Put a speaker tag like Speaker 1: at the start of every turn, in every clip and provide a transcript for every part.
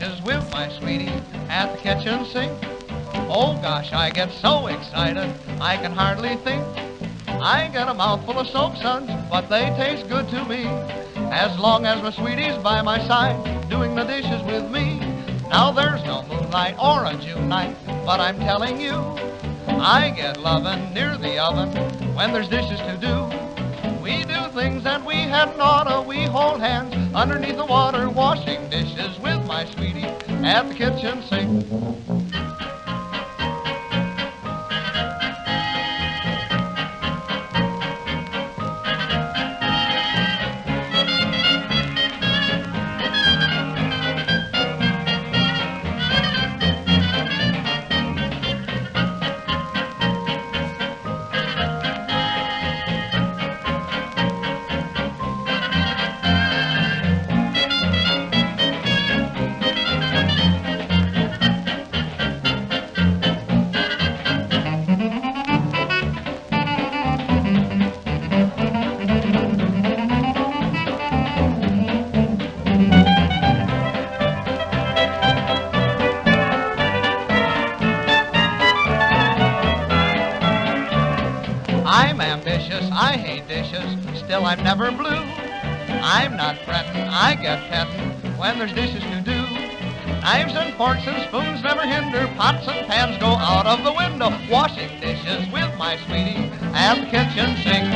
Speaker 1: dishes with my sweetie at the kitchen sink. Oh gosh, I get so excited, I can hardly think. I get a mouthful of soap suds, but they taste good to me, as long as my sweetie's by my side, doing the dishes with me. Now there's no moonlight or a June night, but I'm telling you, I get lovin' near the oven when there's dishes to do. We do things that we hadn't oughta. We hold hands underneath the water, washing dishes with my sweetie at the kitchen sink. I'm ambitious, I hate dishes, still I'm never blue. I'm not frettin', I get pettin' when there's dishes to do. Knives and forks and spoons never hinder, pots and pans go out of the window, washing dishes with my sweetie at the kitchen sink.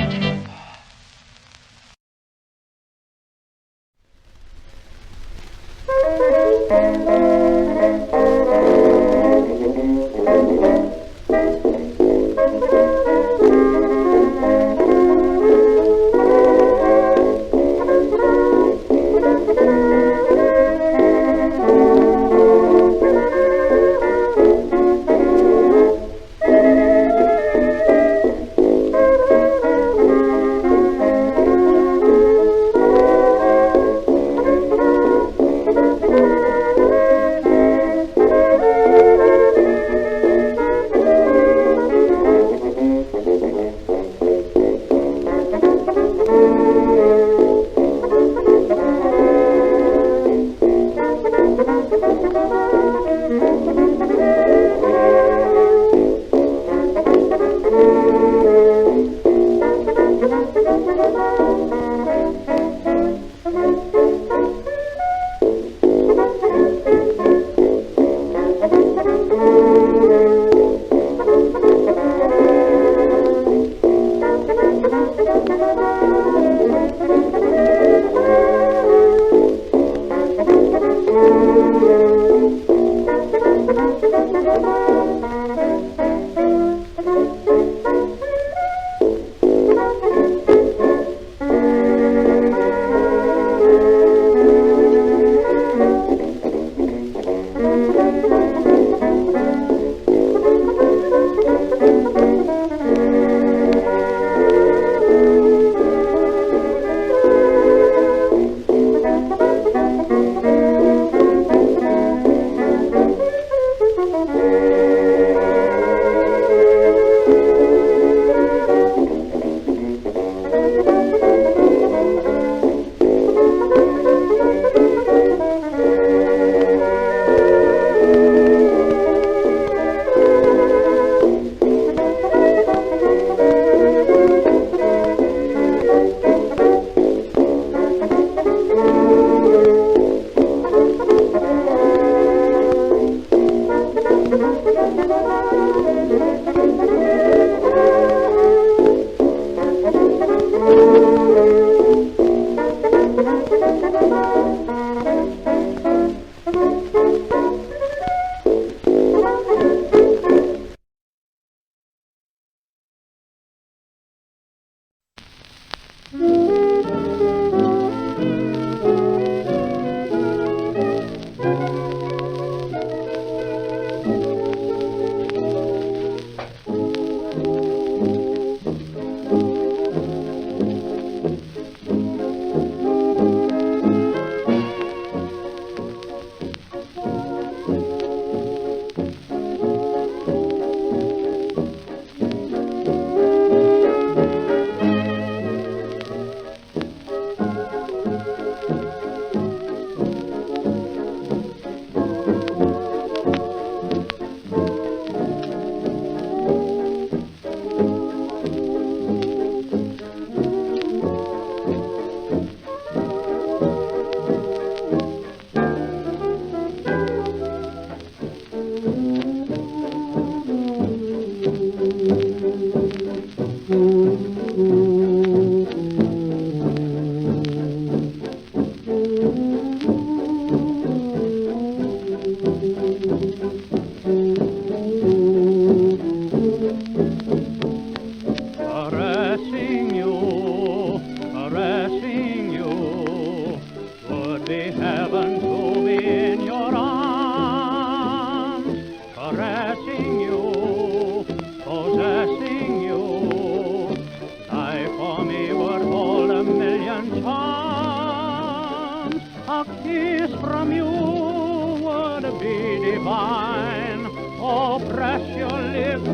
Speaker 2: divine. Oh, press your lips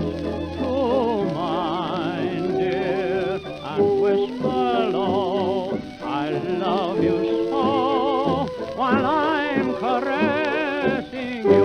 Speaker 2: to mine, dear, and whisper low, I love you so, while I'm caressing you.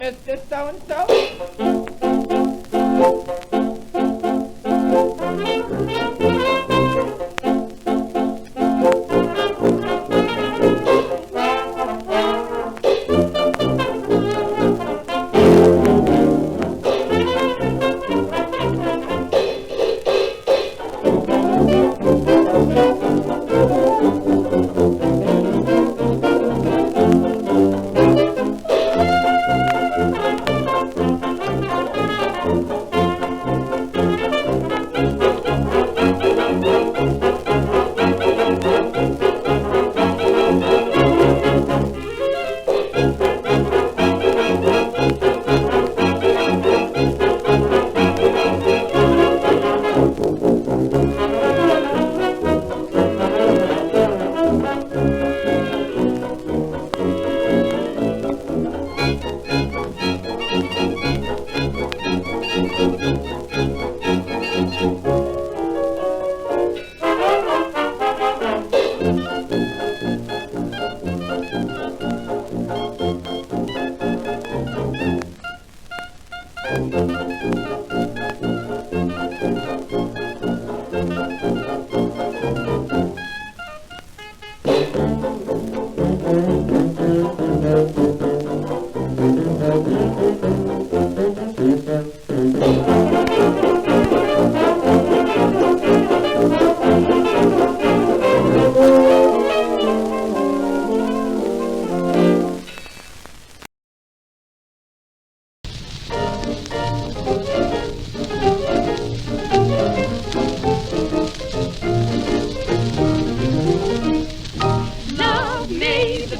Speaker 3: Mr. So-and-so.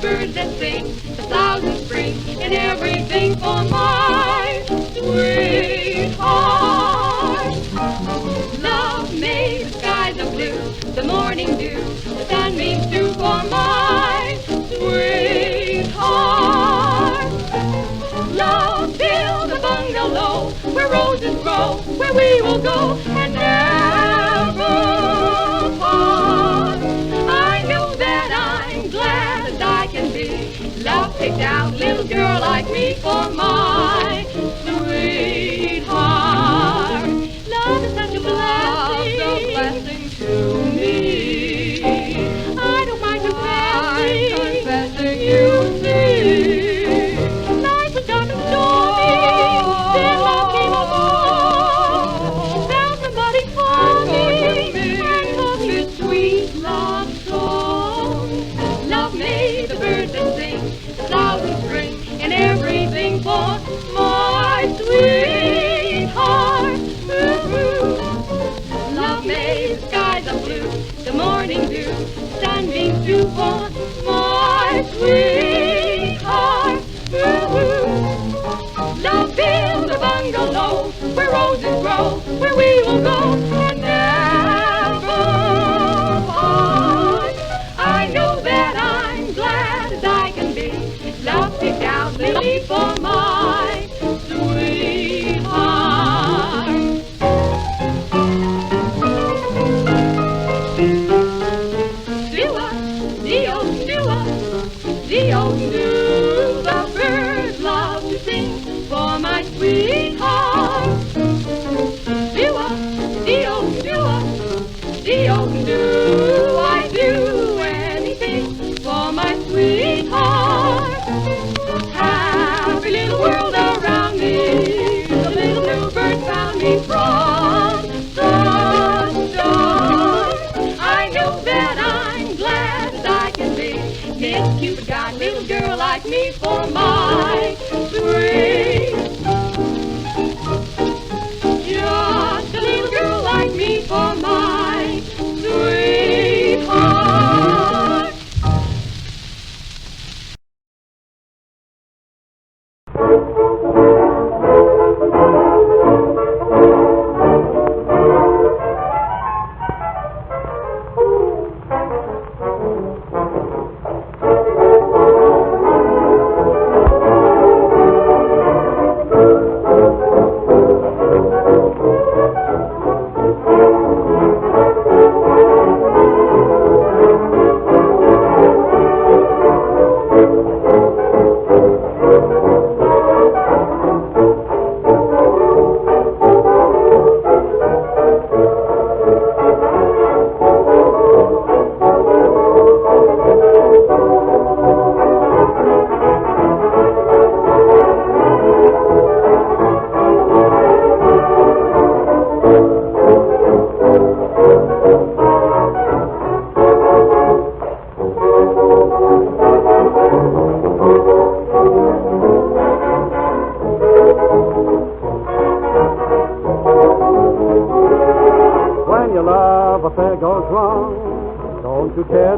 Speaker 4: birds that sing, the flowers in spring, and everything for my sweetheart. Love made the skies are blue, the morning dew, the sun means too for my sweetheart. Love build a bungalow where roses grow, where we will go and never part. I know that I'm glad as I can be. Love picked out little girl like me for my sweetheart. Love is such a blessing. Love's a blessing sweetheart. Love build a bungalow where roses grow, where we will go and never part. I know that I'm glad as I can be. Love picked out Lily for my sweetheart. Do-o-do, the birds love to sing for my sweetheart. Do-o-do, I do anything for my sweetheart. Happy little world around me, the little bluebird found me from the stars. I know that I'm glad as I can be. Miss Cupid got a little girl like me for my sweet. Just a little girl like me for my sweetheart.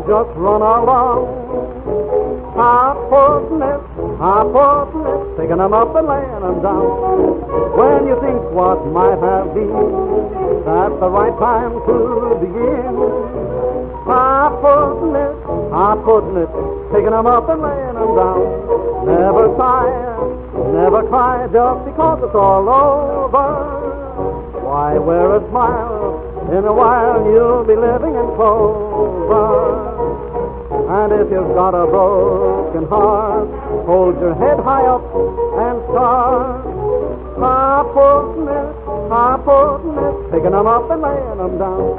Speaker 2: Just run along. Hop-putting taking them up and laying them down. When you think what might have been, that's the right time to begin. Hop-putting taking them up and laying them down. Never cry just because it's all over. Why wear a smile? In a while you'll be living in clover. And if you've got a broken heart, hold your head high up and start. Hop-putting picking them up and laying them down.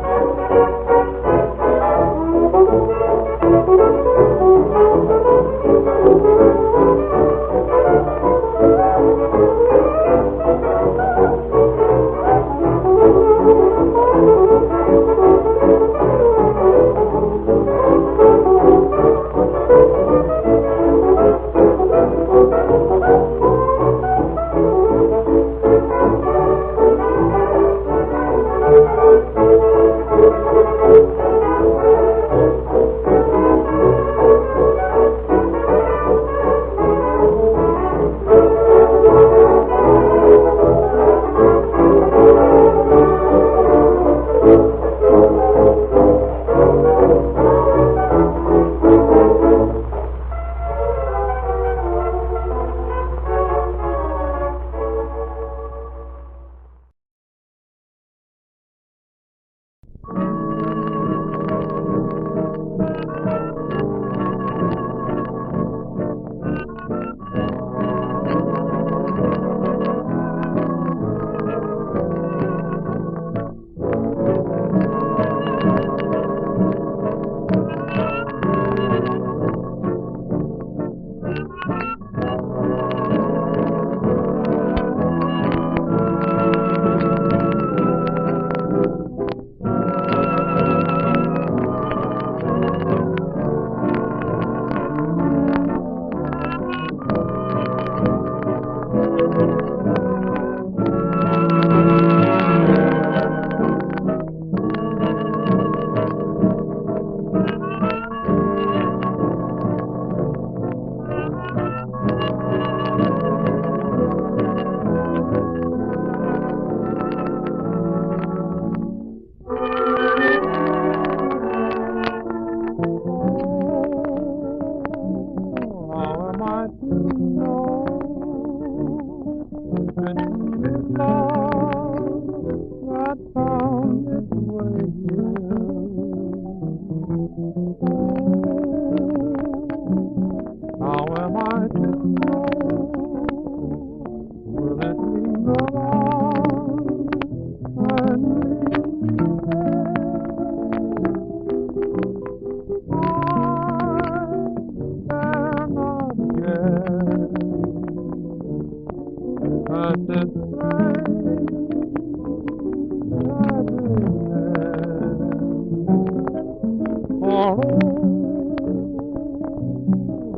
Speaker 2: tomorrow.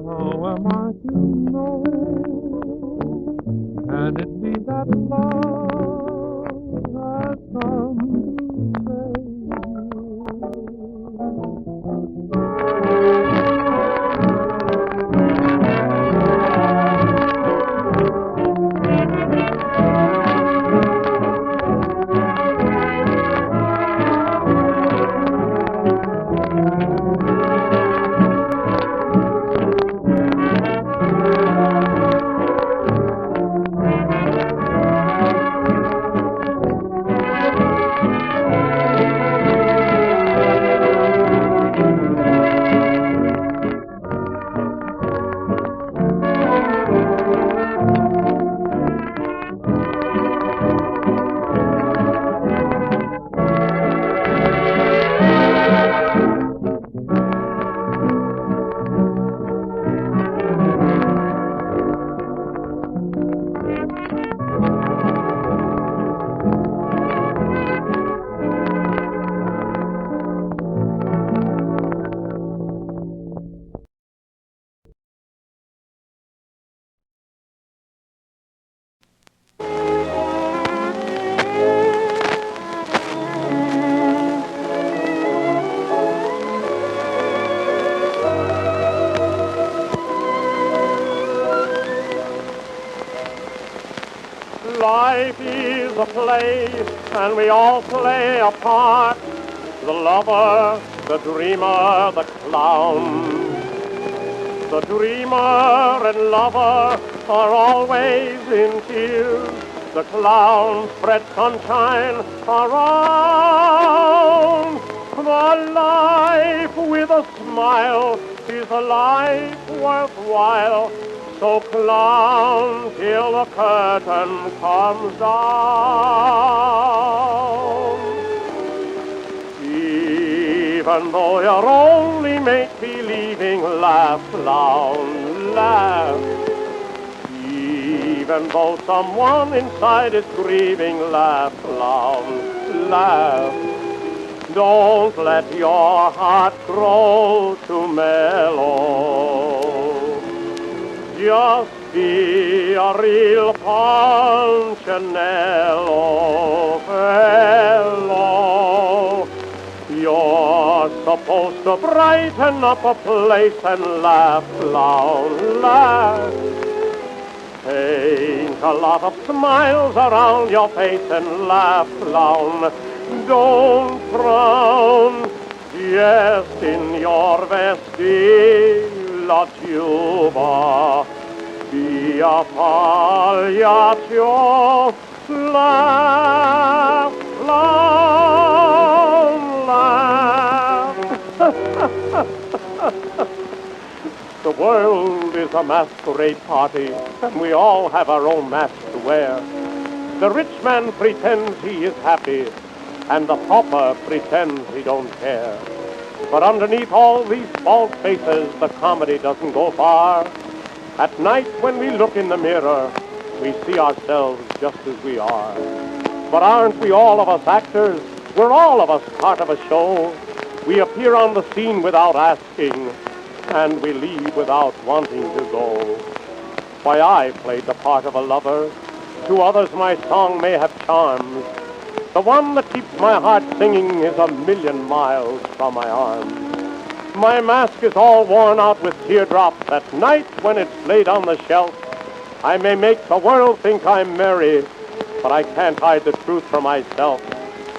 Speaker 2: How am I to know? Can it be that love has come to Life is a play, and we all play a part. The lover, the dreamer, the clown. The dreamer and lover are always in tears. The clown spreads sunshine around. The life with a smile is a life worthwhile. So clown till the curtain comes down. Even though you're only make-believing, laugh, clown, laugh. Even though someone inside is grieving, laugh, clown, laugh. Don't let your heart grow too mellow. Just be a real Punchinello fellow. You're supposed to brighten up a place and laugh, clown, laugh. Paint a lot of smiles around your face and laugh, clown. Don't frown. Just in your vestila tuba, be a pagliaccio, laugh, clown, laugh. The world is a masquerade party, and we all have our own masks to wear. The rich man pretends he is happy, and the pauper pretends he don't care. But underneath all these false faces, the comedy doesn't go far. At night when we look in the mirror, we see ourselves just as we are. But aren't we all of us actors? We're all of us part of a show. We appear on the scene without asking, and we leave without wanting to go. Why, I played the part of a lover. To others my song may have charms. The one that keeps my heart singing is 1,000,000 miles from my arms. My mask is all worn out with teardrops. At night when it's laid on the shelf, I may make the world think I'm merry, but I can't hide the truth from myself.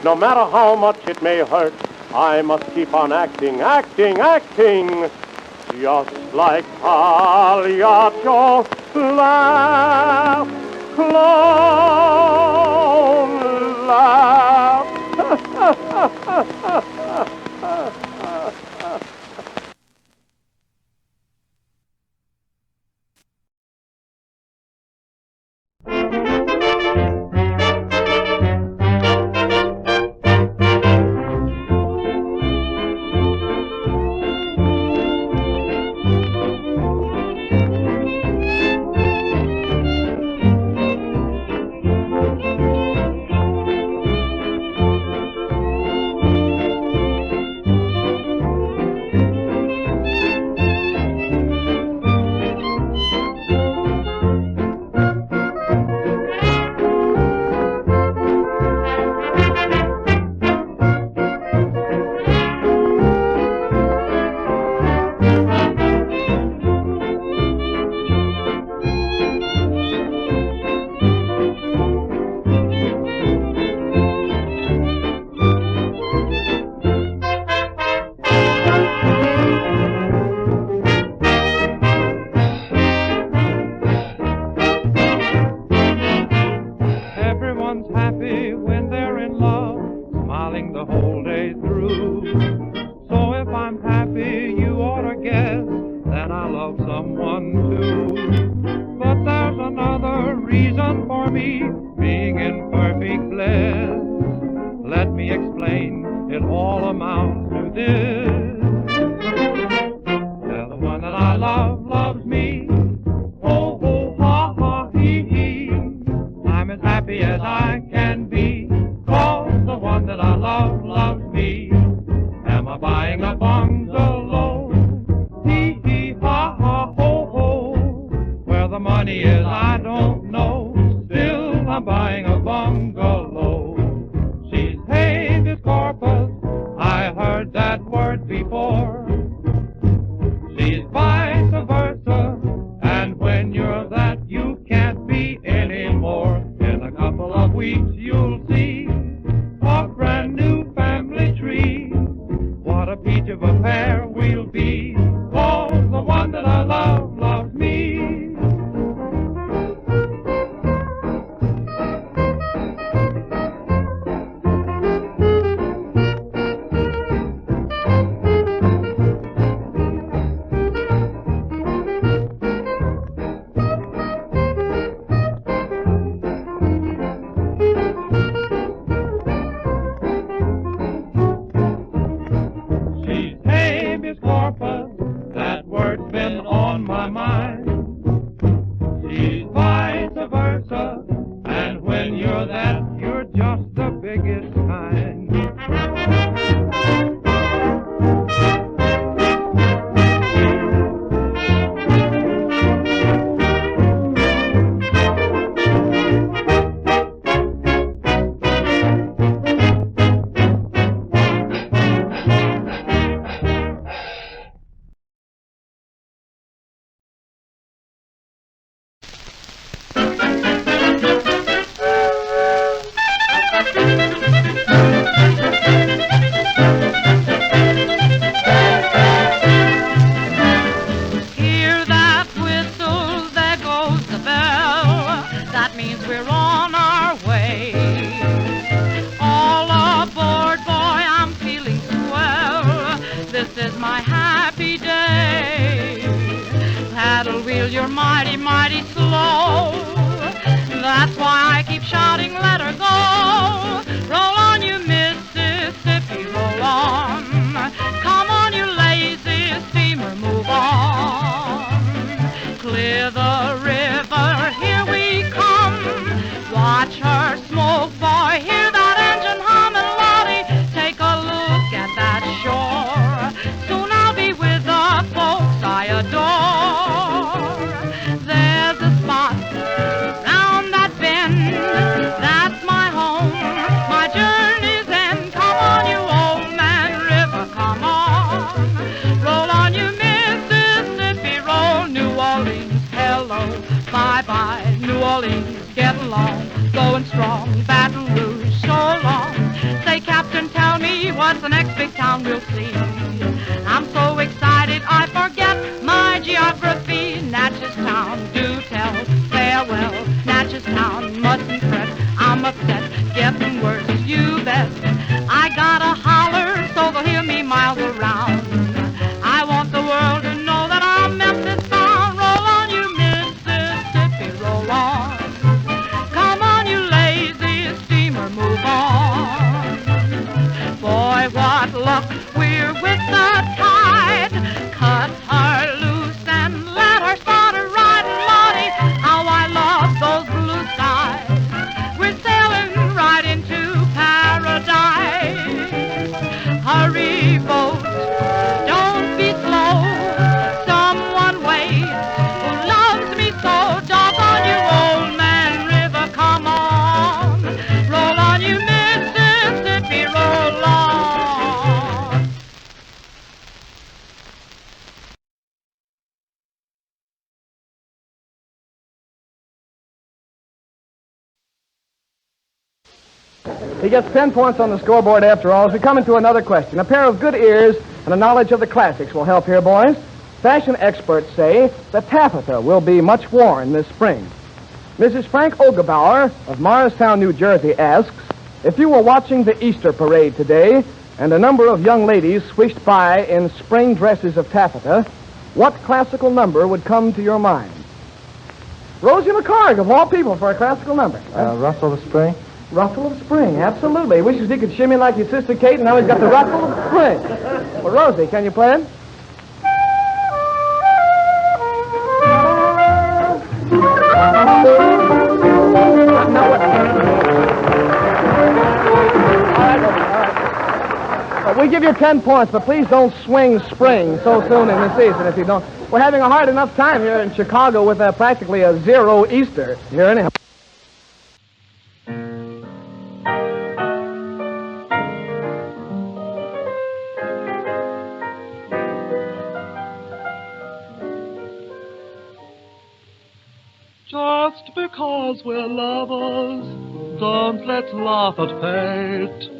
Speaker 2: No matter how much it may hurt, I must keep on acting, acting, acting. Just like Pagliaccio, laugh, clown, laugh.
Speaker 5: whole day through. So if I'm happy, you ought to guess that I love someone too. But there's another reason for me being in perfect bliss. Let me explain, it all amounts to this. Well, the one that I love loves me. Oh, oh, ha, ha, hee, hee. I'm as happy as I can be, 'cause the one that I love loves me. Am I buying a bungalow? Hee, hee, ha, ha, ho, ho. Where the money is, I don't know. Still, I'm buying a bungalow. She's habeas corpus, I heard that word before. She's vice versa, and when you're that, you can't be anymore. In a couple of weeks, you'll see a brand new family tree. What a peach of a pair we'll be, 'cause the one that I love loves me. She's habeas corpus, that word's been on my mind. She's vice versa, and when you're that, you're just the biggest kind.
Speaker 4: Hear that whistle, there goes the bell. That means we're on our way. All aboard, boy, I'm feeling swell. This is my happy day. Paddle wheel, you're mighty, mighty slow. That's why I keep shouting, let her go. Roll on, you Mississippi, roll on. Come on, you lazy steamer, move on. Clear the river, here we come. Watch her smoke, boy, hear that engine hum. And Lottie, take a look at that shore. Soon I'll be with the folks I adore. There's a spot round that bend, that's my home, my journey's end. Come on, you old man river, come on. Roll on, you Mississippi, roll. New Orleans, hello, bye-bye. New Orleans, getting long, going strong. Baton Rouge, so long. Say, Captain, tell me what's the next big town we'll see. I'm so excited I forget my geography. Natchez Town, do tell, farewell. Natchez Town, mustn't fret, I'm upset, getting worse, you bet. I gotta holler so they'll hear me miles around. I want the world to know that I'm Memphis bound. Roll on, you Mississippi, roll on. Come on, you lazy steamer, move on. Boy, what luck, we're with the tide. Cut her loose and let her start a ride. Lottie, how I love those blue skies. We're sailing right into paradise. Hurry, boat, don't be slow. Someone wait who loves me so. Doggone you, old man river, come on. Roll on, you Mississippi, roll on.
Speaker 6: He gets 10 points on the scoreboard after all as we come into another question. A pair of good ears and a knowledge of the classics will help here, boys. Fashion experts say that taffeta will be much worn this spring. Mrs. Frank Ogebauer of Morristown, New Jersey asks, If you were watching the Easter parade today and a number of young ladies swished by in spring dresses of taffeta, what classical number would come to your mind? Rosie McCarg, of all people, for a classical number.
Speaker 7: Rustle of Spring?
Speaker 6: Rustle of Spring, absolutely. Wishes he could shimmy like your sister Kate, and now he's got the rustle of spring. Well, Rosie, can you play it? Now what? We give you 10 points, but please don't swing spring so soon in the season if you don't. We're having a hard enough time here in Chicago with practically a zero Easter here anyhow.
Speaker 8: Just because we're lovers, don't let's laugh at fate.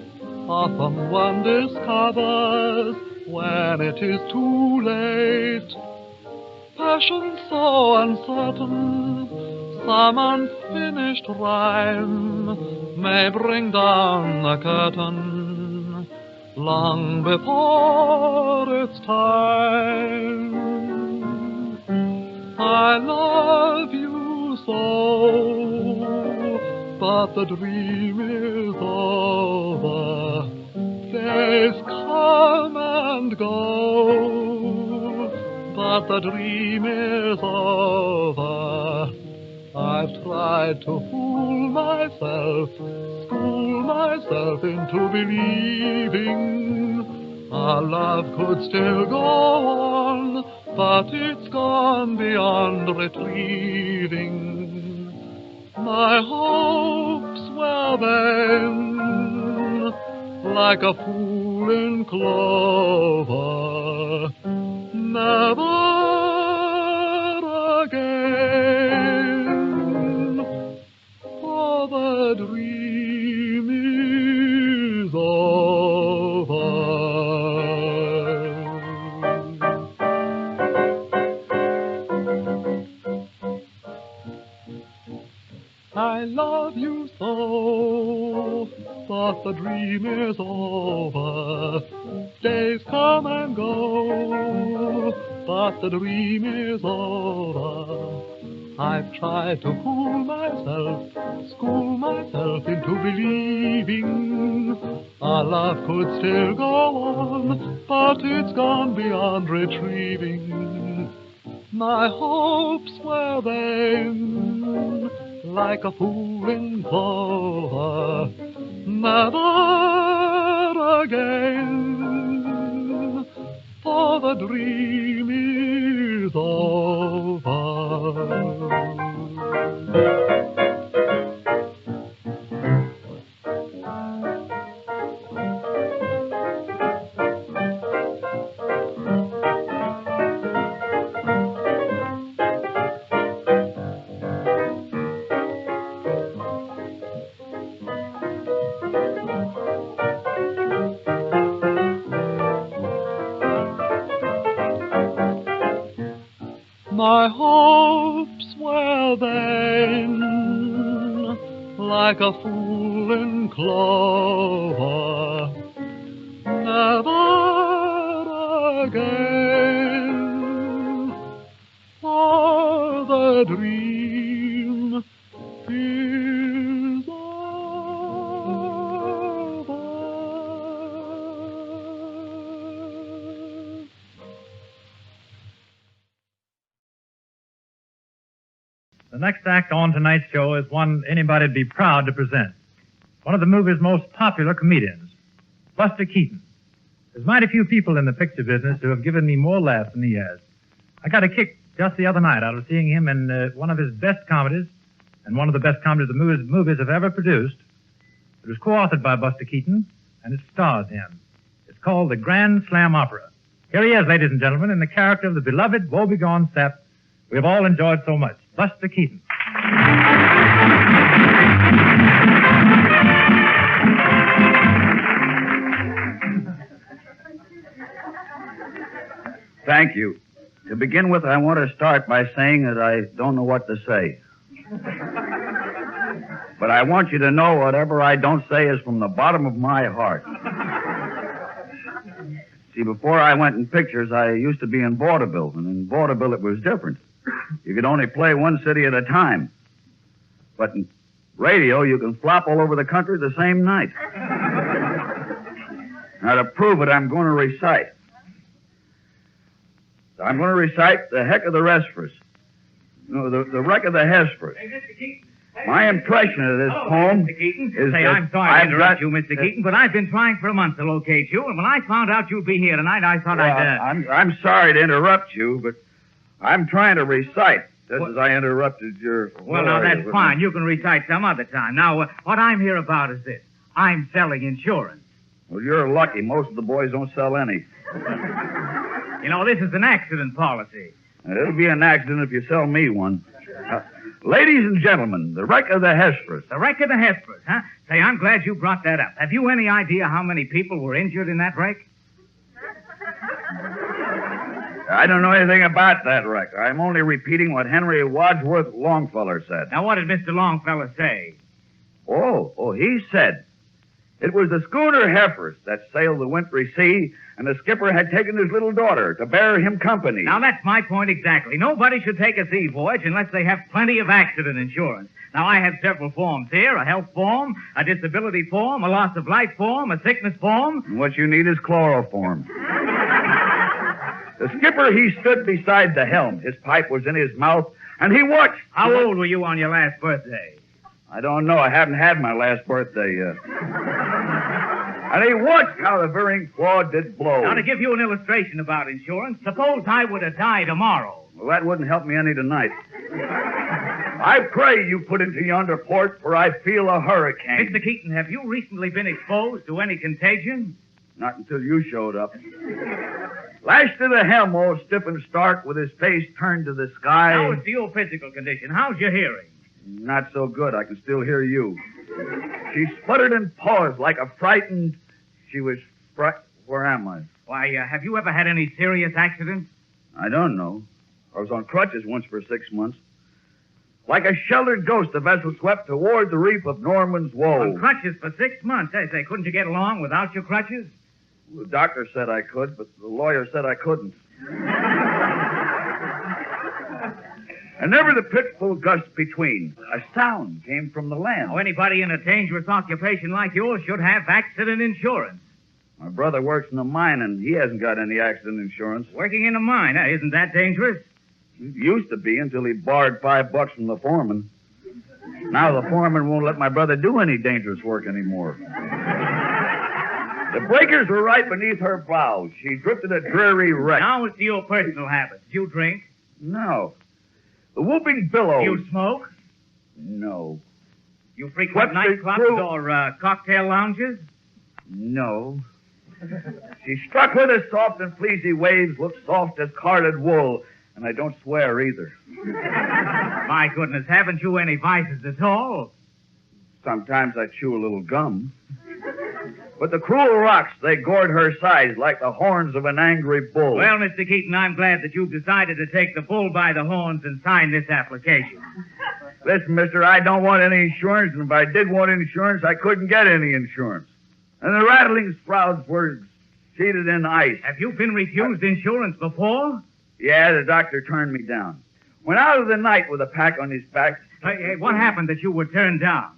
Speaker 8: Often one discovers when it is too late. Passion so uncertain, some unfinished rhyme may bring down the curtain long before it's time. I love you so, but the dream is over. Days come and go, but the dream is over. I've tried to fool myself, school myself into believing our love could still go on, but it's gone beyond retrieving. My hopes were vain, like a fool in clover. Never again, for the dream is over. I love you so, but the dream is over. Days come and go, but the dream is over. I've tried to fool myself, school myself into believing our love could still go on, but it's gone beyond retrieving. My hopes were vain, like a fool in clover. Never again, for the dream is over. My hopes were vain, like a fool in clover. Never again, for the dream is over.
Speaker 7: The next act on tonight's show is one anybody'd be proud to present. One of the movie's most popular comedians, Buster Keaton. There's mighty few people in the picture business who have given me more laughs than he has. I got a kick just the other night out of seeing him in one of his best comedies, and one of the best comedies the movies have ever produced. It was co-authored by Buster Keaton, and it stars him. It's called The Grand Slam Opera. Here he is, ladies and gentlemen, in the character of the beloved woebegone sap we've all enjoyed so much, Buster Keaton.
Speaker 9: Thank you. To begin with, I want to start by saying that I don't know what to say. But I want you to know whatever I don't say is from the bottom of my heart. See, before I went in pictures, I used to be in vaudeville, and in vaudeville it was different. You could only play one city at a time. But in radio, you can flop all over the country the same night. Now, to prove it, I'm going to recite. I'm going to recite The Heck of the Hesperus. No, the Wreck of the Hesperus.
Speaker 10: Hey, Mr. Keaton.
Speaker 9: My impression of this poem
Speaker 10: Mr. Keaton.
Speaker 9: is
Speaker 10: Say,
Speaker 9: that
Speaker 10: I'm sorry to interrupt you, Mr. Keaton, but I've been trying for a month to locate you, and when I found out you'd be here tonight, I thought
Speaker 9: I'm sorry to interrupt you, but I'm trying to recite just as I interrupted your...
Speaker 10: Well, now, that's fine. You can recite some other time. Now, what I'm here about is this. I'm selling insurance.
Speaker 9: Well, you're lucky. Most of the boys don't sell any.
Speaker 10: You know, this is an accident policy.
Speaker 9: It'll be an accident if you sell me one. Ladies and gentlemen, the Wreck of the Hesperus.
Speaker 10: The Wreck of the Hesperus, huh? Say, I'm glad you brought that up. Have you any idea how many people were injured in that wreck?
Speaker 9: I don't know anything about that wreck. I'm only repeating what Henry Wadsworth Longfellow said.
Speaker 10: Now, what did Mr. Longfellow say?
Speaker 9: Oh, he said, it was the schooner Hesperus that sailed the wintry sea, and the skipper had taken his little daughter to bear him company.
Speaker 10: Now, that's my point exactly. Nobody should take a sea voyage unless they have plenty of accident insurance. Now, I have several forms here, a health form, a disability form, a loss of life form, a sickness form.
Speaker 9: And what you need is chloroform. The skipper, he stood beside the helm. His pipe was in his mouth, and he watched.
Speaker 10: How old were you on your last birthday?
Speaker 9: I don't know. I haven't had my last birthday yet. And he watched how the veering claw did blow.
Speaker 10: Now, to give you an illustration about insurance, suppose I were to die tomorrow.
Speaker 9: Well, that wouldn't help me any tonight. I pray you put into yonder port, for I feel a hurricane.
Speaker 10: Mr. Keaton, have you recently been exposed to any contagion?
Speaker 9: Not until you showed up. Lashed to the helm, all stiff and stark, with his face turned to the sky.
Speaker 10: How is your physical condition? How's your hearing?
Speaker 9: Not so good. I can still hear you. She sputtered and paused like a frightened... She was Where am I?
Speaker 10: Why, have you ever had any serious accidents?
Speaker 9: I don't know. I was on crutches once for 6 months. Like a sheltered ghost, the vessel swept toward the reef of Norman's Woe.
Speaker 10: On crutches for 6 months. Hey, say, couldn't you get along without your crutches?
Speaker 9: The doctor said I could, but the lawyer said I couldn't. And never the fitful gust between. A sound came from the land.
Speaker 10: Now, anybody in a dangerous occupation like yours should have accident insurance.
Speaker 9: My brother works in a mine, and he hasn't got any accident insurance.
Speaker 10: Working in a mine, huh? Isn't that dangerous?
Speaker 9: It used to be until he borrowed $5 from the foreman. Now the foreman won't let my brother do any dangerous work anymore. The breakers were right beneath her bows. She drifted a dreary wreck.
Speaker 10: Now it's your personal habits. Do you drink?
Speaker 9: No. The whooping billows.
Speaker 10: Do you smoke?
Speaker 9: No.
Speaker 10: You frequent nightclubs or cocktail lounges?
Speaker 9: No. She struck with her soft and fleecy waves, looked soft as carded wool, and I don't swear either.
Speaker 10: My goodness, haven't you any vices at all?
Speaker 9: Sometimes I chew a little gum. But the cruel rocks, they gored her sides like the horns of an angry bull.
Speaker 10: Well, Mr. Keaton, I'm glad that you've decided to take the bull by the horns and sign this application.
Speaker 9: Listen, mister, I don't want any insurance, and if I did want insurance, I couldn't get any insurance. And the rattling sprouts were sheeted in ice.
Speaker 10: Have you been refused insurance before?
Speaker 9: Yeah, the doctor turned me down. Went out of the night with a pack on his back.
Speaker 10: Hey, what happened that you were turned down?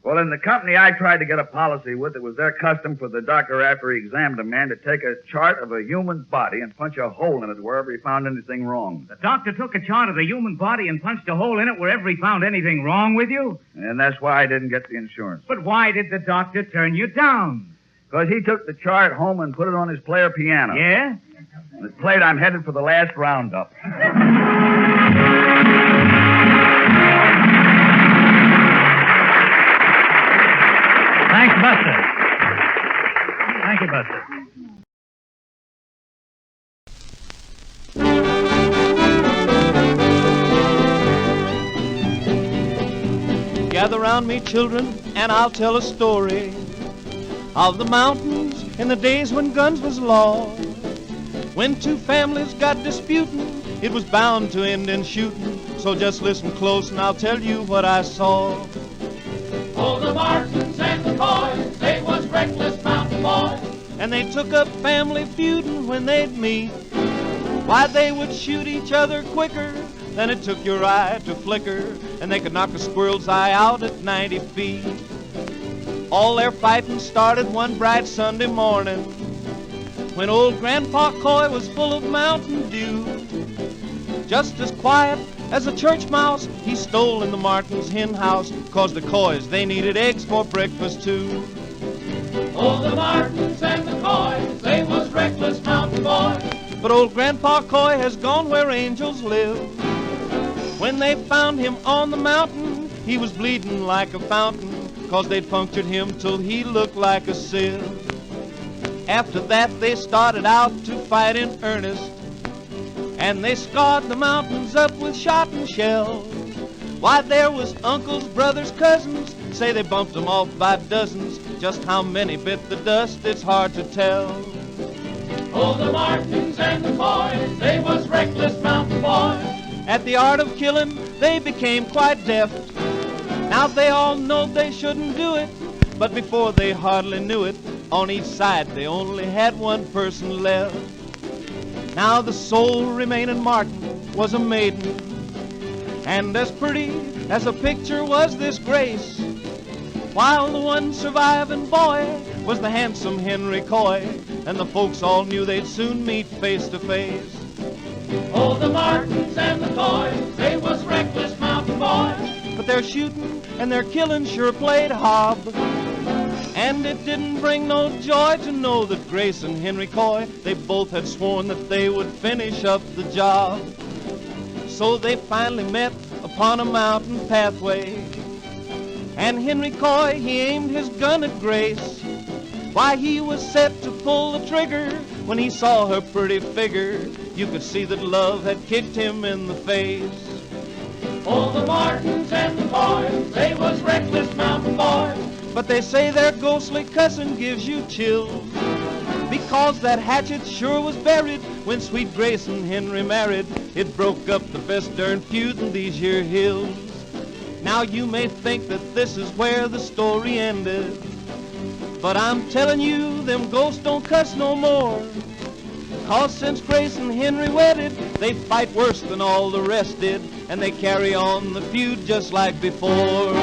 Speaker 9: Well, in the company I tried to get a policy with, it was their custom for the doctor, after he examined a man, to take a chart of a human body and punch a hole in it wherever he found anything wrong.
Speaker 10: The doctor took a chart of the human body and punched a hole in it wherever he found anything wrong with you?
Speaker 9: And that's why I didn't get the insurance.
Speaker 10: But why did the doctor turn you down?
Speaker 9: Because he took the chart home and put it on his player piano.
Speaker 10: Yeah?
Speaker 9: And it played I'm Headed for the Last Roundup.
Speaker 7: Thanks, Buster. Thank you, Buster.
Speaker 2: Gather round me, children, and I'll tell a story of the mountains in the days when guns was law. When two families got disputing, it was bound to end in shooting. So just listen close and I'll tell you what I saw.
Speaker 1: Oh, the Martins and the Coys, they was reckless mountain boys.
Speaker 11: And they took up family feuding when they'd meet. Why, they would shoot each other quicker than it took your eye to flicker, and they could knock a squirrel's eye out at 90 feet. All their fighting started one bright Sunday morning when old Grandpa Coy was full of Mountain Dew. Just as quiet as a church mouse, he stole in the Martins' hen house, 'cause the Coys, they needed eggs for breakfast too.
Speaker 1: Oh, the Martins and the Coys, they was reckless mountain boys.
Speaker 11: But old Grandpa Coy has gone where angels live. When they found him on the mountain, he was bleeding like a fountain, 'cause they'd punctured him till he looked like a sieve. After that they started out to fight in earnest, and they scarred the mountains up with shot and shell. Why, there was uncles, brothers, cousins, say they bumped them off by dozens. Just how many bit the dust, it's hard to tell.
Speaker 1: Oh, the Martins and the Coys, they was reckless mountain boys.
Speaker 11: At the art of killing, they became quite deft. Now they all know they shouldn't do it, but before they hardly knew it, on each side they only had one person left. Now the sole remaining Martin was a maiden, and as pretty as a picture was this Grace, while the one surviving boy was the handsome Henry Coy, and the folks all knew they'd soon meet face to face.
Speaker 1: Oh, the Martins and the Coys, they was reckless mountain boys.
Speaker 11: But their shooting and their killing sure played hob, and it didn't bring no joy to know that Grace and Henry Coy, they both had sworn that they would finish up the job. So they finally met upon a mountain pathway, and Henry Coy, he aimed his gun at Grace. Why, he was set to pull the trigger when he saw her pretty figure. You could see that love had kicked him in the face.
Speaker 1: Oh, the Martins and the Coys, they was reckless mountain boys.
Speaker 11: But they say their ghostly cussing gives you chills, because that hatchet sure was buried when sweet Grace and Henry married. It broke up the best darn feud in these here hills. Now you may think that this is where the story ended, but I'm telling you, them ghosts don't cuss no more. 'Cause since Grace and Henry wedded, they fight worse than all the rest did, and they carry on the feud just like before.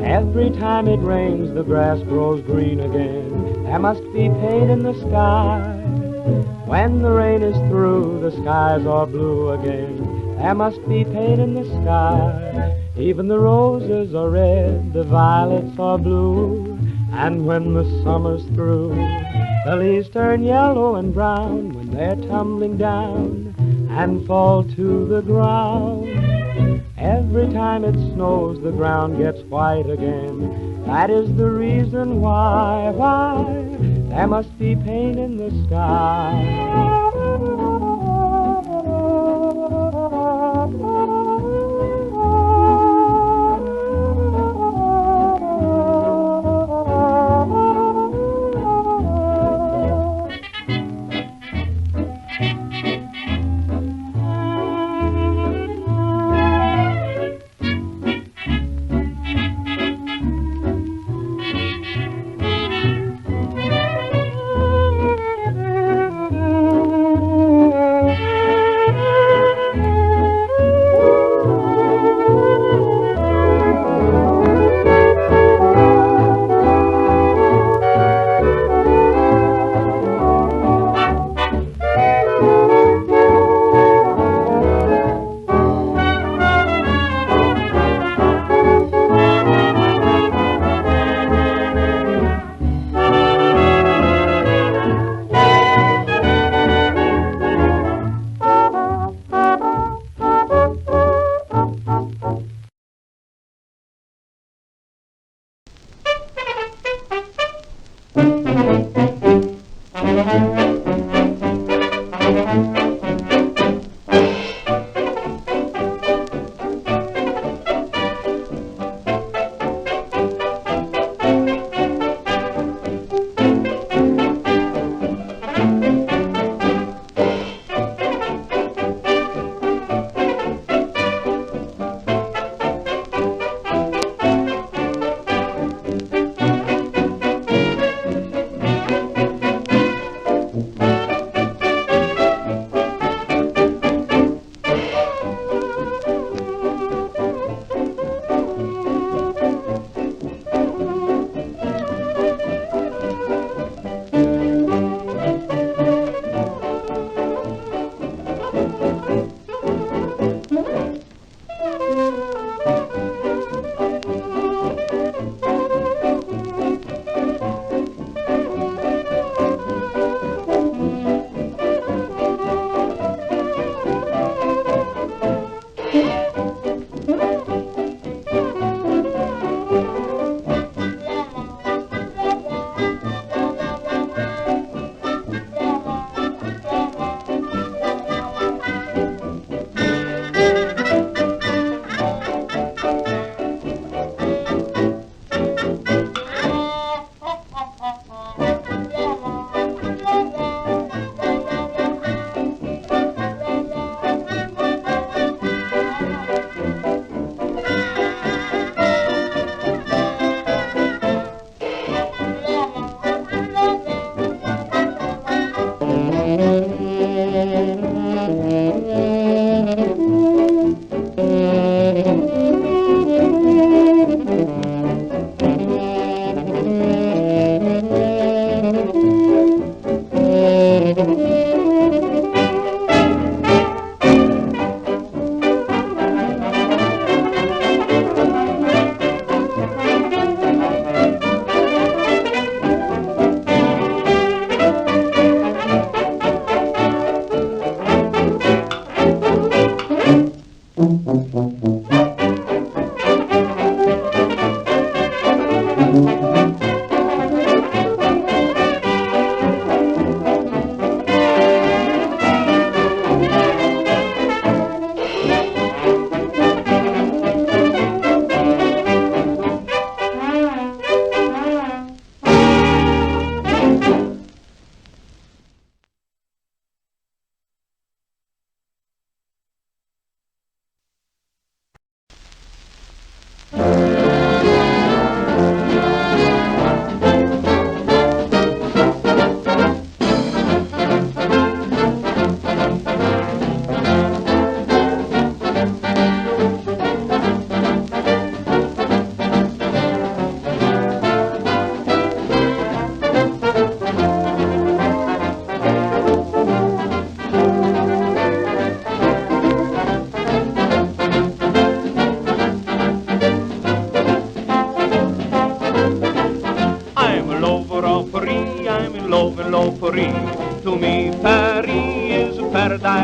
Speaker 12: Every time it rains, the grass grows green again. There must be pain in the sky. When the rain is through, the skies are blue again. There must be pain in the sky. Even the roses are red, the violets are blue. And when the summer's through, the leaves turn yellow and brown when they're tumbling down and fall to the ground. Every time it snows, the ground gets white again. That is the reason why there must be pain in the sky.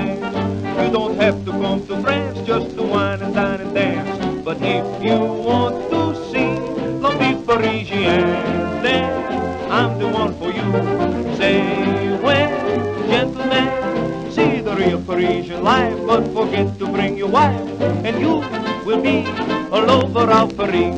Speaker 11: chance. You don't have to come to France just to wine and dine and dance. But if you want to see La Vie Parisienne, then I'm the one for you. Say when, gentlemen, see the real Parisian life, but forget to bring your wife, and you will be all over our Paris.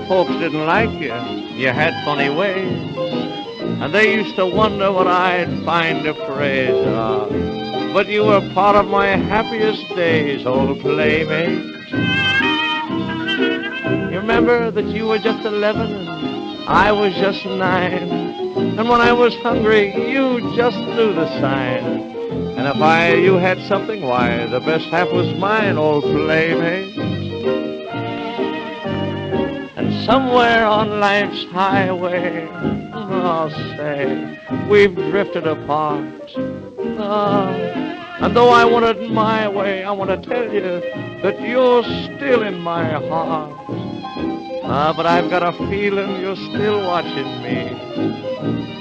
Speaker 13: Folks didn't like you, you had funny ways, and they used to wonder what I'd find to praise of. But you were part of my happiest days, old playmate. You remember that you were just 11 and I was just 9, and when I was hungry, you just knew the sign. And if you had something, why, the best half was mine, old playmate. Somewhere on life's highway, oh, say, we've drifted apart. Oh, and though I want it my way, I want to tell you that you're still in my heart. But I've got a feeling you're still watching me,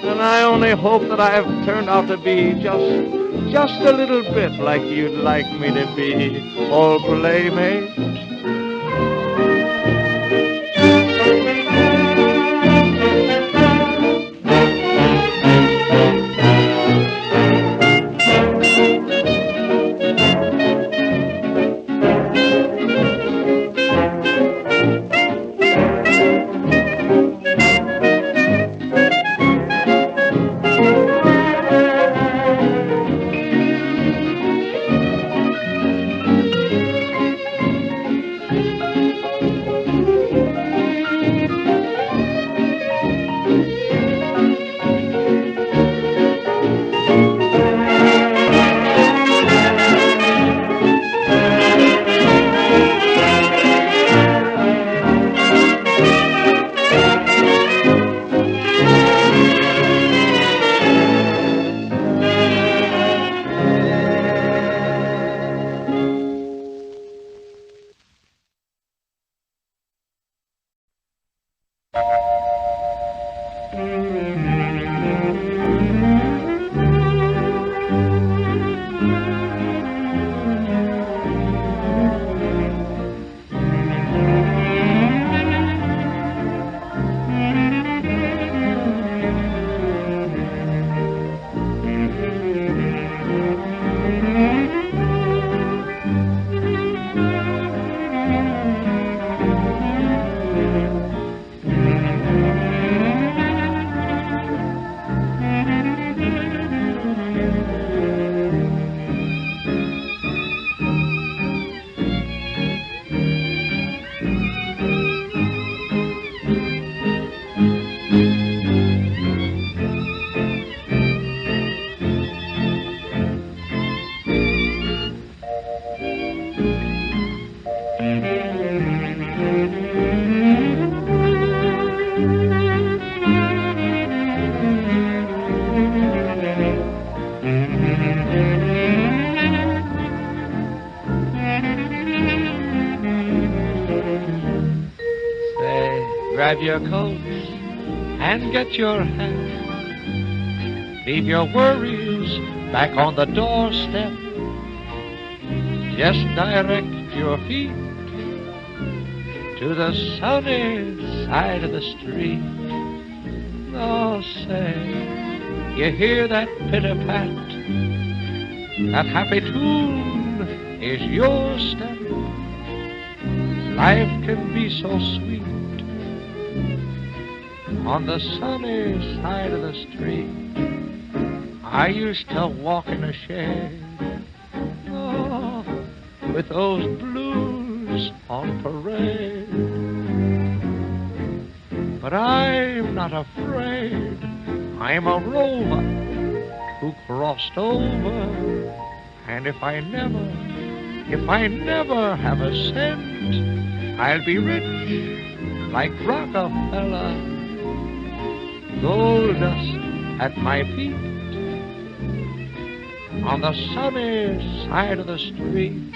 Speaker 13: and I only hope that I've turned out to be just a little bit like you'd like me to be, old playmate. Grab your coat and get your hat. Leave your worries back on the doorstep. Just direct your feet to the sunny side of the street. Oh, say, you hear that pitter-pat? That happy tune is your step. Life can be so sweet on the sunny side of the street. I used to walk in a shade, oh, with those blues on parade. But I'm not afraid. I'm a rover who crossed over. And if I never have a cent, I'll be rich like Rockefeller. Gold dust at my feet on the sunny side of the street.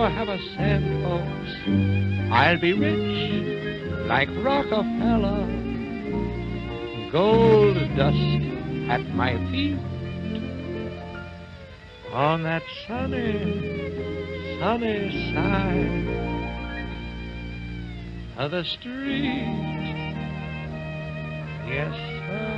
Speaker 13: Have a cent, folks, I'll be rich like Rockefeller. Gold dust at my feet on that sunny side of the street. Yes, sir.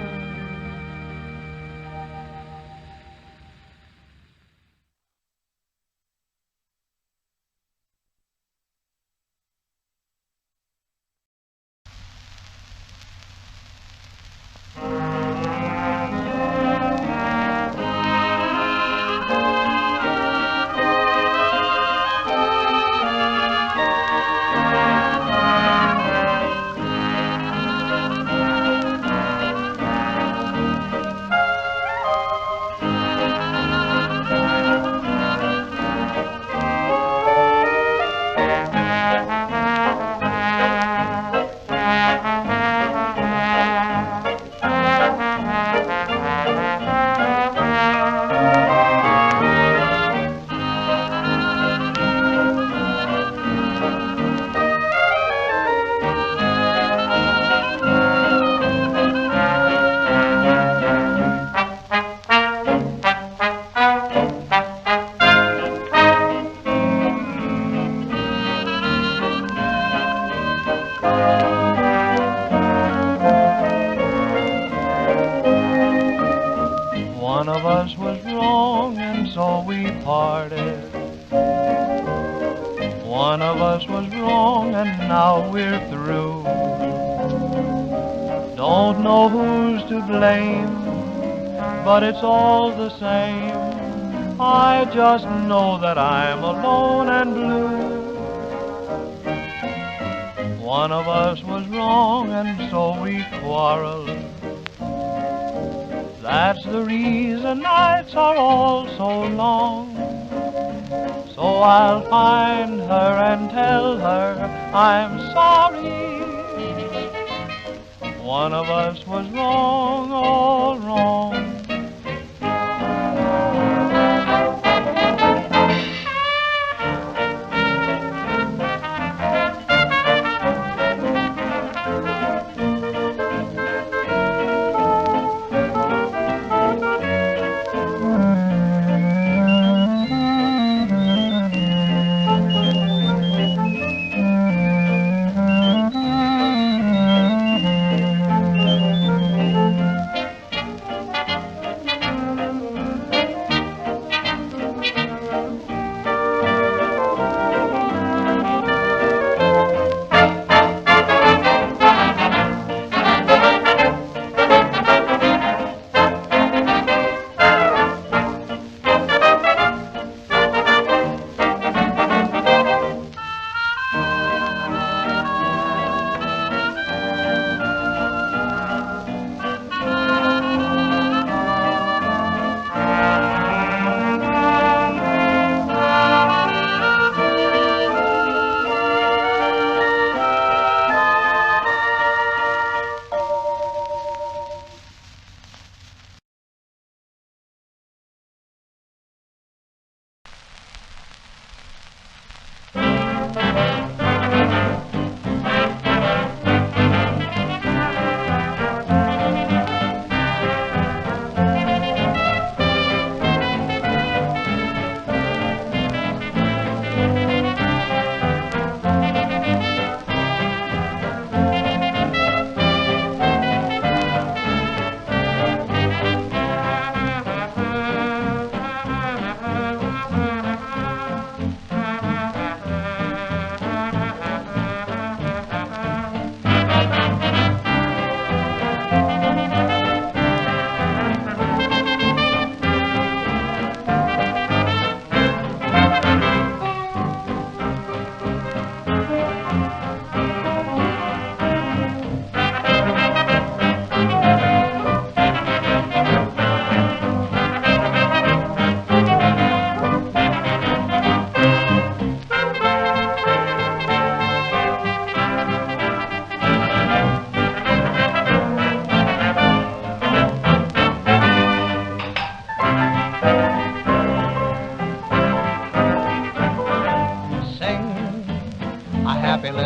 Speaker 1: But it's all the same.
Speaker 8: I just know that I'm alone and blue. One of us was wrong and so we quarreled. That's the reason nights are all so long. So I'll find her and tell her I'm sorry. One of us was wrong, all wrong.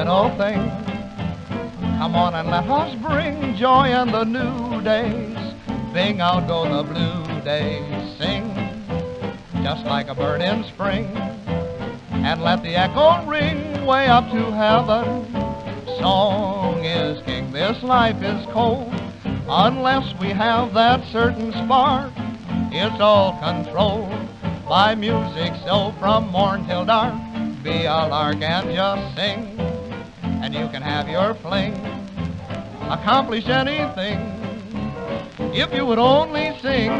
Speaker 1: little thing. Come on and let us bring joy in the new days. Bing out go the blue days. Sing just like a bird in spring, and let the echo ring way up to heaven. Song is king, this life is cold, unless we have that certain spark. It's all controlled by music, so from morn till dark, be a lark and just sing, and you can have your fling, accomplish anything, if you would only sing.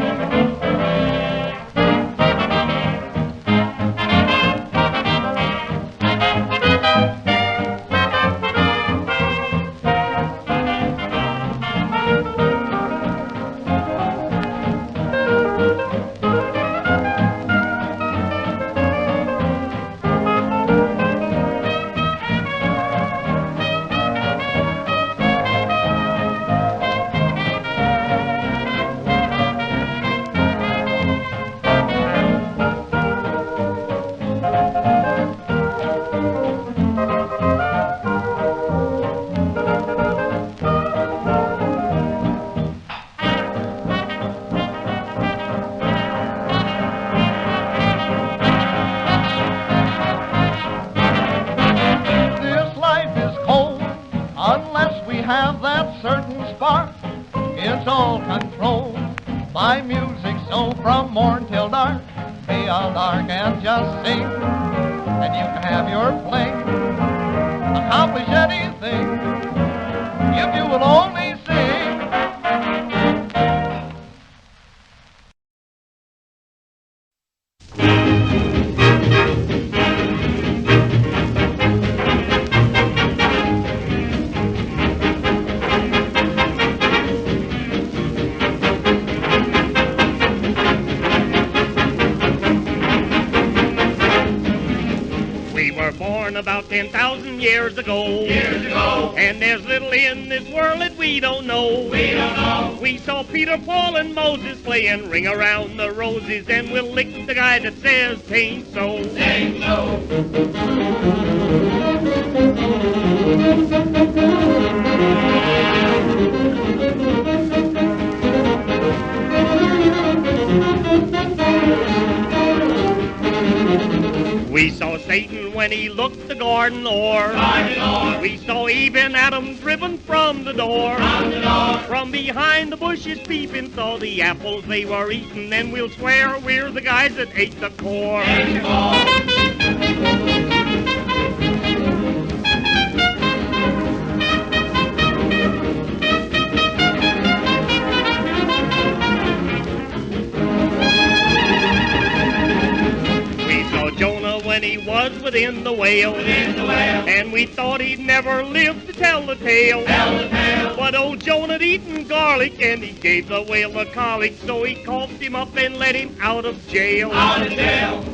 Speaker 1: Have that certain spark, it's all controlled by music, so from morn till dark, be a lark and just sing, and you can have your fling, accomplish anything, if you will only sing.
Speaker 14: born about 10,000 years ago. And there's little in this world that we don't know. We saw Peter, Paul, and Moses playing Ring Around the Roses, and we'll lick the guy that says tain't so. Tain't so. We saw Satan when he looked the garden o'er. We saw Eve and Adam driven from the door. From behind the bushes peeping, saw the apples they were eating, and we'll swear we're the guys that ate the core. Jonah when he was within the whale, and we thought he'd never live to tell the tale. But old Jonah'd eaten garlic, and he gave the whale a colic, so he coughed him up and let him out of jail. Out of jail.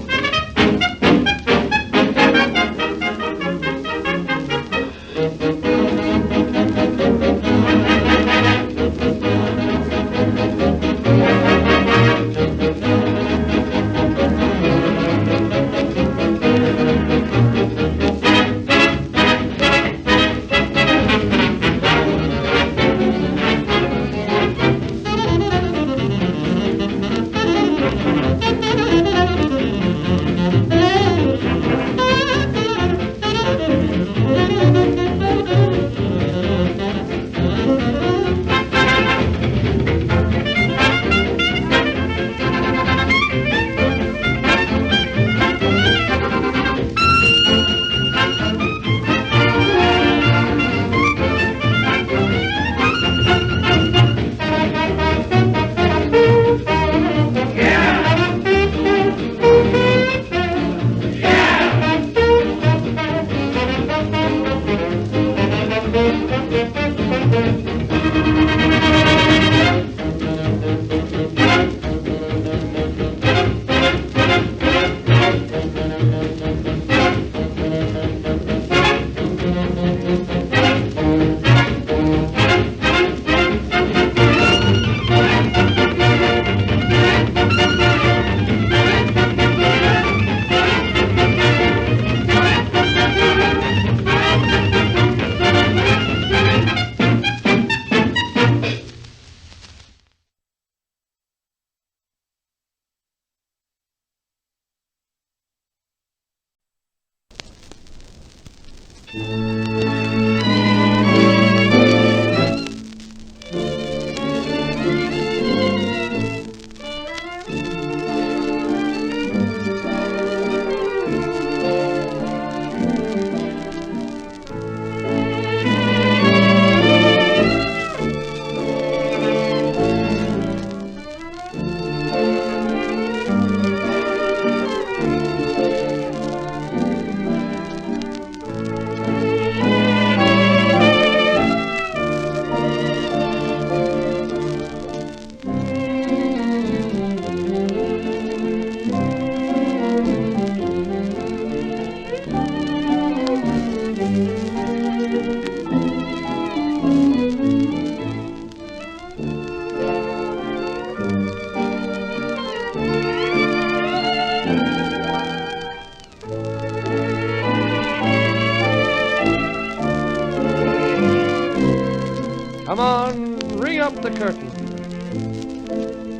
Speaker 13: Come on, ring up the curtain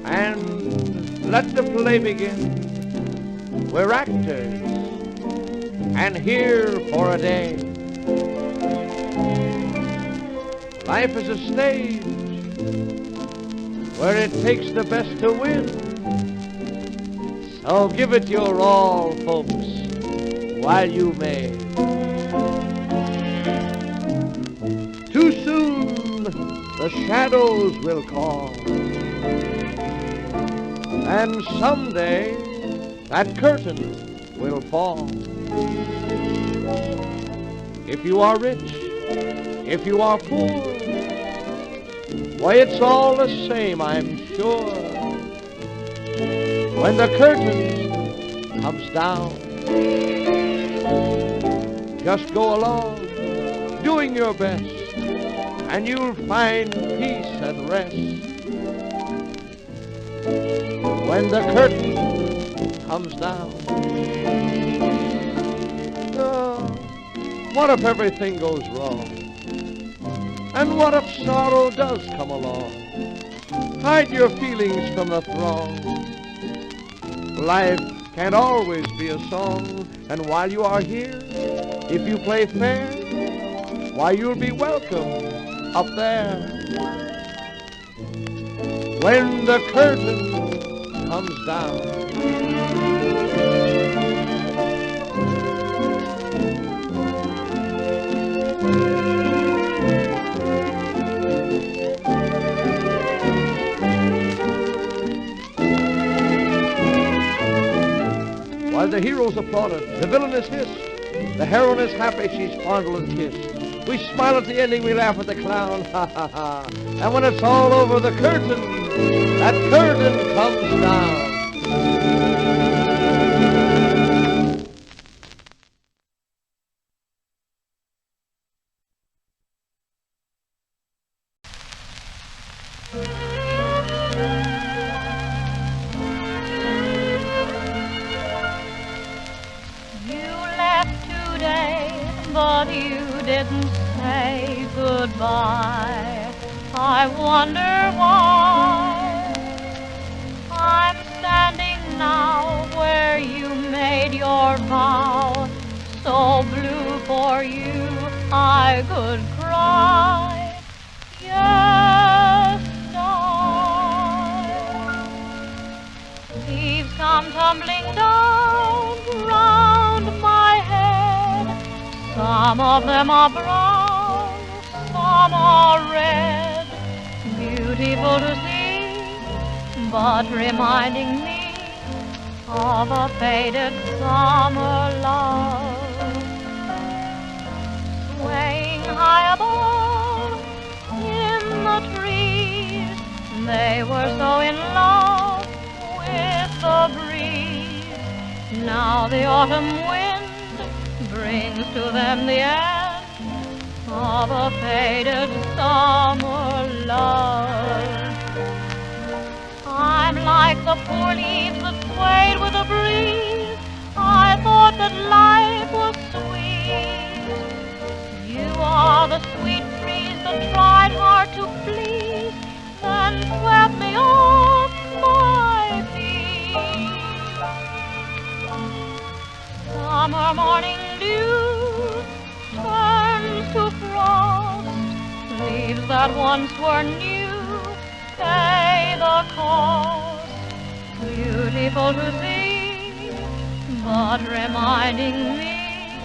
Speaker 13: and let the play begin. We're actors and here for a day. Life is a stage where it takes the best to win. So give it your all, folks, while you may. Too soon the shadows will call, and someday that curtain will fall. If you are rich, if you are poor, why, it's all the same, I'm sure. When the curtain comes down, Just go along, doing your best, and you'll find peace and rest. When the curtain comes down, oh, what if everything goes wrong? And what if sorrow does come along? Hide your feelings from the throng. Life can't always be a song, and while you are here, if you play fair, why, you'll be welcome up there. When the curtain comes down. While the hero's applauded, the villain is hissed, the heroine is happy, she's fondled and kissed. We smile at the ending, we laugh at the clown, ha ha ha. And when it's all over, the curtain, that curtain comes down.
Speaker 4: But you didn't say goodbye. I wonder why. I'm standing now where you made your vow. So blue for you I could cry. Yes, I. Leaves come tumbling down round my head. Some of them are brown, some are red, beautiful to see, but reminding me of a faded summer love. Swaying high above in the trees, they were so in love with the breeze. Now the autumn wind brings to them the end of a faded summer love. I'm like the poor leaves that swayed with the breeze. I thought that life was sweet. You are the sweet breeze that tried hard to please, then swept me off my feet. Summer morning dew turns to frost. Leaves that once were new pay the cost. Beautiful to see, but reminding me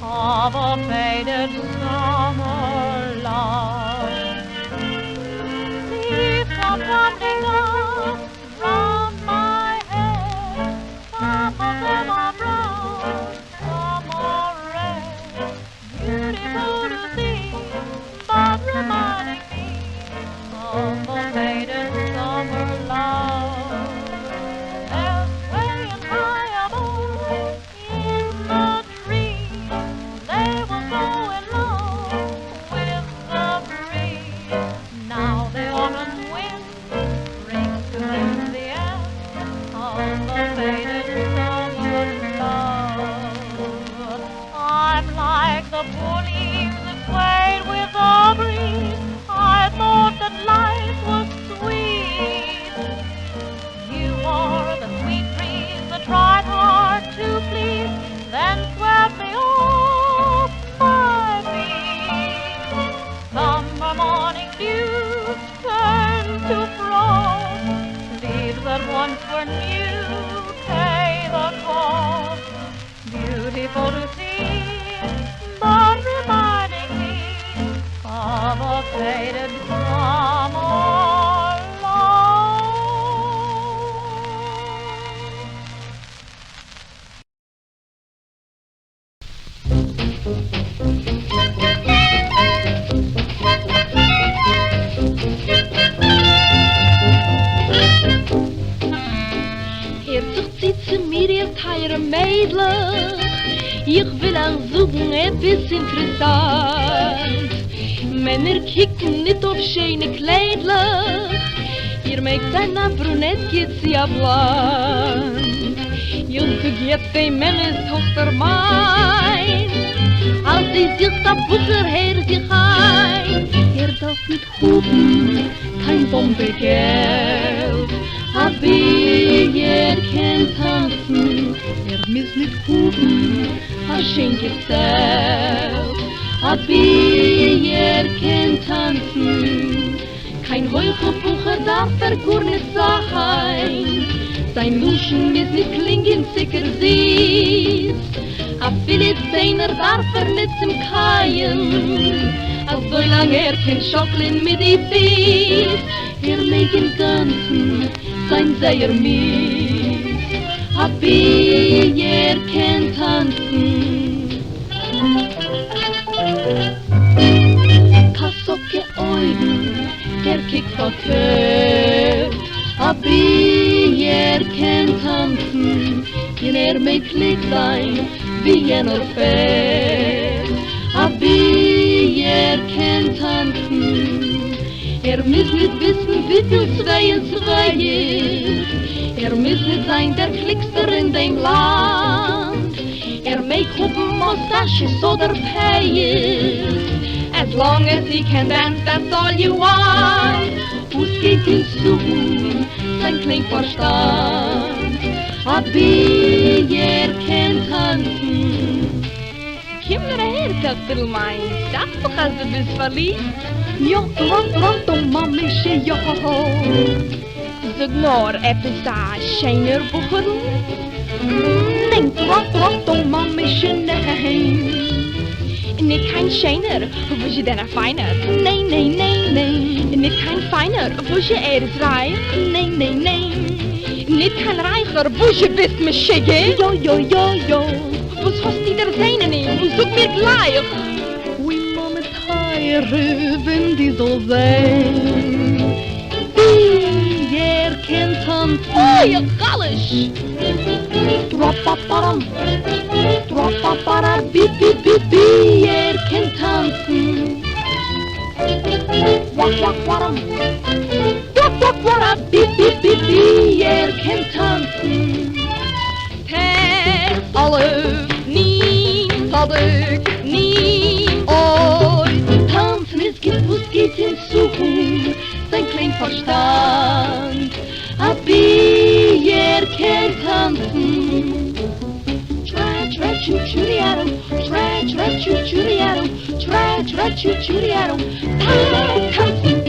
Speaker 4: of a faded summer love. Leaves come tumbling up round my head. Some of them are brown, some are red. Beautiful to see, but reminding me of a faded summer love. They're swaying high above in the trees. They will go in love with the breeze. Now the autumn wind brings to them the end of a faded summer love. I'm like the poor leaves that swayed with the breeze. I thought that life was sweet. You are the sweet breeze that tried hard to please, then swept me off my feet. Summer morning dew turned to frost. Leaves that once were new pay the cost. Beautiful to see, but reminding me of a faded summer love.
Speaker 15: Jetzt sucht sie zu mir ihr Teil.
Speaker 4: sehr meidlich. Ich will auch suchen etwas interessant. Männer kicken nicht auf schöne Kleidlich. Ihr mögt eine Brunette, geht sie ab Land. Ich sag jetzt dem Memmes Tochter mein, als sie sich der Bucher her sich ein. Darf mit Hupen kein Bombegeld. Aber kennt tanzen, muss mit Hupen schön gezählt. Aber kennt tanzen, kein Heuchelbucher darf gar nicht sein. Sein Luschen muss nicht klingen, sicher süß. A viele Zähner darf nicht zum Kaien. Als so lang kein Schockeln mit die Fies. Mag im Ganzen sein sehr mies. Aber kennt tanzen. Kassocke Augen, kickt verkehrt. Aber kennt tanzen, mag klick sein, wie jener fährt. Aber kennt tanzen, muss nicht wissen, wie viel zwei ist. Muss nicht sein der Klickster in dem Land. Mag hoppen Mustaches oder Payes. As long as he can dance, that's all you want. Fuß geht ihn suchen, sein Klingverstand. Aber kennt tanzen. Komm nur her, Kastel mein, sag doch, als du bist verliebt. Ja, rot, Mamische, ja, sag nur, etwas ein schöner Bucherl. Denk, rot, Mamische, nein. Nicht kein schöner, wo je denn ein feiner? Nein. Nicht kein feiner, wo je ist reich? Nein. Nicht kein reicher, wo je bist mit Schicke? Jo. Was hast du der Seinen in? Sag mir gleich. Wie man mit Heire, wenn die so sein. Wie kennt tanzen. Oh, ihr Gallisch. Drop-a-param, bi, kennt tanzen. Wack-wack-waram, bi, kennt tanzen. Tess, Olive, Nien, Sadik, Nien, Oi. Tanzen ist gewusst, geht hinsuchen, sein Klingverstand. Aber kennt tanzen. Tra-tra-choo-choo-de-addle, tra-tra-choo-choo-de-addle, tra-tra-choo-choo-de-addle, tanzen.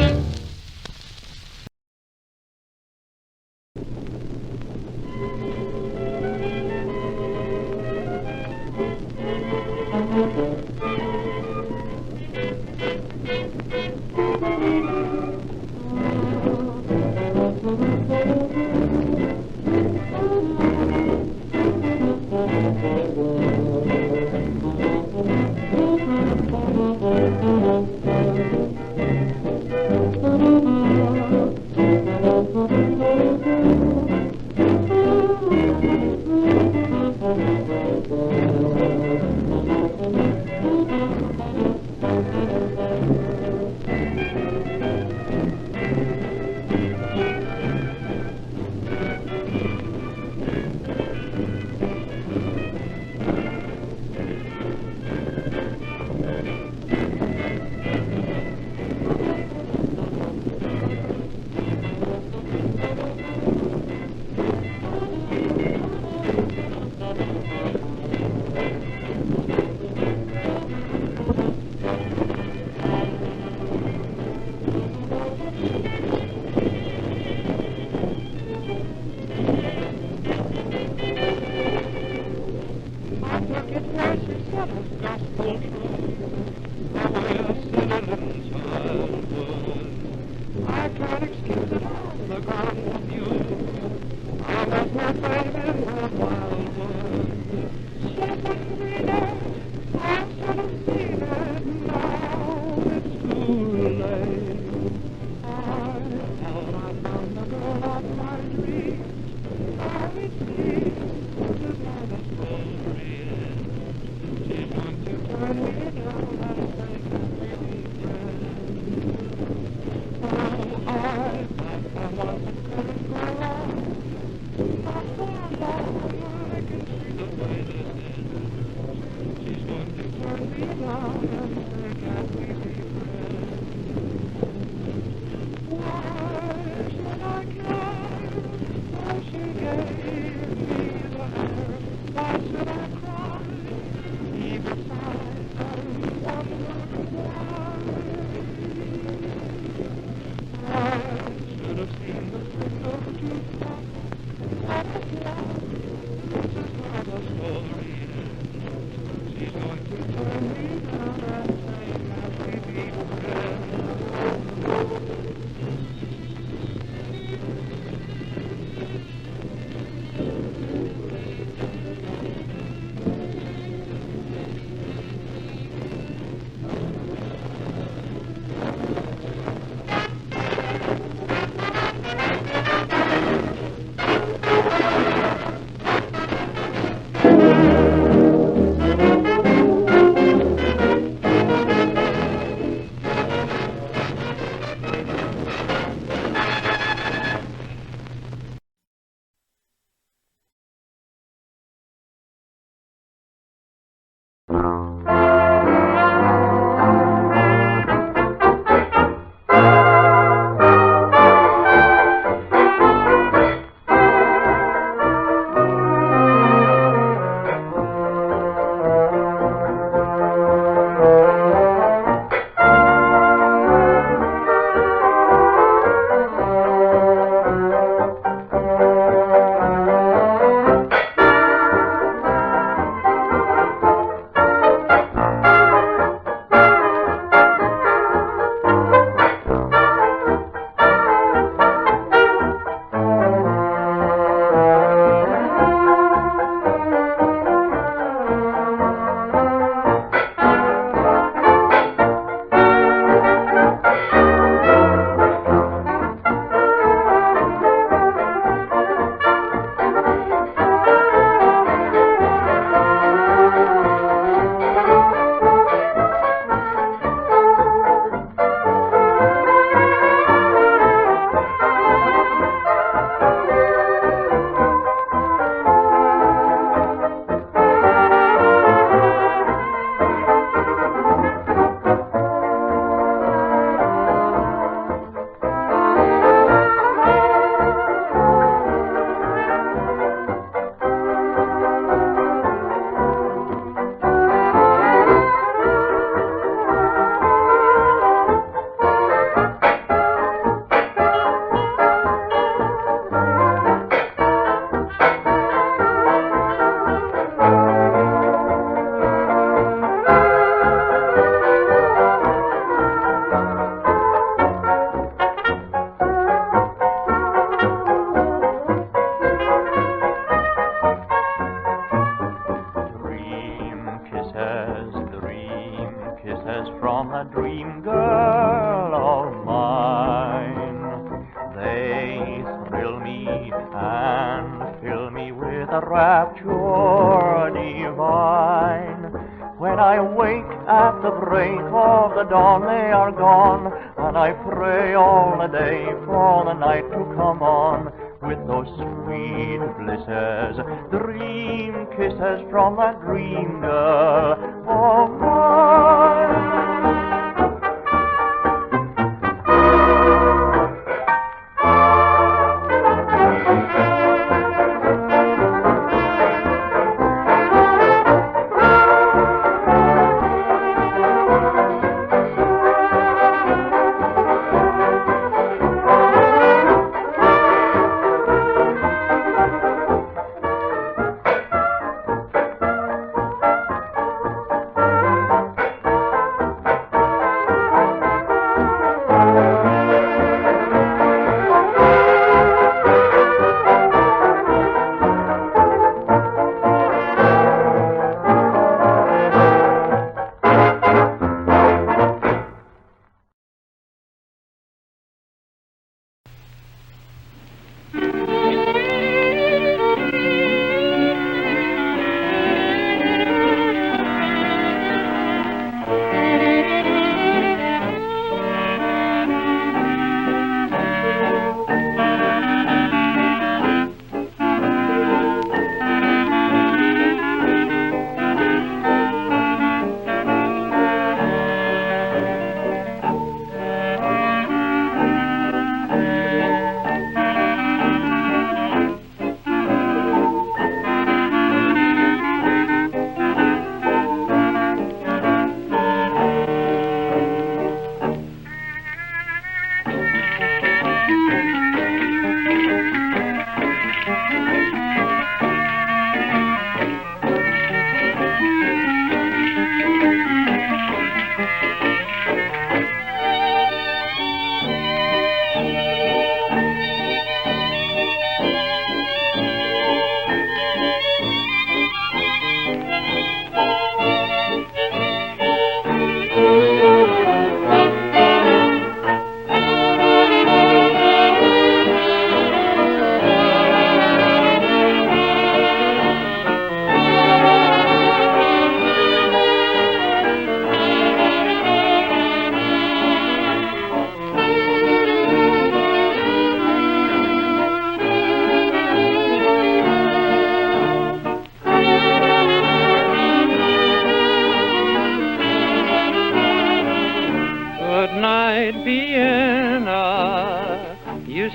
Speaker 15: rapture divine. When I wake at the break of the dawn, they are gone, and I pray all the day for the night to come on with those sweet blisses, dream kisses from that dream girl of mine.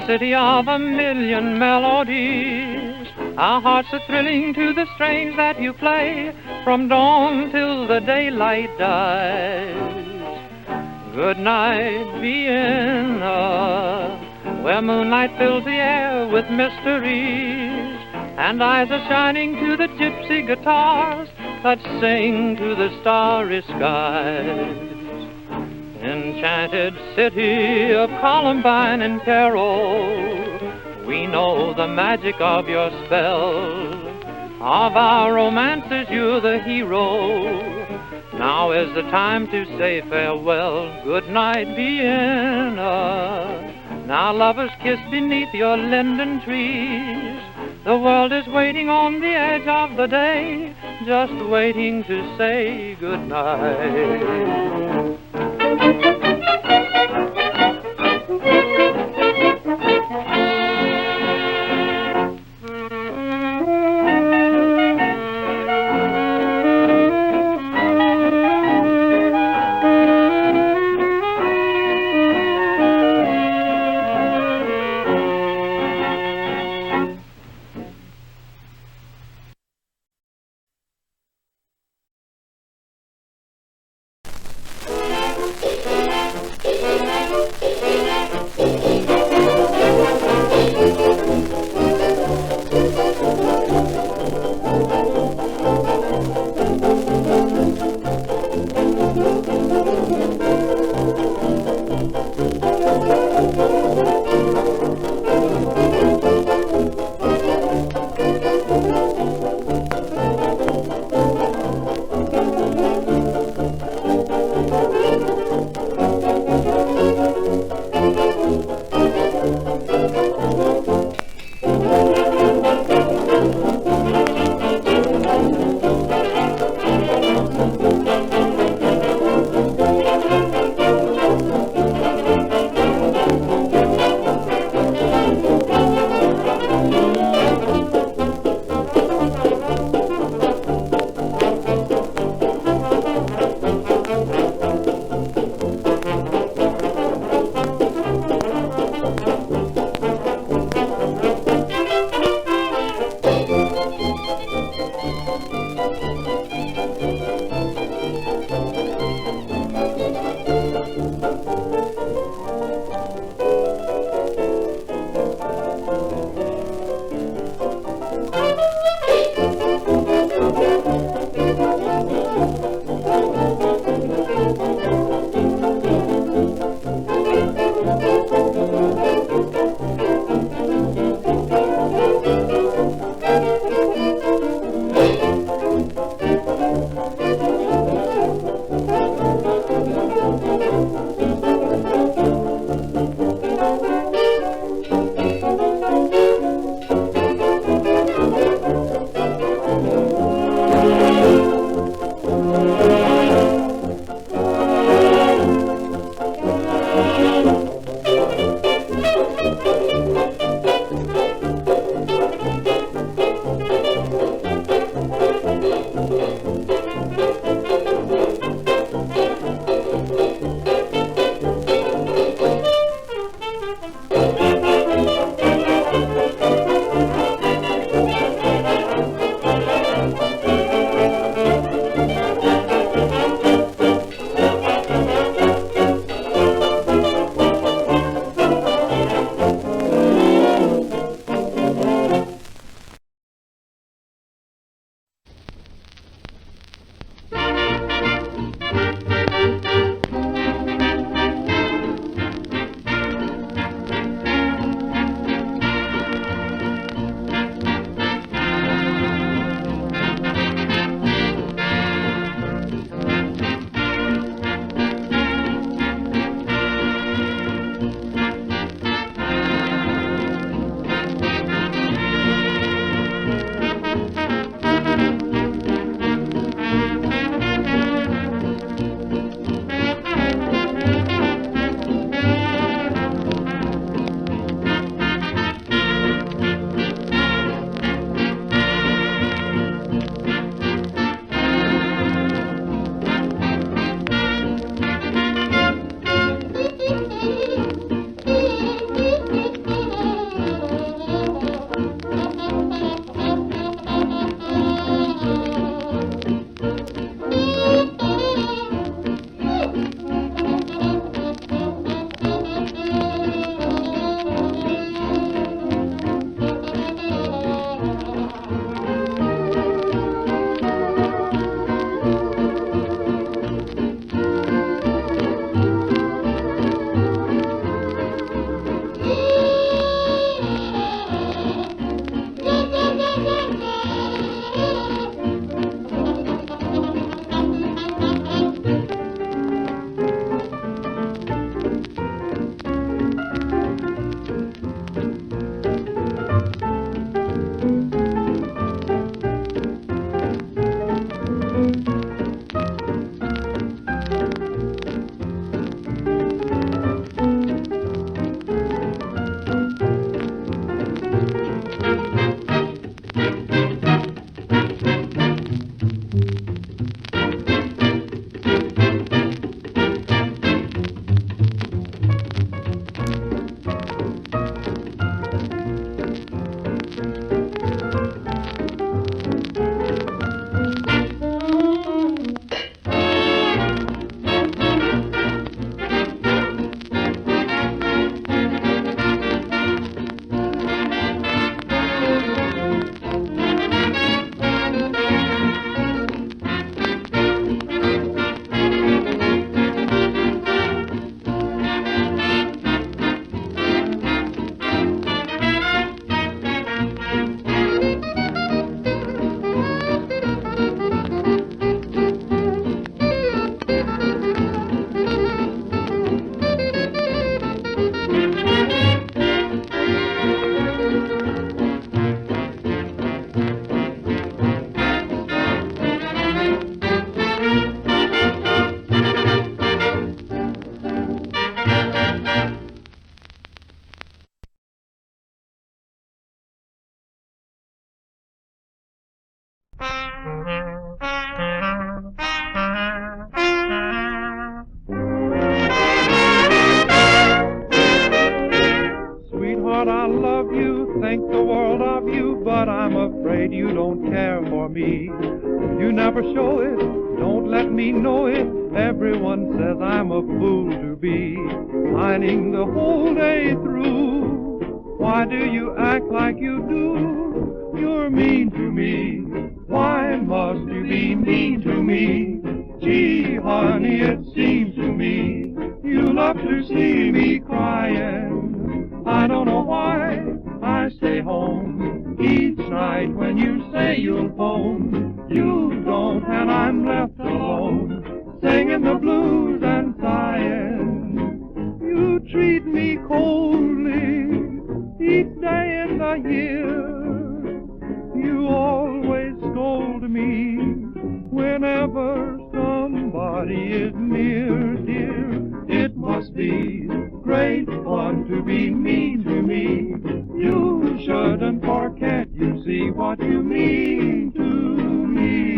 Speaker 8: city of a million melodies. Our hearts are thrilling to the strains that you play from dawn till the daylight dies. Good night, Vienna, where moonlight fills the air with mysteries, and eyes are shining to the gypsy guitars that sing to the starry skies. Enchanted city of Columbine and Carol, we know the magic of your spell. Of our romances, you're the hero. Now is the time to say farewell. Good night, Vienna. Now lovers kiss beneath your linden trees. The world is waiting on the edge of the day, just waiting to say good night.
Speaker 5: hide you don't care for me. You never show it, don't let me know it. Everyone says I'm a fool to be pining the whole day through. Why do you act like you do? You're mean to me. Why must you be mean to me? Gee, honey, it seems to me you love to see me crying. I don't know why I stay home each night when you say you'll phone. You don't, and I'm left alone, singing the blues and sighing. You treat me coldly each day in the year. You always scold me whenever somebody is near, dear. It must be great fun to be mean to me. You shouldn't, for can't you see what you mean to me?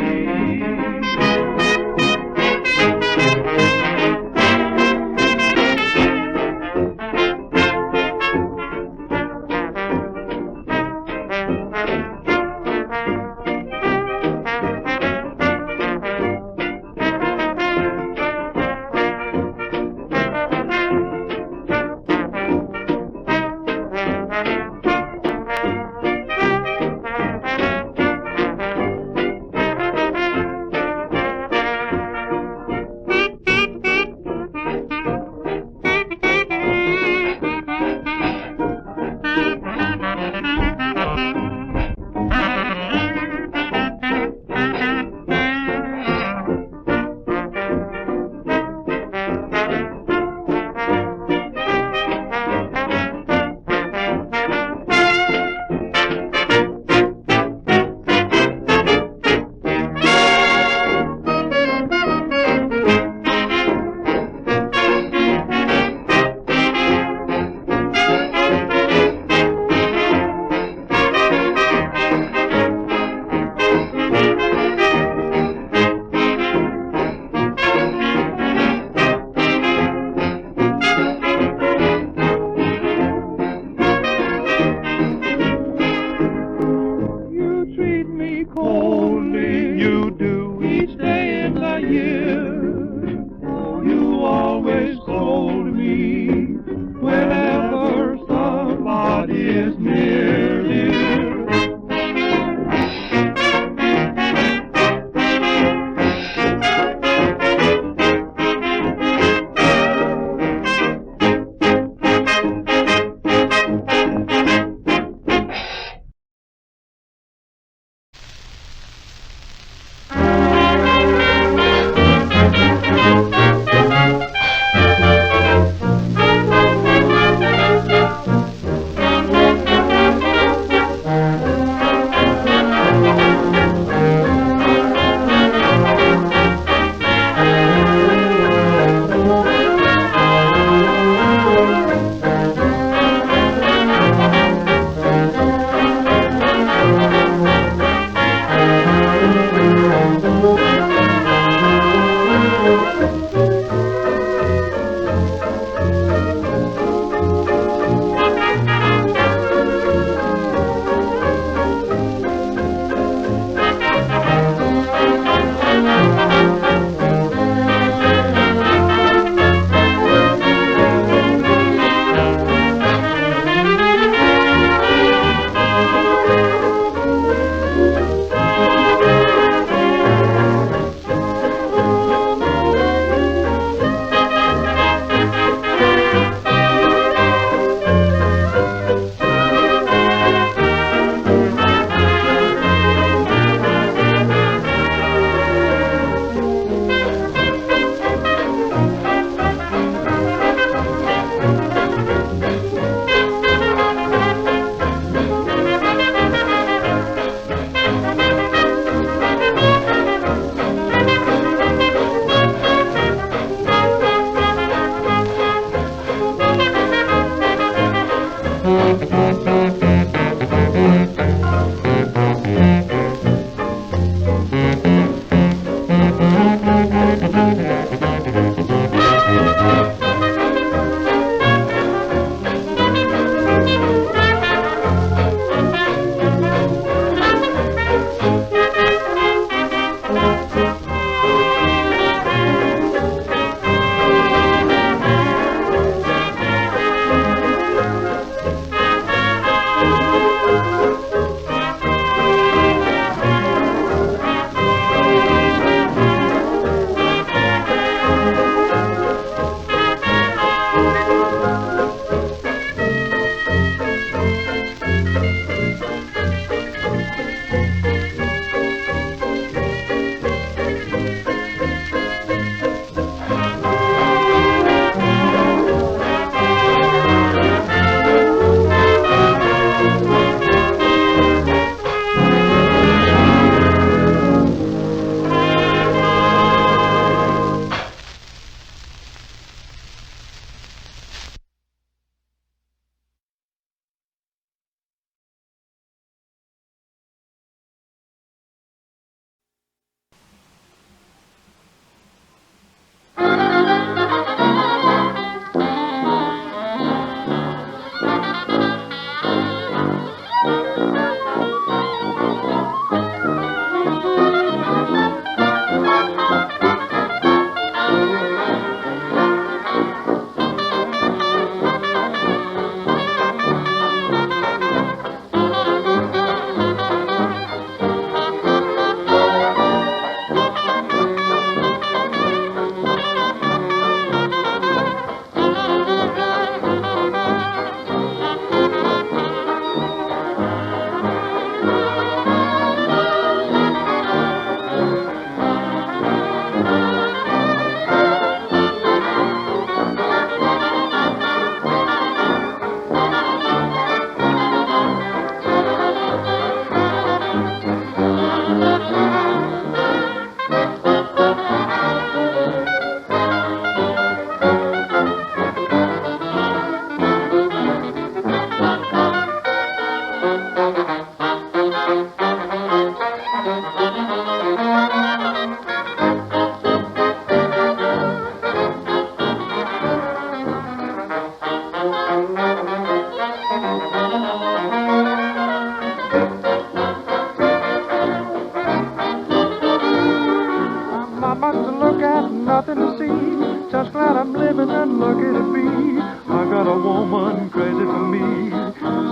Speaker 5: Not much to look at, nothing to see. Just glad I'm living and lucky to be. I got a woman crazy for me.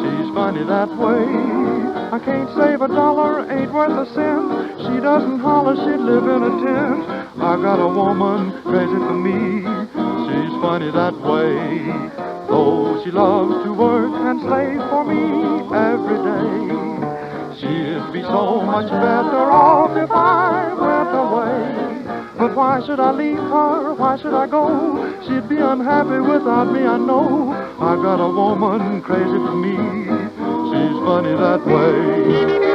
Speaker 5: She's funny that way. I can't save a dollar, ain't worth a cent. She doesn't holler, she'd live in a tent. I got a woman crazy for me. She's funny that way. Though she loves to work and slave for me every day. She'd be so much better off if I went away. But why should I leave her? Why should I go? She'd be unhappy without me, I know. I got a woman crazy for me. She's funny that way.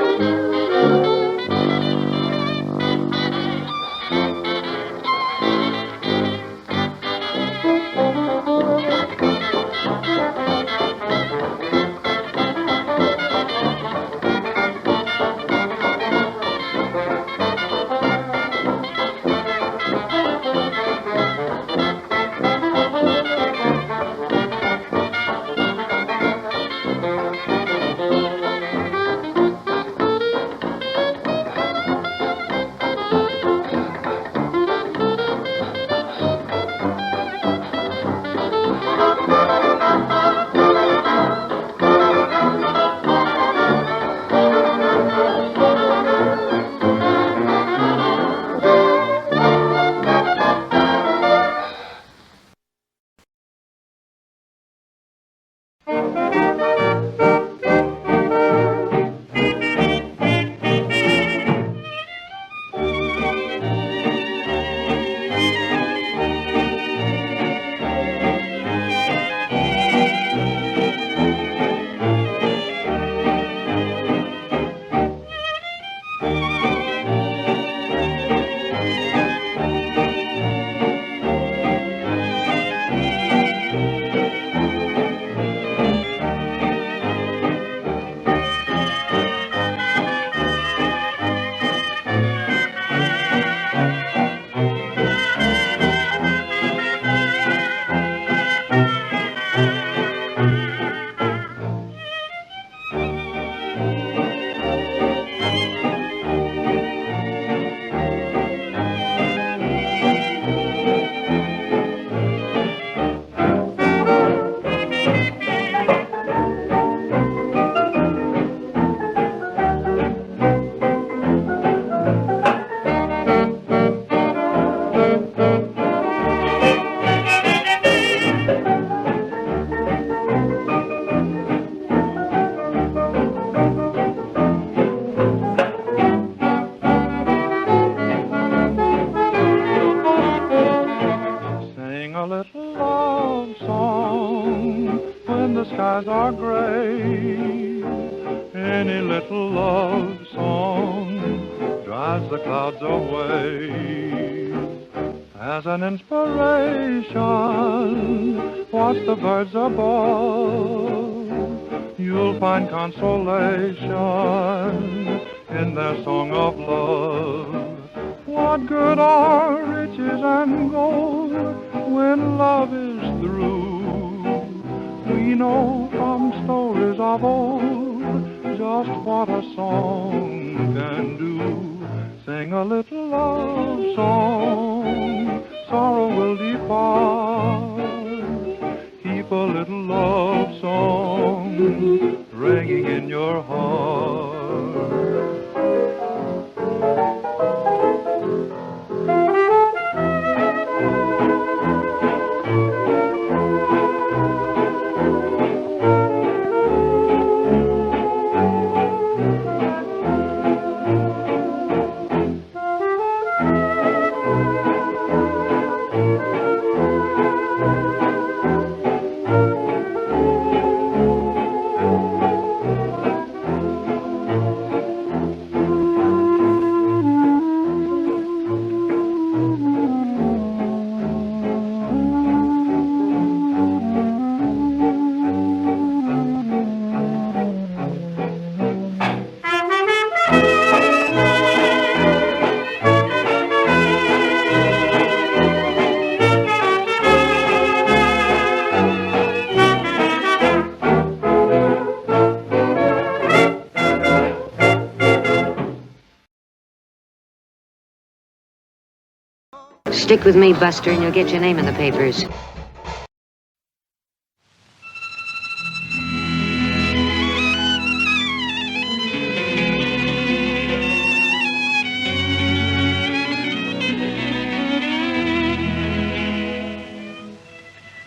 Speaker 16: Stick with me, Buster, and you'll get your name in the papers.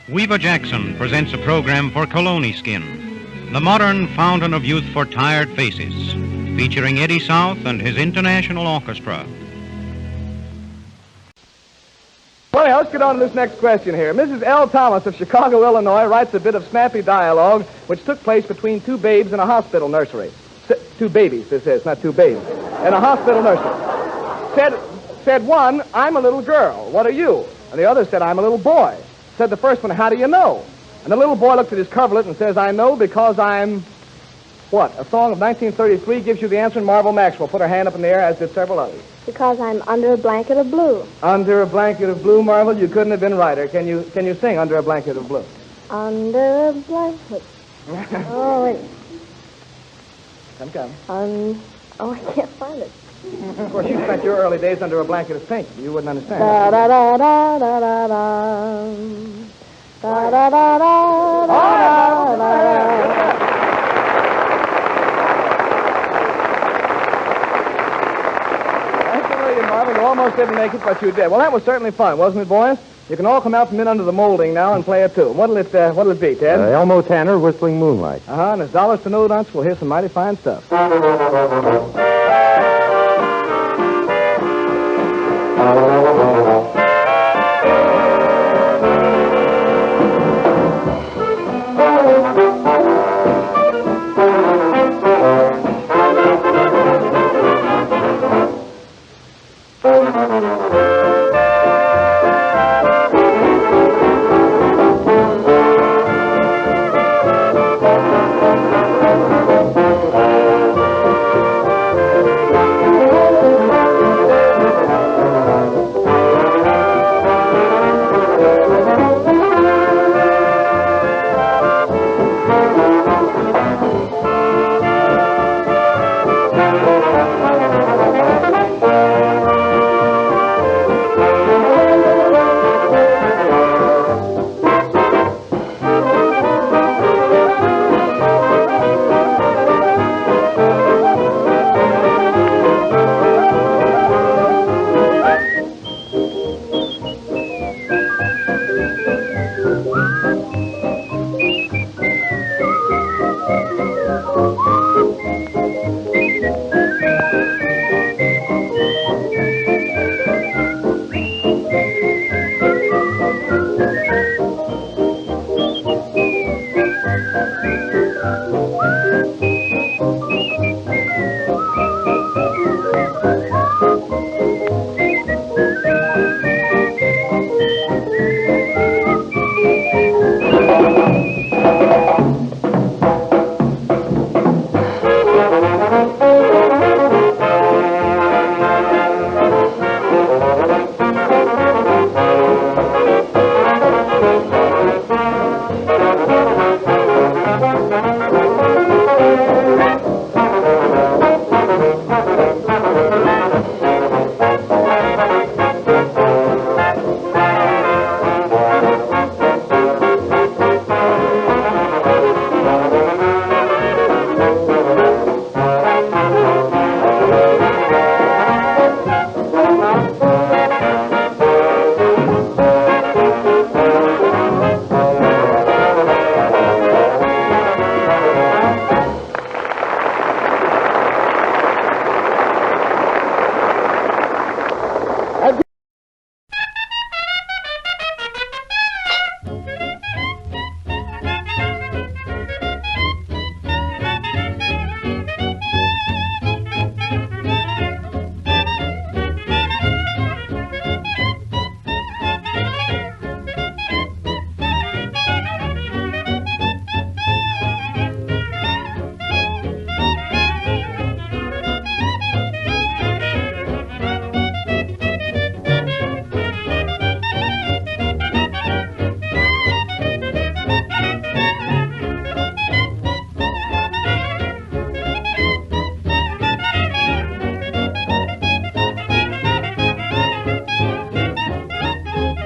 Speaker 17: Weaver Jackson presents a program for Colony Skin, the modern fountain of youth for tired faces, featuring Eddie South and his international orchestra.
Speaker 6: Well, now, let's get on to this next question here. Mrs. L. Thomas of Chicago, Illinois, writes a bit of snappy dialogue which took place between two babes in a hospital nursery. Two babies, this is, not two babes. In a hospital nursery. Said one, I'm a little girl. What are you? And the other said, I'm a little boy. Said the first one, how do you know? And the little boy looked at his coverlet and says, I know because I'm... What? A song of 1933 gives you the answer, and Marvel Maxwell put her hand up in the air, as did several others.
Speaker 18: Because I'm under a blanket of blue.
Speaker 6: Under a blanket of blue, Marvel? You couldn't have been righter. Can you sing Under a Blanket of Blue?
Speaker 18: Under a blanket. Oh, wait.
Speaker 6: Come.
Speaker 18: I can't find it.
Speaker 6: Of course, you spent your early days under a blanket of pink. You wouldn't understand.
Speaker 18: Da da da da da da da. Da da da da da da.
Speaker 6: Marvin, you almost didn't make it, but you did. Well, that was certainly fun, wasn't it, boys? You can all come out from in under the molding now and play a tune. What'll it be, Ted?
Speaker 19: Elmo Tanner, Whistling Moonlight.
Speaker 6: And as dollars to no dunce, we'll hear some mighty fine stuff.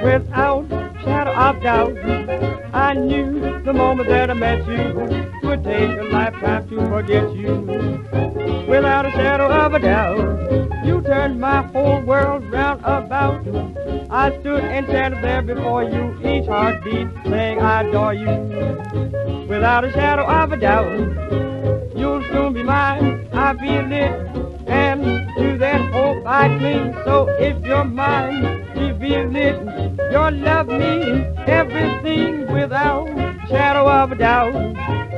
Speaker 12: without shadow of doubt. I knew the moment that I met you would take a lifetime to forget you. Without a shadow of a doubt, you turned my whole world round about. I stood enchanted there before you, each heartbeat saying I adore you. Without a shadow of a doubt, you'll soon be mine, I feel it, and to that hope I cling. So if you're mine, reveal it, your love means everything without shadow of a doubt.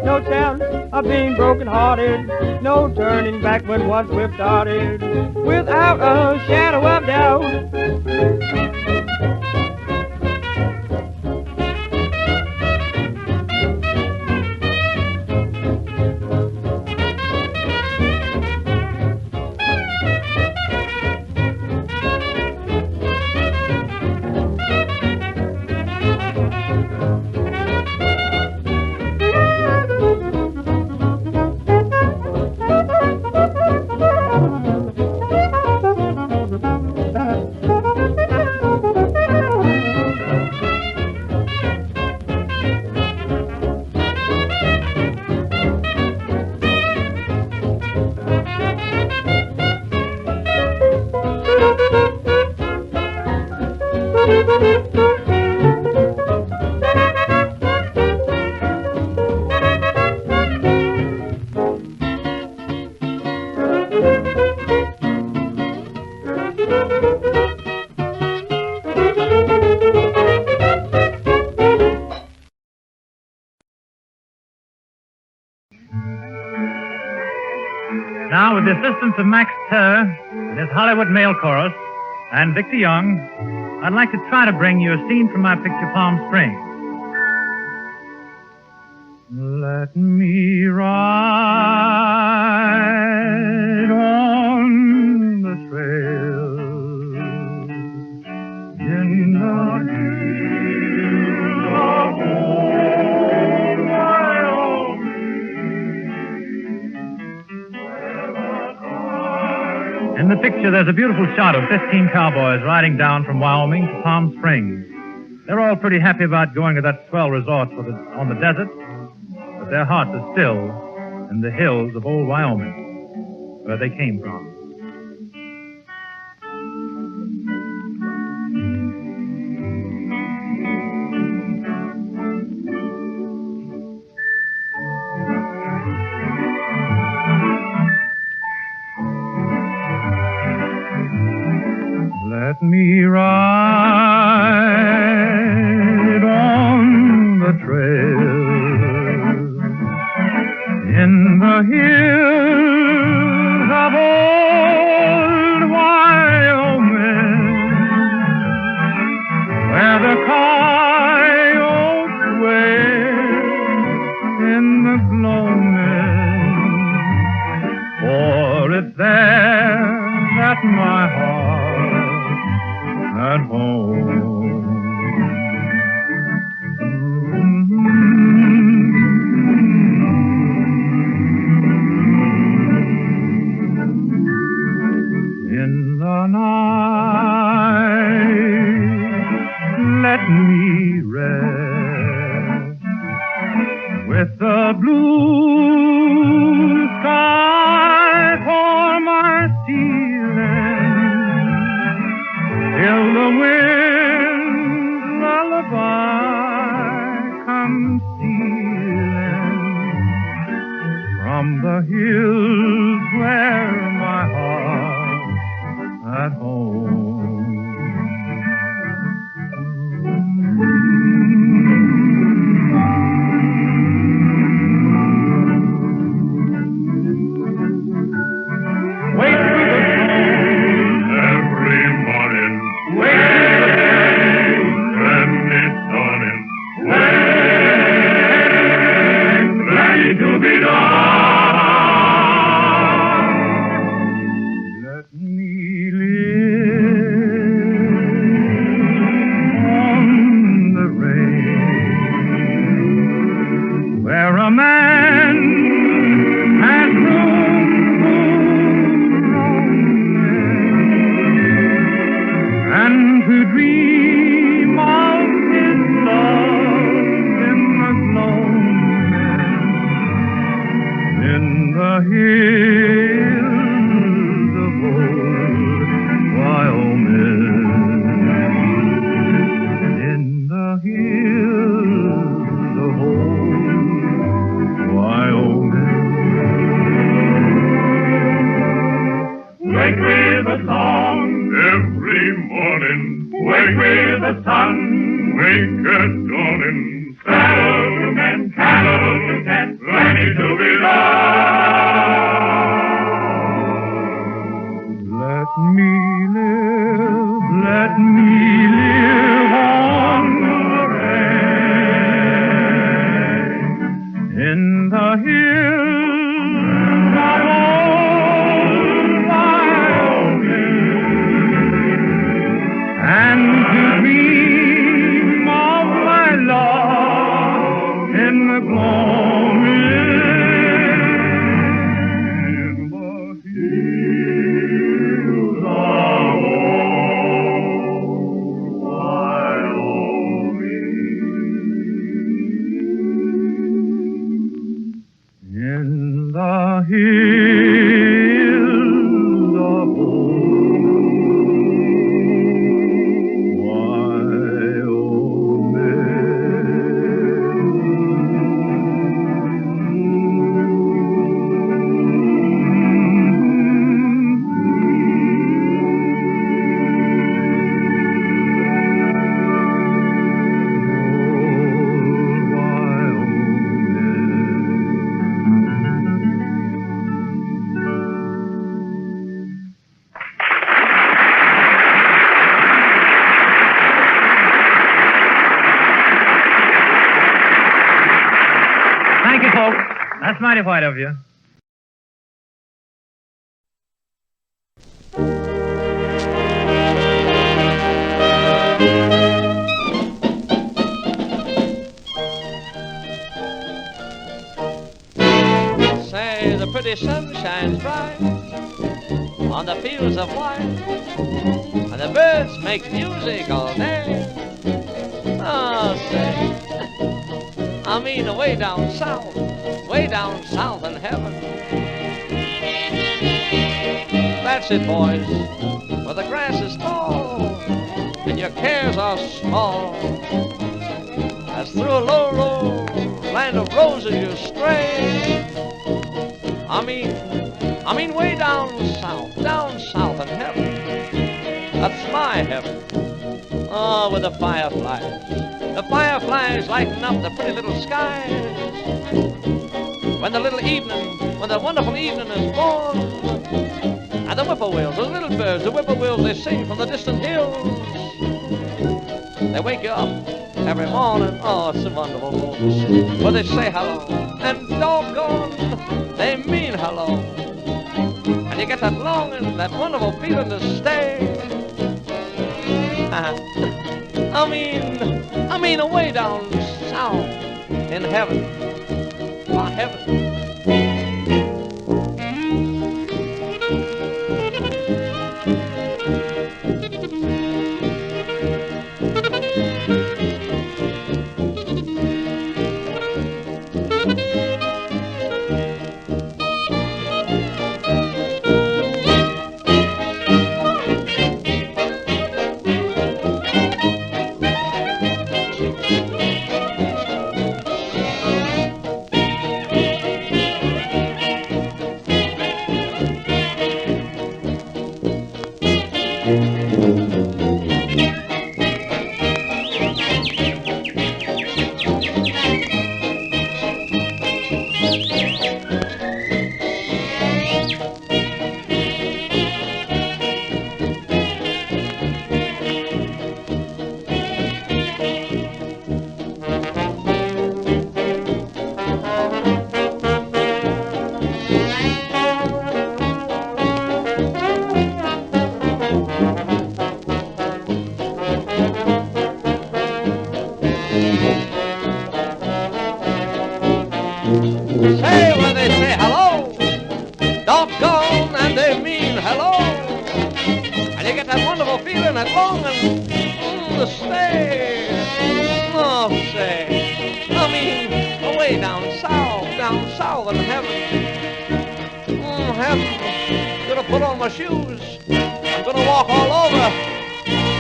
Speaker 12: No chance of being broken-hearted, no turning back when once we've started, without a shadow of doubt.
Speaker 7: Now, with the assistance of Max Terr and his Hollywood Male Chorus and Victor Young, I'd like to try to bring you a scene from my picture, Palm Springs. Let me ride on the trail in the hills of old Wyoming. In the picture, there's a beautiful shot of 15 cowboys riding down from Wyoming to Palm Springs. They're all pretty happy about going to that swell resort on the desert, but their hearts are still in the hills of old Wyoming, where they came from. Let me ride on the trail in the hills of old Wyoming, where the coyotes wail in the gloaming. For it's there that my heart at home. In the night, let me rest with the blue sky for my ceiling, till the wind's lullaby comes stealing from the hills where my heart's at home. Wake to the tone every morning. Wake when it's dawning. Wake ready to be done. Let me live on the range where a man has room and to dream of
Speaker 20: Awake with the sun, wake at dawning. Saddle and cattle and plenty to be loved.
Speaker 5: Let me live on the range in the hills of old Wyoming, and to dream of my love in the gloaming. In the hills of
Speaker 7: Thank you, folks. That's mighty white of you.
Speaker 13: Say the pretty sun shines bright on the fields of white, and the birds make music all day. Oh, say, I mean way down south in heaven. That's it, boys, where the grass is tall and your cares are small. As through a low, low land of roses you stray. I mean way down south in heaven. That's my heaven. Oh, with the fireflies. The fireflies lighten up the pretty little skies. When the wonderful evening is born, and the whippoorwills, the little birds, the whippoorwills, they sing from the distant hills. They wake you up every morning. Oh, it's a wonderful folks. Well, they say hello, and doggone, they mean hello. And you get that longing, that wonderful feeling to stay. I mean away down south in heaven. My heaven. Say when they say hello, doggone, and they mean hello. And you get that wonderful feeling, that longing to stay. Oh, say, I mean, away down south in heaven. Heaven, gonna put on my shoes. I'm gonna walk all over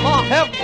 Speaker 13: my heaven.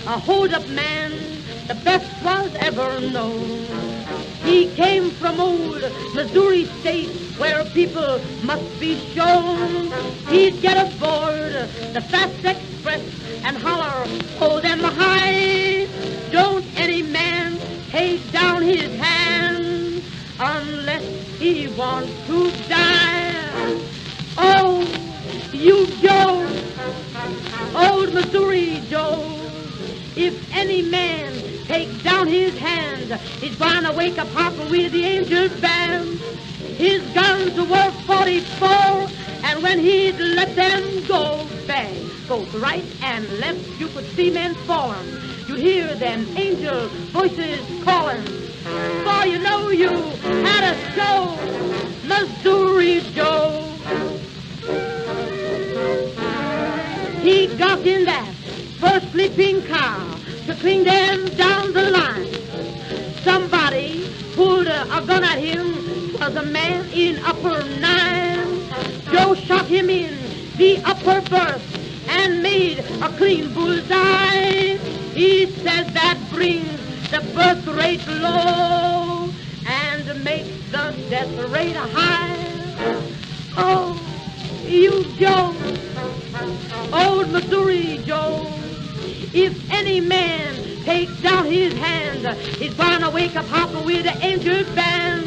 Speaker 4: a hold-up man, the best was ever known. He came from old Missouri State, where people must be shown. He'd get aboard the fast express and holler, hold them high. Don't any man take down his hand unless he wants to die. Oh, you Joe, old Missouri Joe, if any man takes down his hand, he's gonna wake up hopping with the angel band. His guns were 44, and when he'd let them go, bang, both right and left, you could see men falling. You'd hear them angel voices calling. For you know you had a show, Missouri Joe. He got in that first sleeping car to bring them down the line. Somebody pulled a gun at him, was a man in upper 9. Joe shot him in the upper berth and made a clean bullseye. He said that brings the birth rate low and makes the death rate high. Oh, you Joe, old Missouri Joe, if any man takes down his hand, he's gonna wake up hopping with the angel band.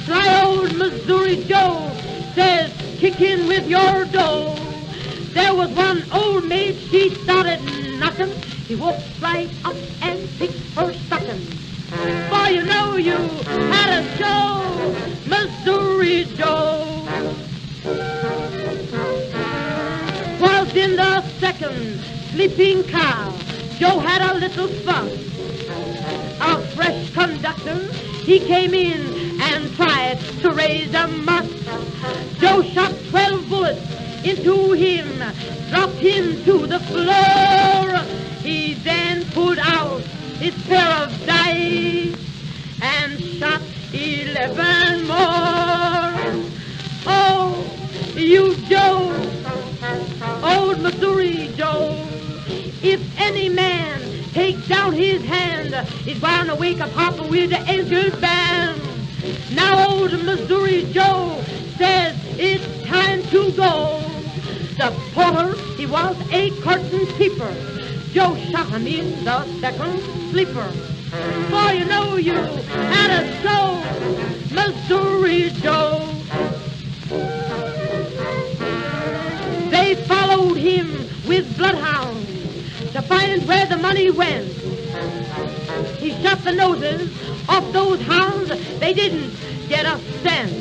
Speaker 4: Sly old Missouri Joe says, kick in with your dough. There was one old maid, she started knocking. He walked right up and picked her stocking. For you know you had a show, Missouri Joe. Was in the second sleeping car, Joe had a little fun. A fresh conductor, he came in and tried to raise a muss. Joe shot 12 bullets into him, dropped him to the floor. He then pulled out his pair of dice and shot 11 more. Oh, you Joe, old Missouri Joe, if any man takes down his hand, he's bound to wake up hopping with the angel band. Now old Missouri Joe says it's time to go. The porter, he was a curtain peeper. Joe shot him in the second sleeper. For you know you had a show, Missouri Joe. They followed him with bloodhounds to find where the money went. He shot the noses off those hounds. They didn't get a cent.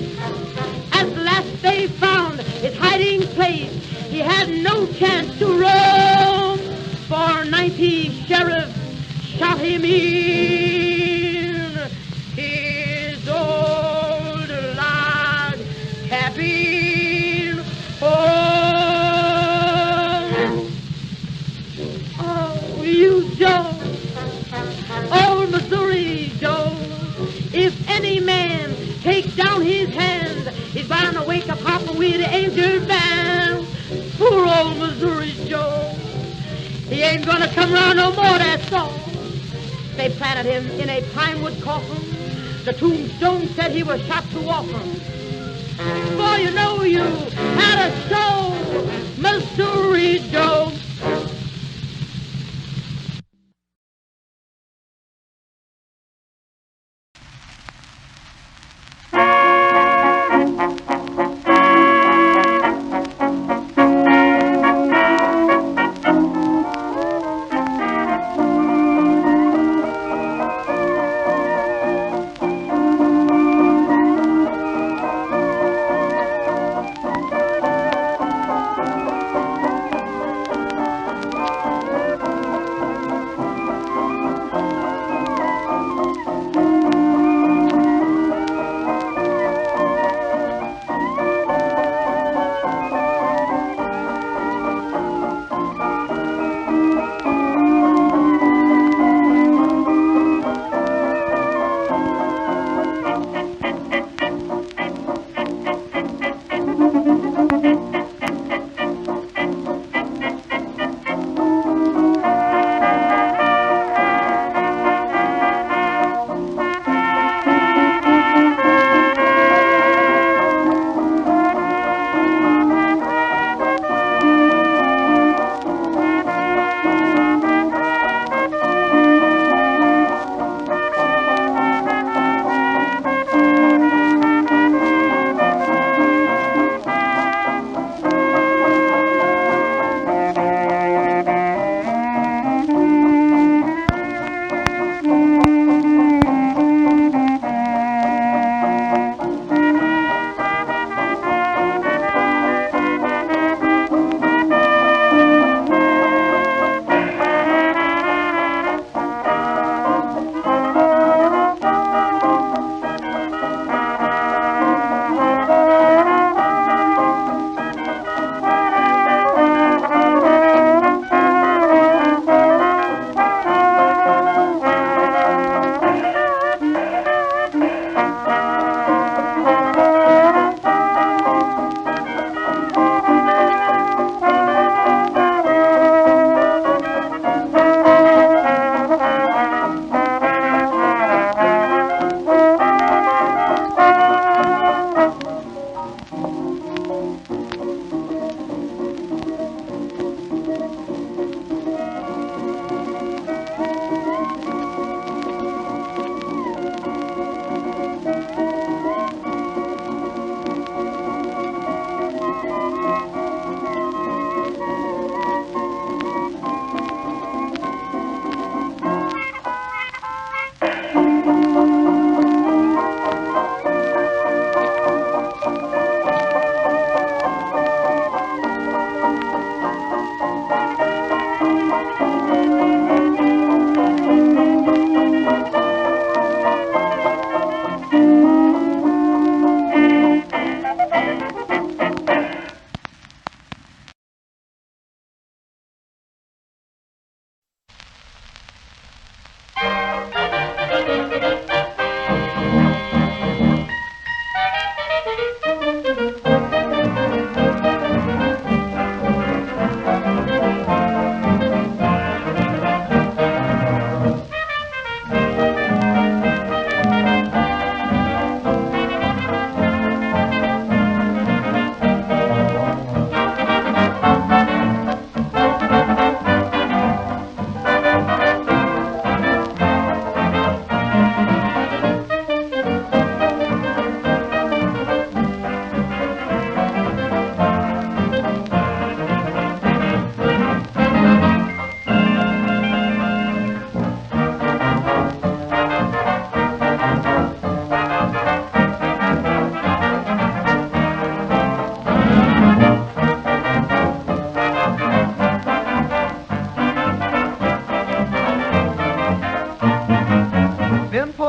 Speaker 4: At last they found his hiding place. He had no chance to roam, for 90 sheriffs shot him in his old log cabin. Oh, you Joe, old Missouri Joe, if any man takes down his hand, he's bound to wake up hopping with the angel band. Poor old Missouri Joe, he ain't gonna come around no more, that's all. They planted him in a pine wood coffin. The tombstone said he was shot to often. For you know you had a show, Missouri Joe.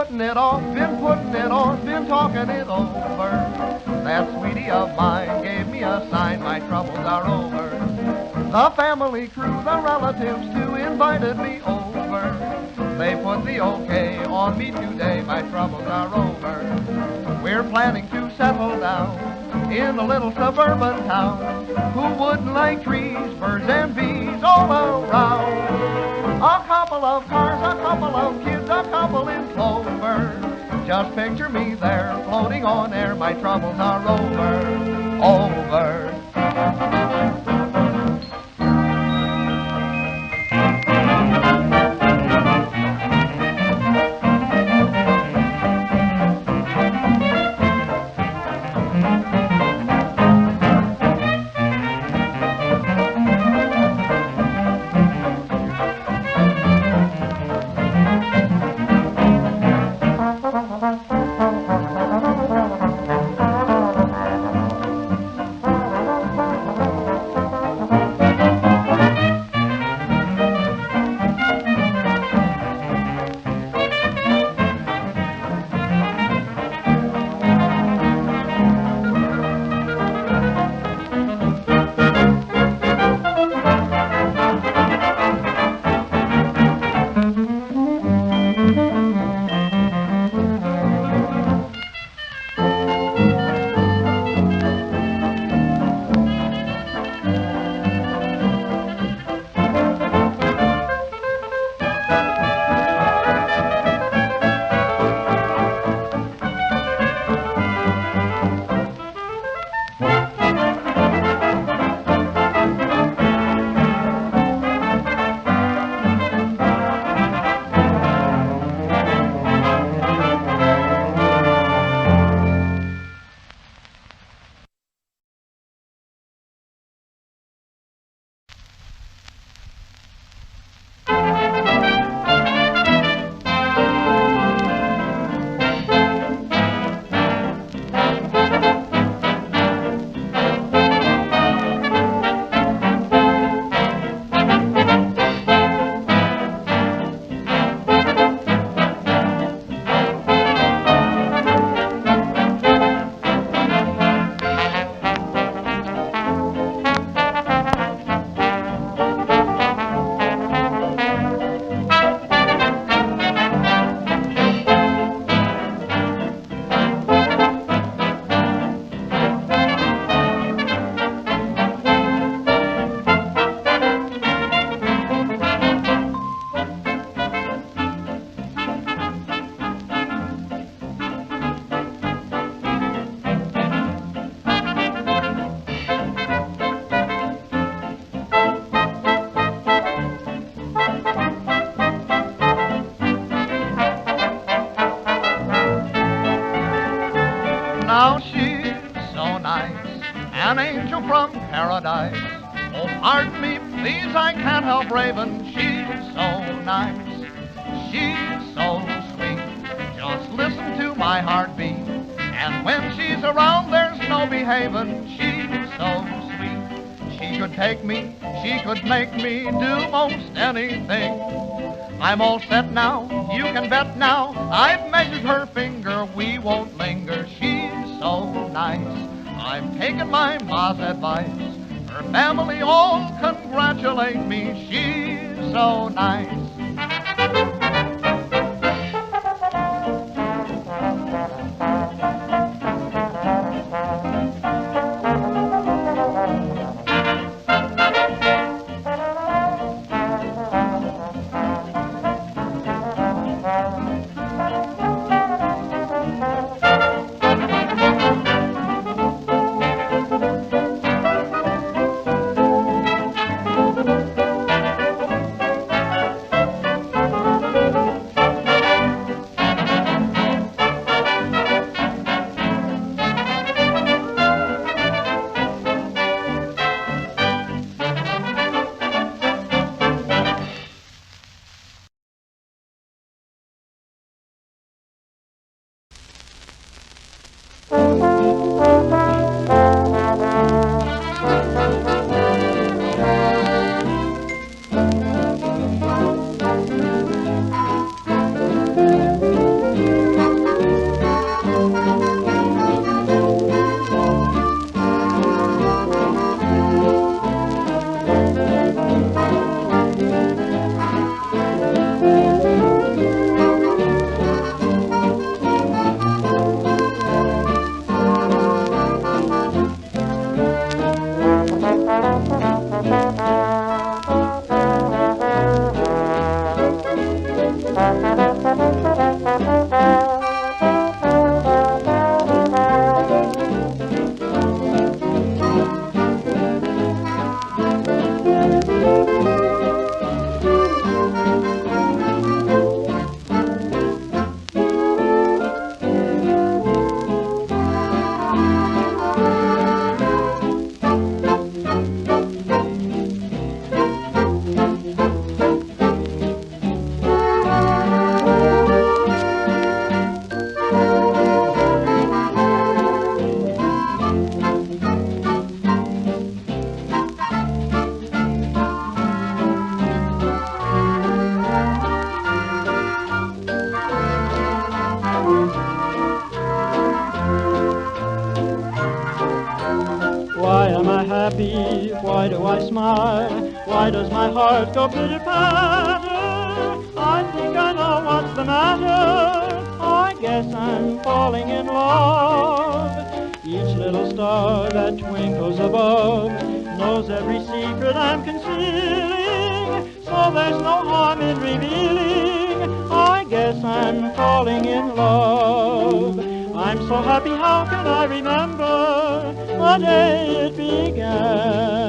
Speaker 1: putting it off, been talking it over. That sweetie of mine gave me a sign, my troubles are over. The family crew, the relatives too, invited me over. They put the okay on me today, my troubles are over. We're planning to settle down in a little suburban town. Who wouldn't like trees, birds and bees all around? A couple of cars, a couple of kids, a couple in clover. Just picture me there, floating on air, my troubles are over, over. Now she's so nice, an angel from paradise. Oh, pardon me, please, I can't help raving. She's so nice, she's so sweet. Just listen to my heartbeat. And when she's around, there's no behaving. She's so sweet. She could take me, she could make me do most anything. I'm all set now, you can bet now. I've measured her finger, we won't linger. She's so nice. I've taken my ma's advice. Her family all congratulate me. She's so nice.
Speaker 21: Why am I happy? Why do I smile? Why does my heart go pitter-patter? I think I know what's the matter. I guess I'm falling in love. Each little star that twinkles above knows every secret I'm concealing, so there's no harm in revealing. I guess I'm falling in love. I'm so happy, how can I remember the day it began?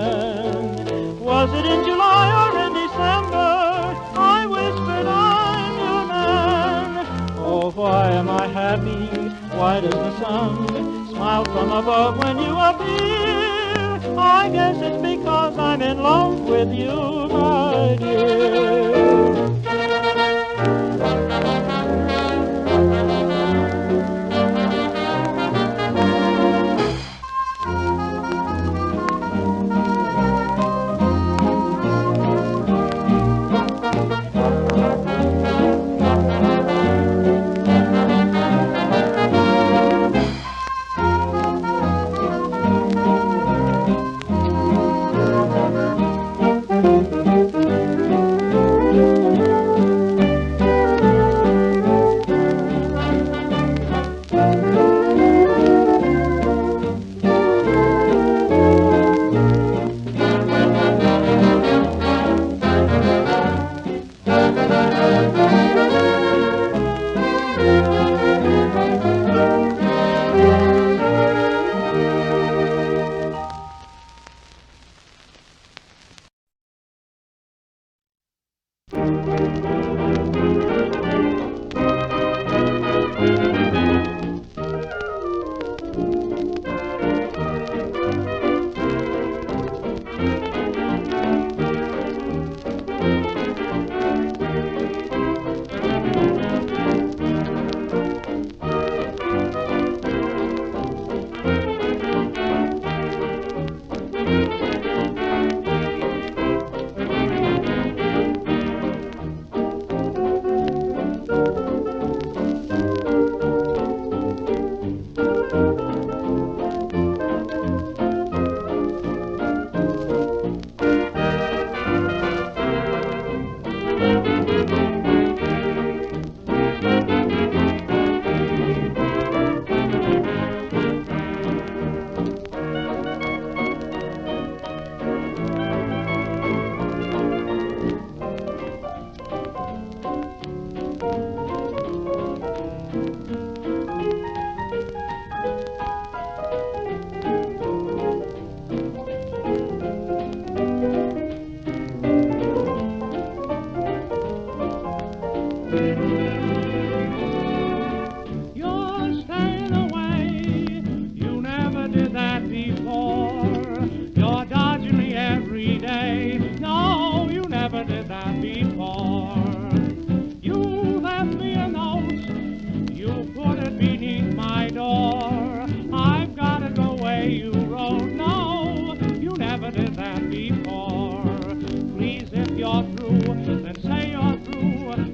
Speaker 21: Was it in July or in December? I whispered, I'm your man. Oh, why am I happy? Why does the sun smile from above when you appear? I guess it's because I'm in love with you, my dear.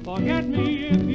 Speaker 5: Forget me if you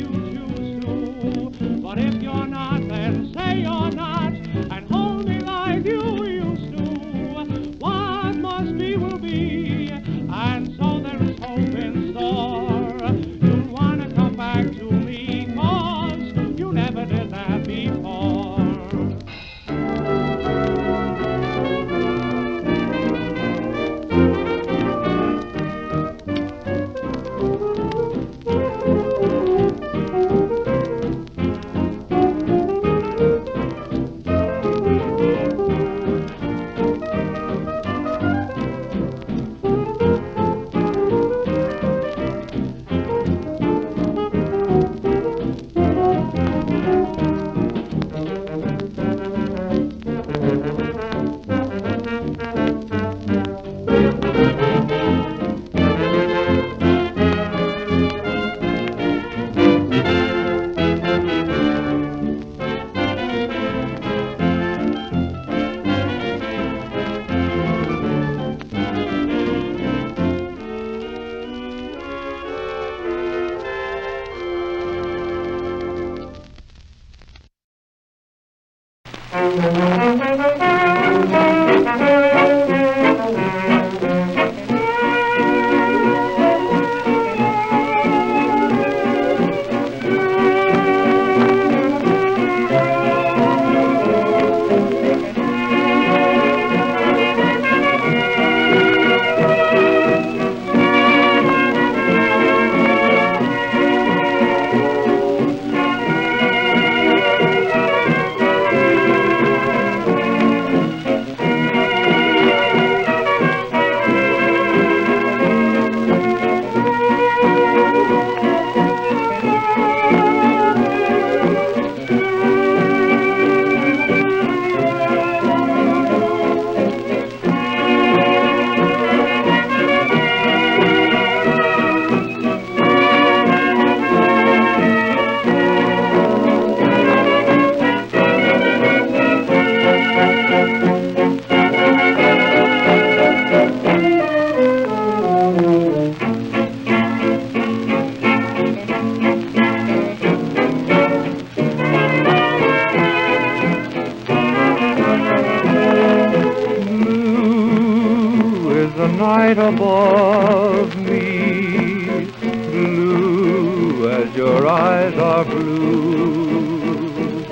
Speaker 5: night above me, blue as your eyes are blue.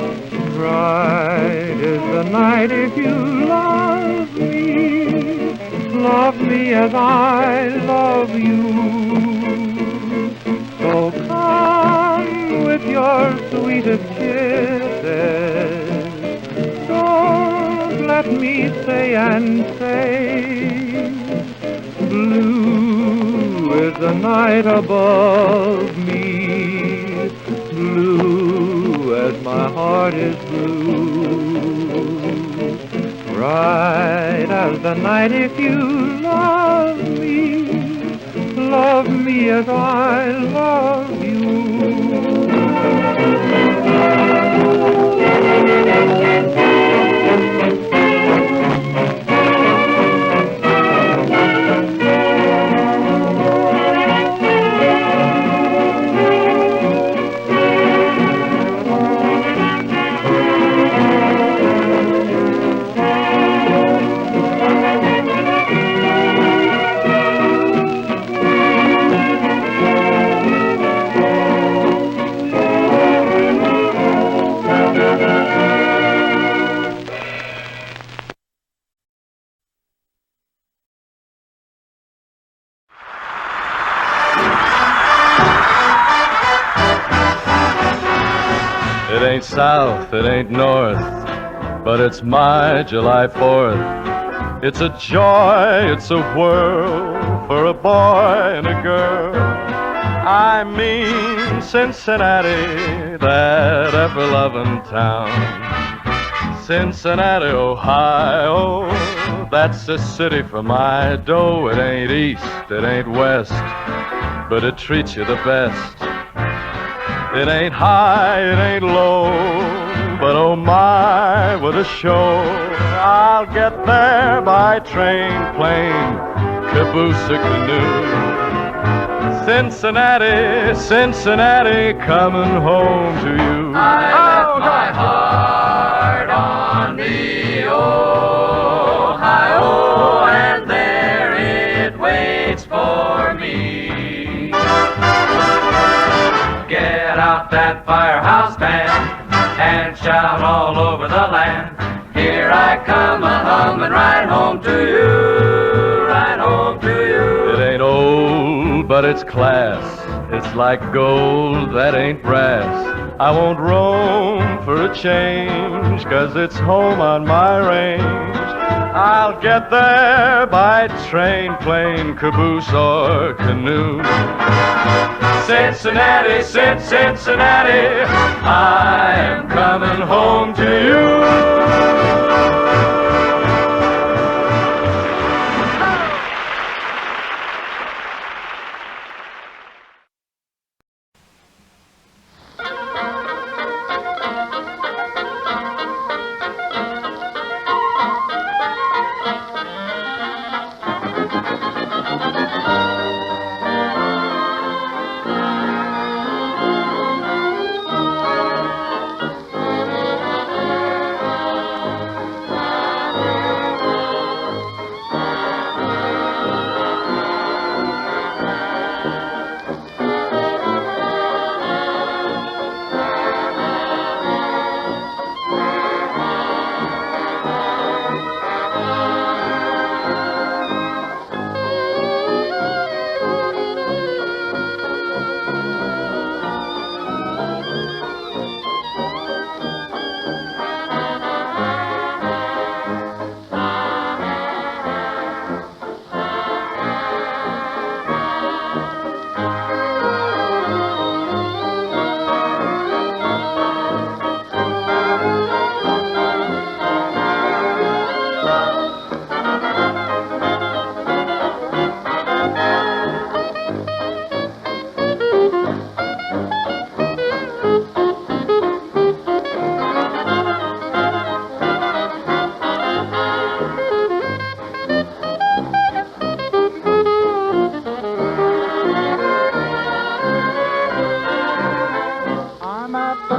Speaker 5: Bright is the night if you love me as I love you. So come with your sweetest kisses, don't let me say and say, blue is the night above me, blue as my heart is blue. Bright as the night if you love me as I love you.
Speaker 3: It ain't south, it ain't north, but it's my July 4th. It's a joy, it's a whirl for a boy and a girl. I mean Cincinnati, that ever-loving town. Cincinnati, Ohio, that's the city for my dough. It ain't east, it ain't west, but it treats you the best. It ain't high, it ain't low, but oh my, what a show. I'll get there by train, plane, caboose, or canoe. Cincinnati, Cincinnati, coming home to you.
Speaker 22: I left my heart on the Ohio, and there it waits for me. Get out that firehouse band and shout all over the land. Here I come a-humming right home to you, right home to you.
Speaker 3: It ain't old, but it's class. It's like gold that ain't brass. I won't roam for a change, 'cause it's home on my range. I'll get there by train, plane, caboose, or canoe. Cincinnati, Cincinnati, I am coming home to you.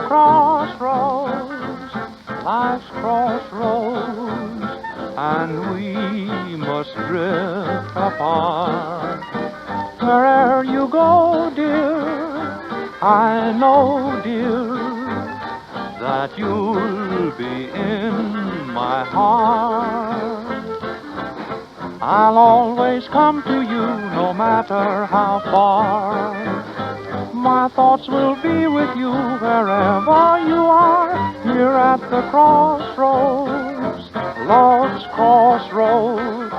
Speaker 12: crossroads, life's crossroads, and we must drift apart. Wherever you go, dear, I know, dear, that you'll be in my heart. I'll always come to you no matter how far. My thoughts will be with you wherever you are. Here at the crossroads, love's crossroads,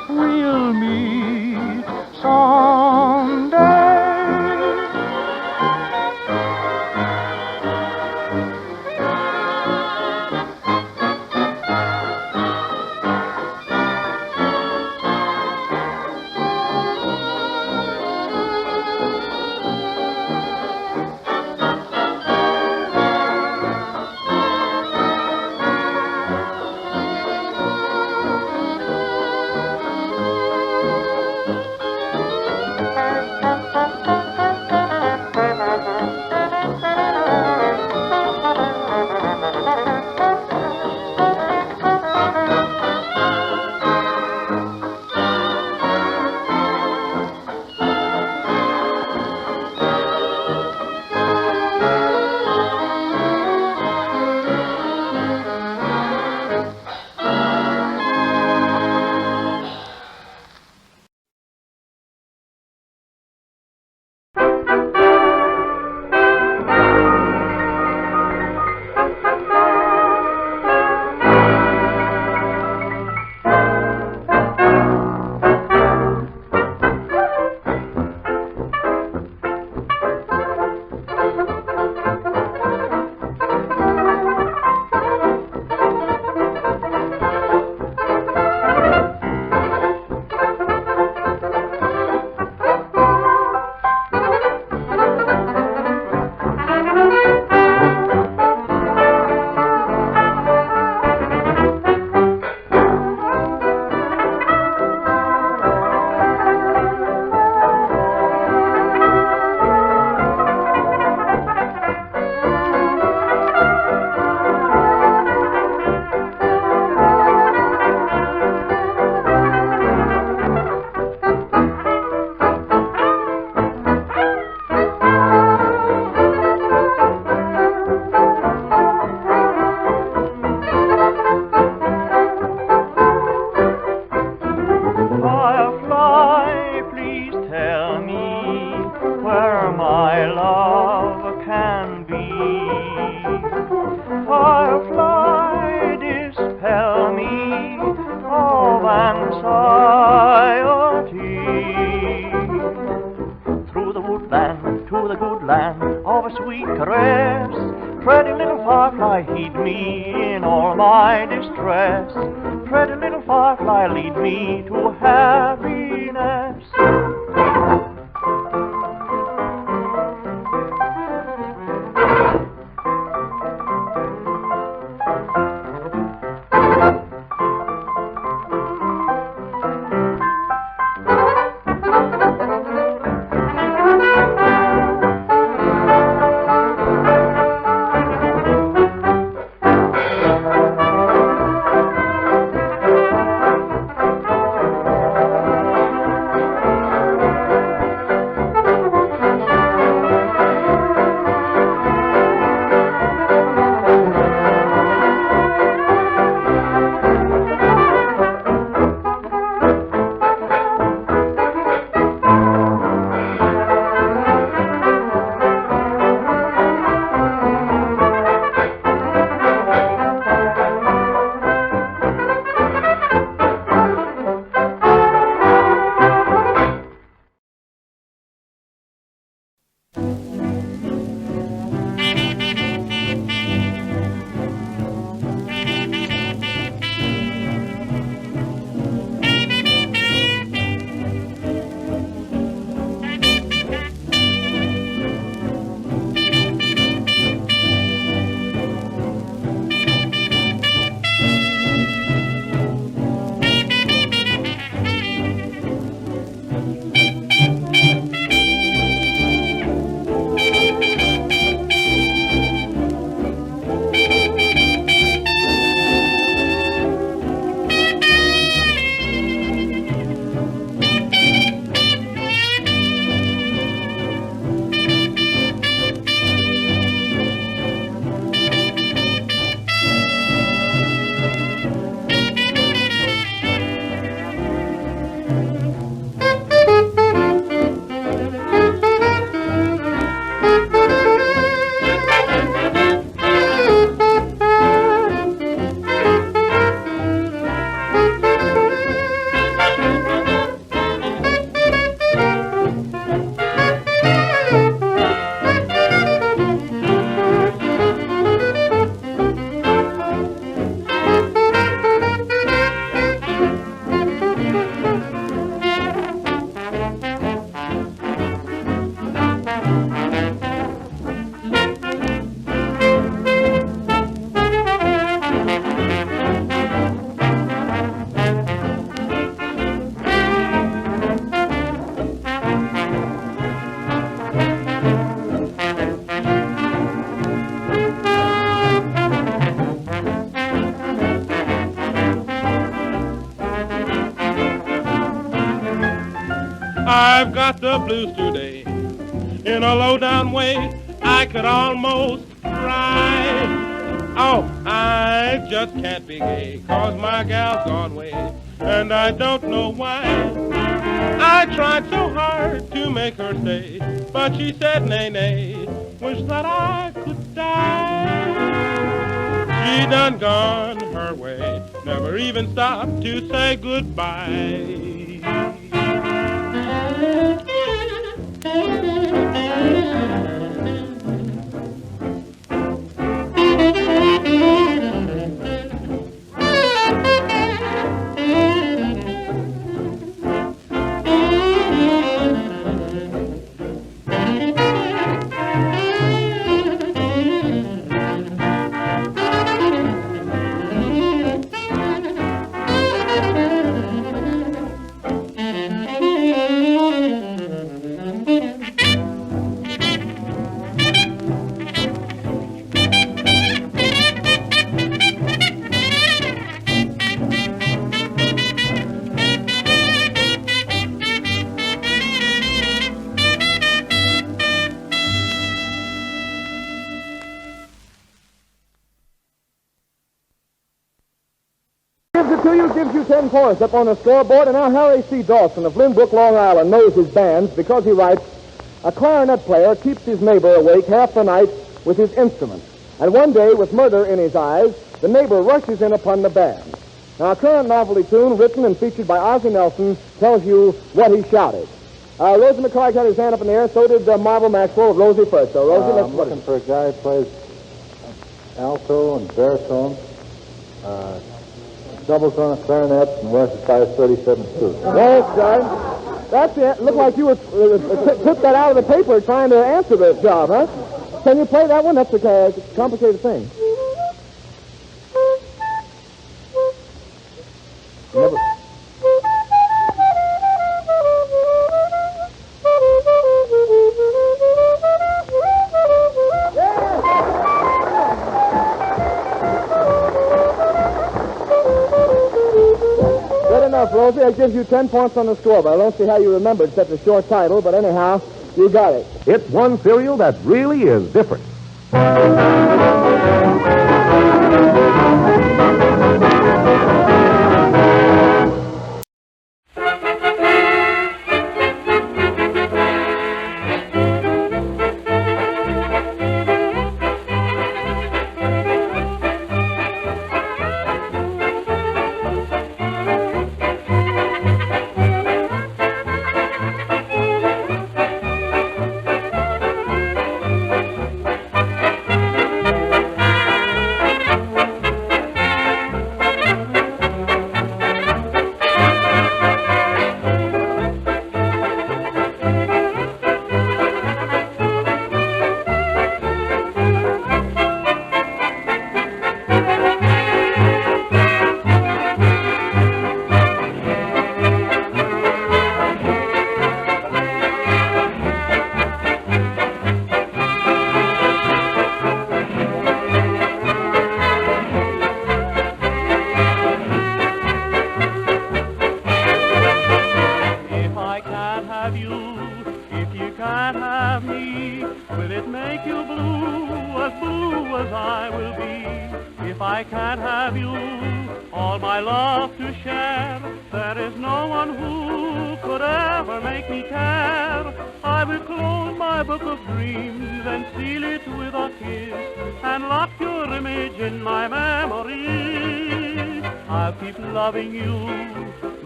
Speaker 12: we'll meet someday.
Speaker 5: I've got the blues today. In a low-down way, I could almost cry. Oh, I just can't be gay, 'cause my gal's gone away, and I don't know why. I tried so hard to make her stay, but she said nay, nay, wish that I could die. She done gone her way, never even stopped to say goodbye.
Speaker 6: Gives you 10 points up on the scoreboard, and now Harry C. Dawson of Lynbrook, Long Island, knows his bands because he writes, a clarinet player keeps his neighbor awake half the night with his instrument. And one day, with murder in his eyes, the neighbor rushes in upon the band. Now, a current novelty tune written and featured by Ozzie Nelson tells you what he shouted. Rosie McCarthy had his hand up in the air, so did Marvel Maxwell. Rosie first. So, Rosie, let's
Speaker 9: I'm looking for a guy who plays alto and baritone, doubles on a clarinet, and wears a size 37 suit.
Speaker 6: Yes, son. That's it. Looked like you were took that out of the paper trying to answer the job, huh? Can you play that one? That's a complicated thing. Never. Rosie, that gives you 10 points on the scoreboard. I don't see how you remembered such a short title, but anyhow, you got it.
Speaker 19: It's one cereal that really is different.
Speaker 10: Loving you,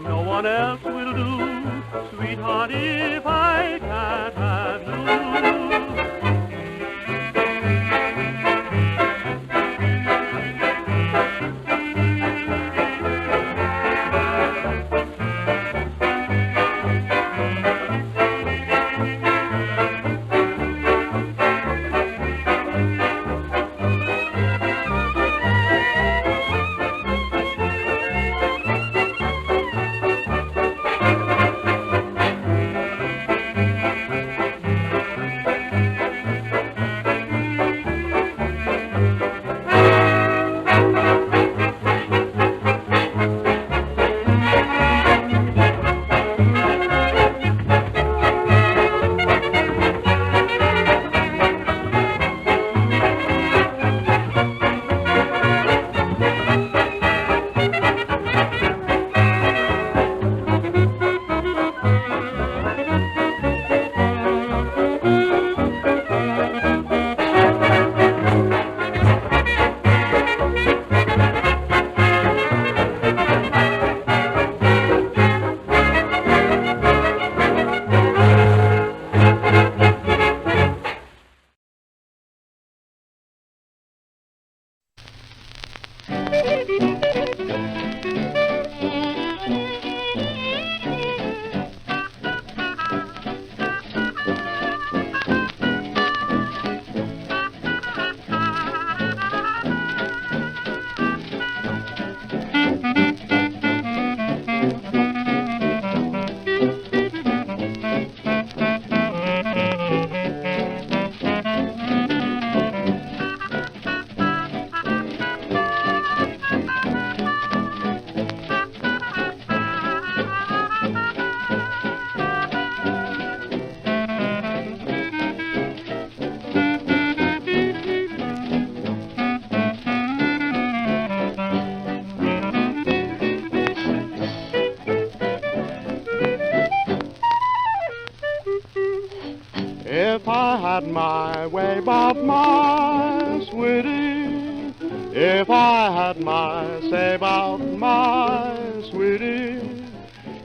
Speaker 10: no one else will do, sweetheart, if I can't have you.
Speaker 2: I had my way about my sweetie, if I had my say about my sweetie,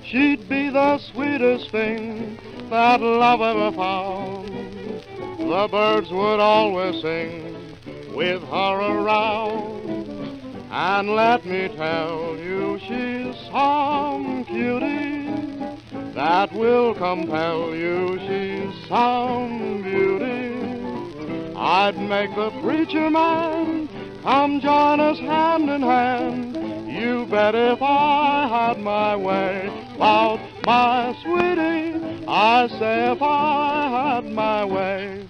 Speaker 2: she'd be the sweetest thing that love ever found. The birds would always sing with her around. And let me tell you, she's some cutie that will compel you. She's some beauty. I'd make the preacher man come join us hand in hand. You bet if I had my way about my sweetie, I say if I had my way.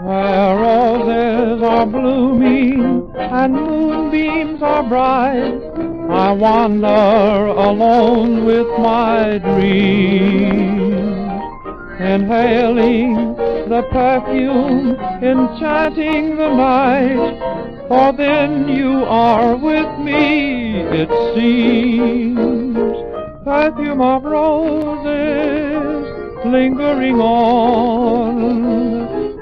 Speaker 5: Where roses are blooming and moonbeams are bright, I wander alone with my dreams, inhaling the perfume, enchanting the night, for then you are with me, it seems. Perfume of roses lingering on,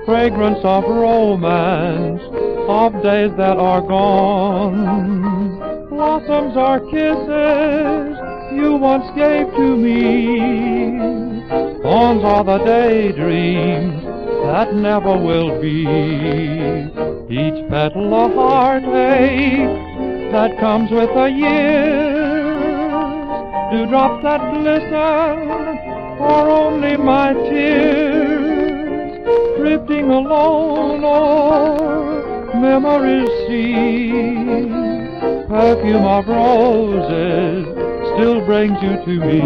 Speaker 5: fragrance of romance, of days that are gone. Blossoms are kisses you once gave to me. Thorns are the daydreams that never will be. Each petal a heartache that comes with the years. Dewdrops that glisten are only my tears, drifting alone o'er memory's sea. Perfume of roses still brings you to me.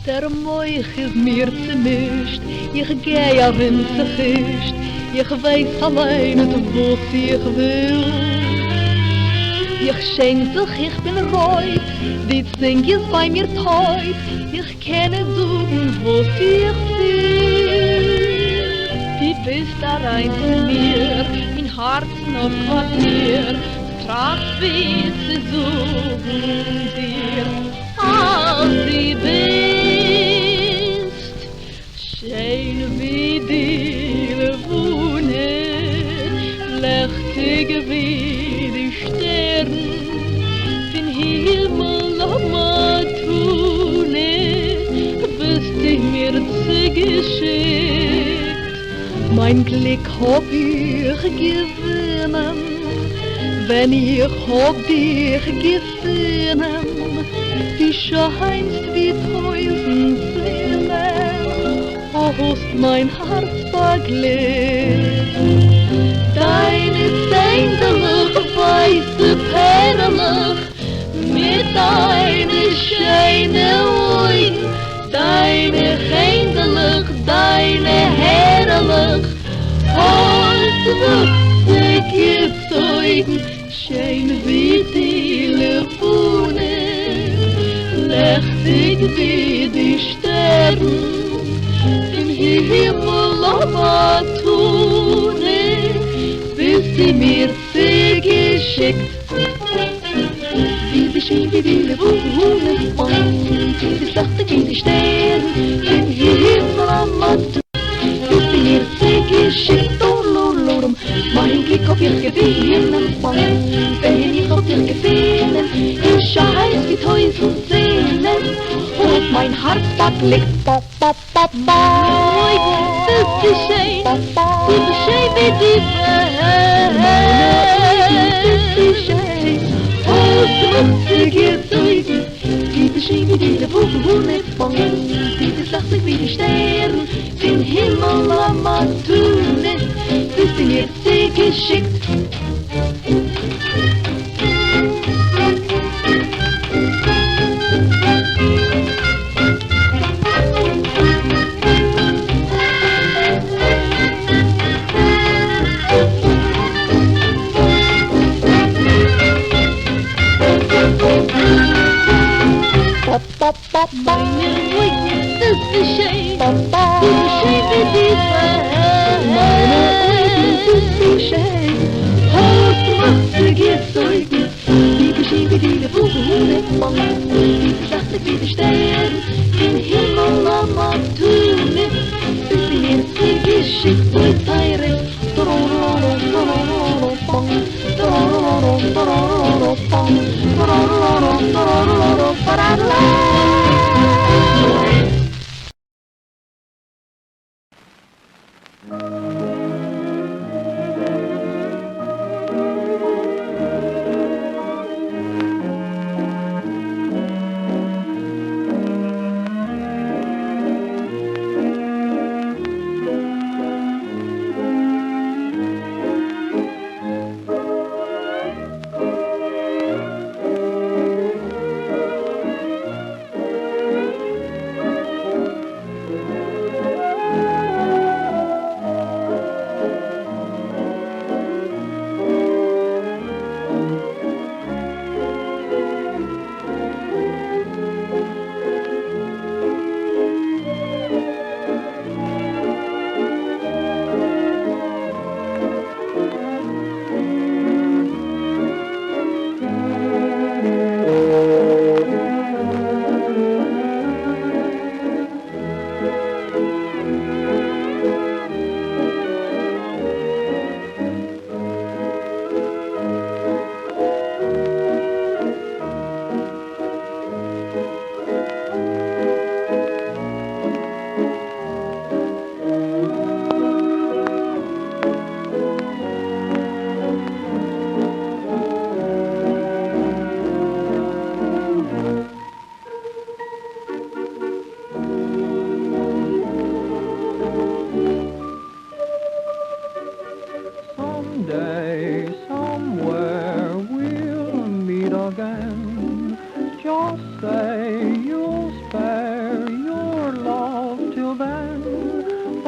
Speaker 4: Der Moich is mir zermischt, ich geh auf ins Gesicht, ich weiß allein nicht, was ich will. Ich schenk sich, ich bin reut, die Zink ist bei mir teut, ich kann nicht suchen, was ich will. Die bist da rein zu mir, mein Herz noch Quartier, tracht wie zu suchen dir, als sie bist, schön wie die Levune, lechtig wie die Sterne, den Himmel am Tune, bist dich mir zugeschickt. Mein Glück hab ich gewinnen, wenn ich hab dich gefunden, die scheinst wie 1000 Seelen, hast mein Herz verglückt. Deine Zähnlich, weiße Perlich, mit deine schöne Augen, deine Händlich, deine Herrlich, hast wuchsig gezeugen, schön wie die Levune, lechtig wie die Sterne, den Himmel aber tune, bis sie mir zugeschickt. Wie die Schien, wie die Levune, sie lechtig wie die Sterne, den Himmel aber tune, bis sie mir zugeschickt. Mein Glück hab ich gewinnen, wenn ich hab dich gefunden, ich scheiß wie 1000 Seelen, und mein Herz verklickt, bop, bop, bop, bop. Das ist schön wie die Welt, das ist schön, aus lustige Zeugen, die schön wie die Levune, die lachtig wie die Sterne, den Himmel am Tune, bist du mir geschickt. Pop, pop, pop, meine Ruhe, das ist schön, das ist schön wie die Welt, meine schön, hast du gezeugen, die geschehen wie die Levune, die lachtig wie die Sterne, den Himmel am Tune, bis sie mir zugeschickt, so teure,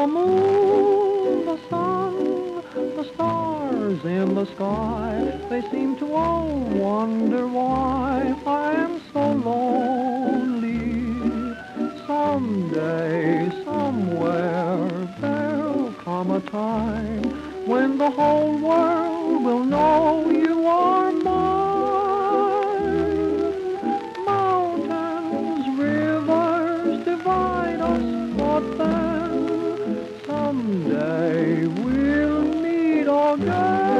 Speaker 21: the moon, the sun, the stars in the sky, they seem to all wonder why I am so lonely. Someday, somewhere, there'll come a time when the whole world will know you are mine. Mountains, rivers divide us, but then someday we'll meet again.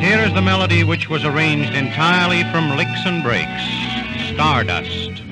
Speaker 17: Here is the melody which was arranged entirely from licks and breaks, Stardust.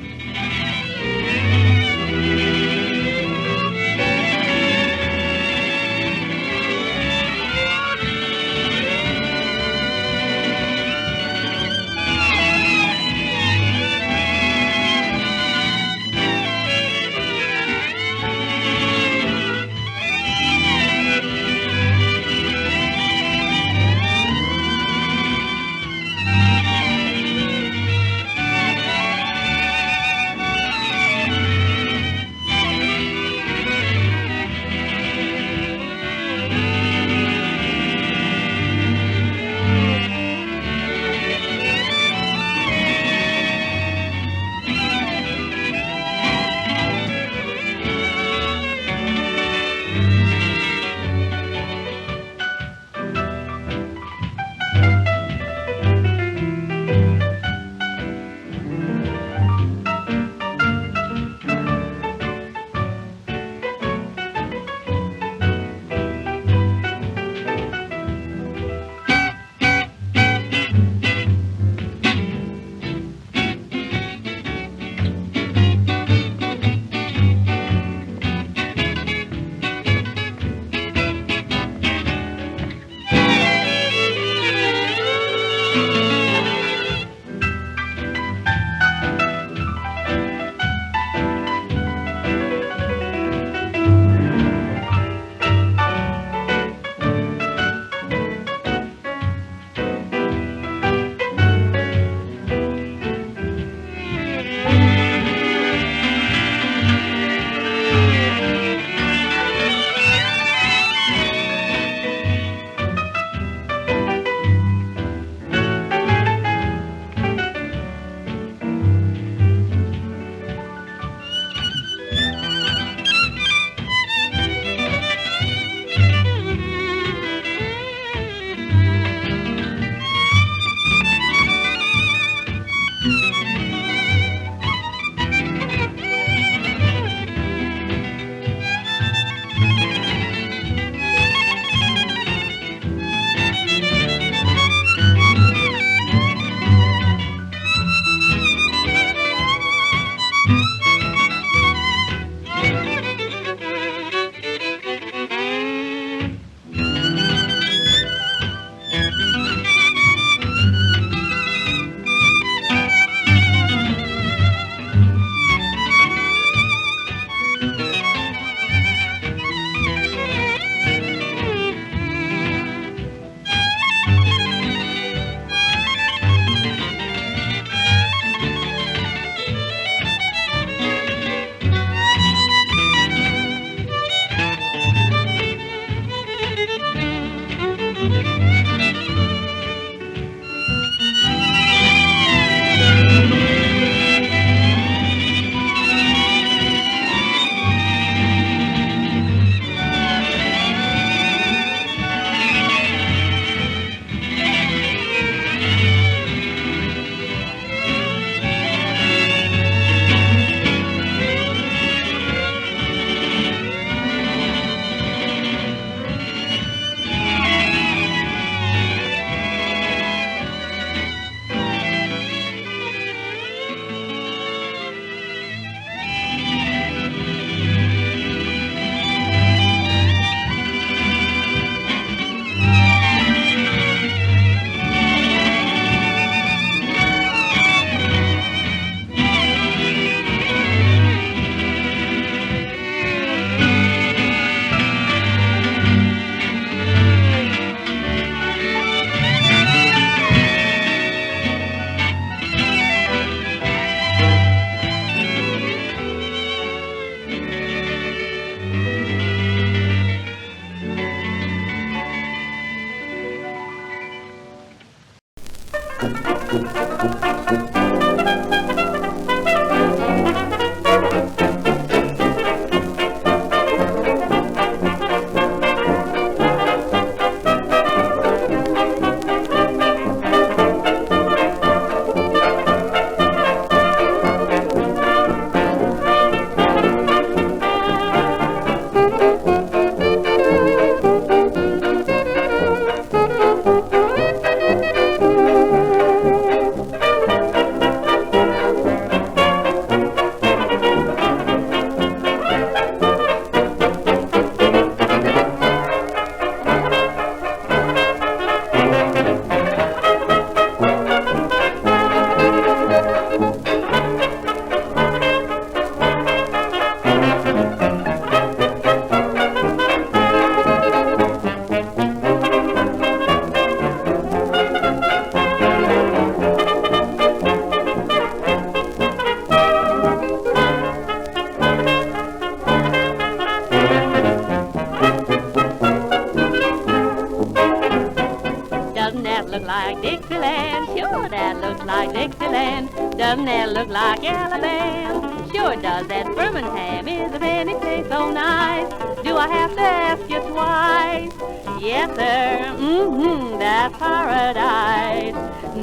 Speaker 4: Dixieland? Sure, that looks like Dixieland. Doesn't that look like Alabama? Sure does. That Birmingham is of any place so nice. Do I have to ask you twice? Yes, sir. That's paradise.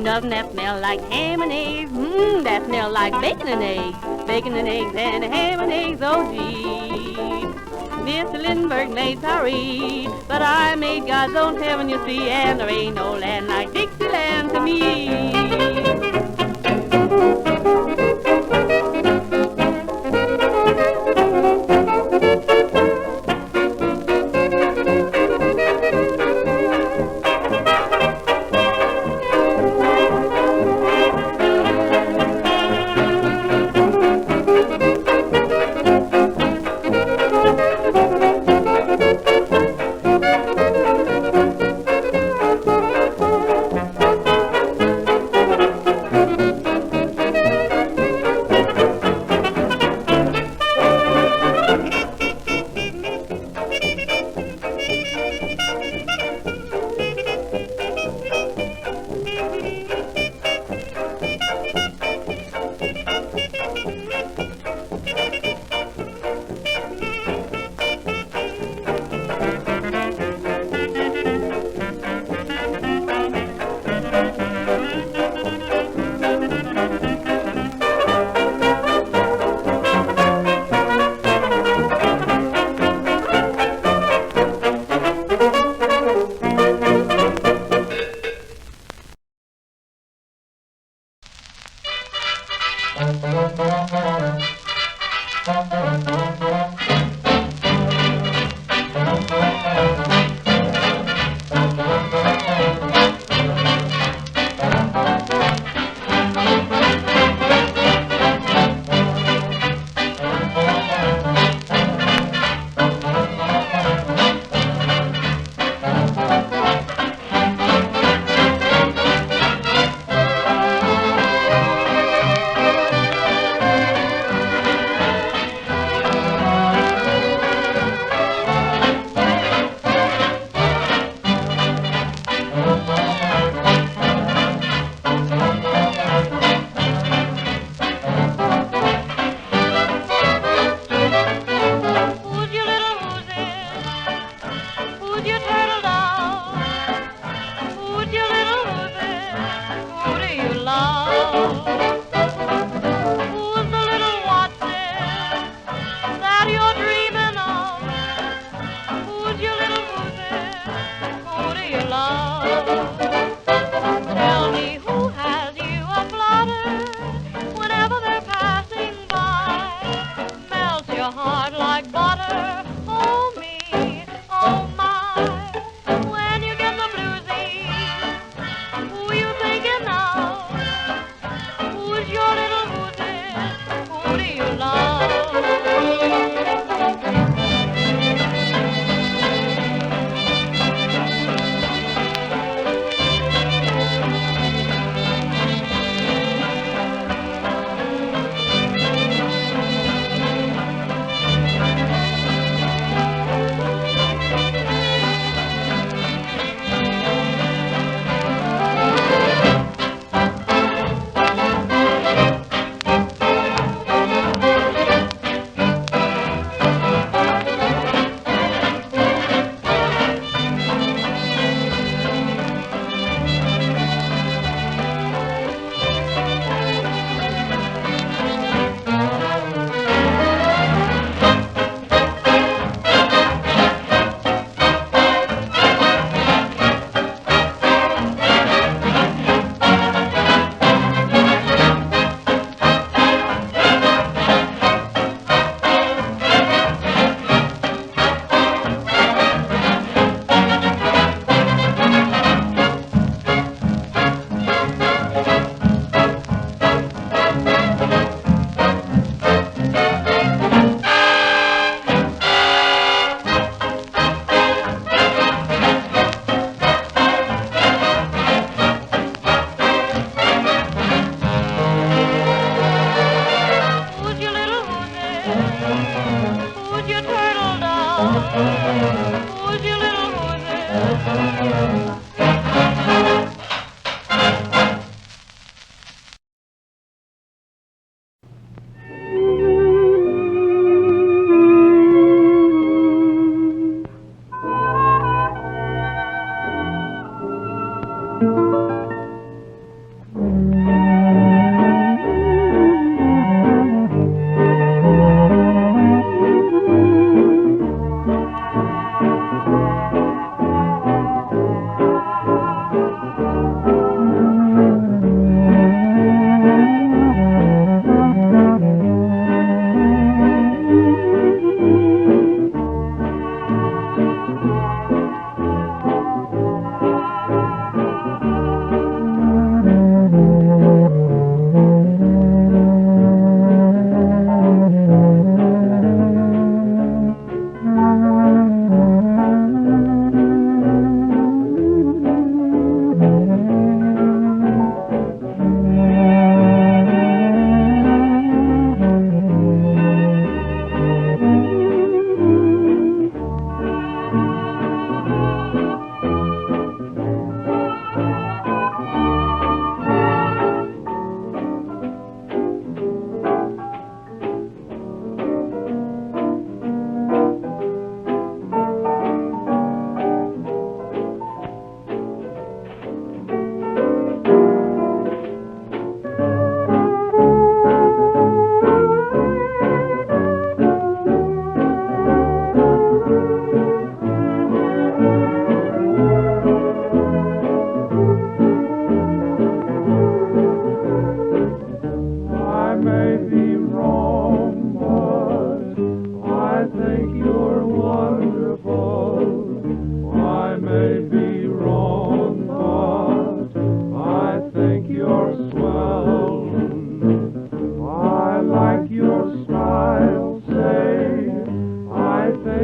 Speaker 4: Doesn't that smell like ham and eggs? That smell like bacon and eggs. Bacon and eggs and ham and eggs, oh gee. Mr. Lindbergh made Paris, but I made God's own heaven, you see, and there ain't no land like Dixieland to me.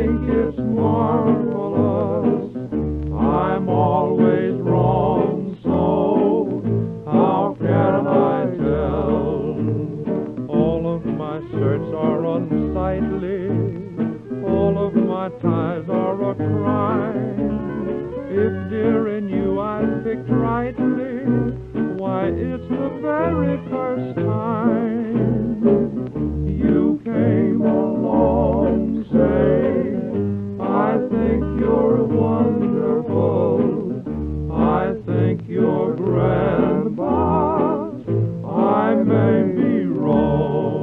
Speaker 5: think it's marvelous. I'm always wrong, so how can I tell? All of my shirts are unsightly, all of my ties are a crime. If dear in you I picked rightly, why it's the very first time you came along, say, I think you're wonderful, I think you're grand, but I may be wrong.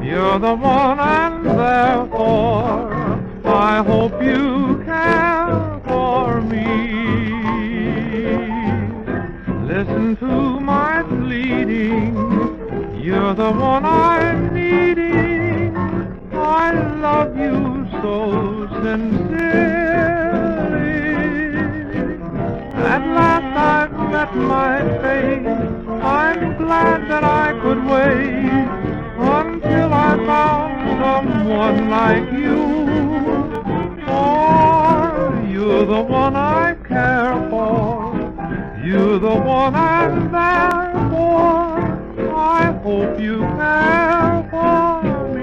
Speaker 5: You're the one I'm there for. I hope you care for me. Listen to my pleading. You're the one I'm needing. I love you so sincerely. At last I've met my fate. I'm glad that I could wait until I found someone like you. For you're the one I care for. You're the one I'm there for. I hope you care for me.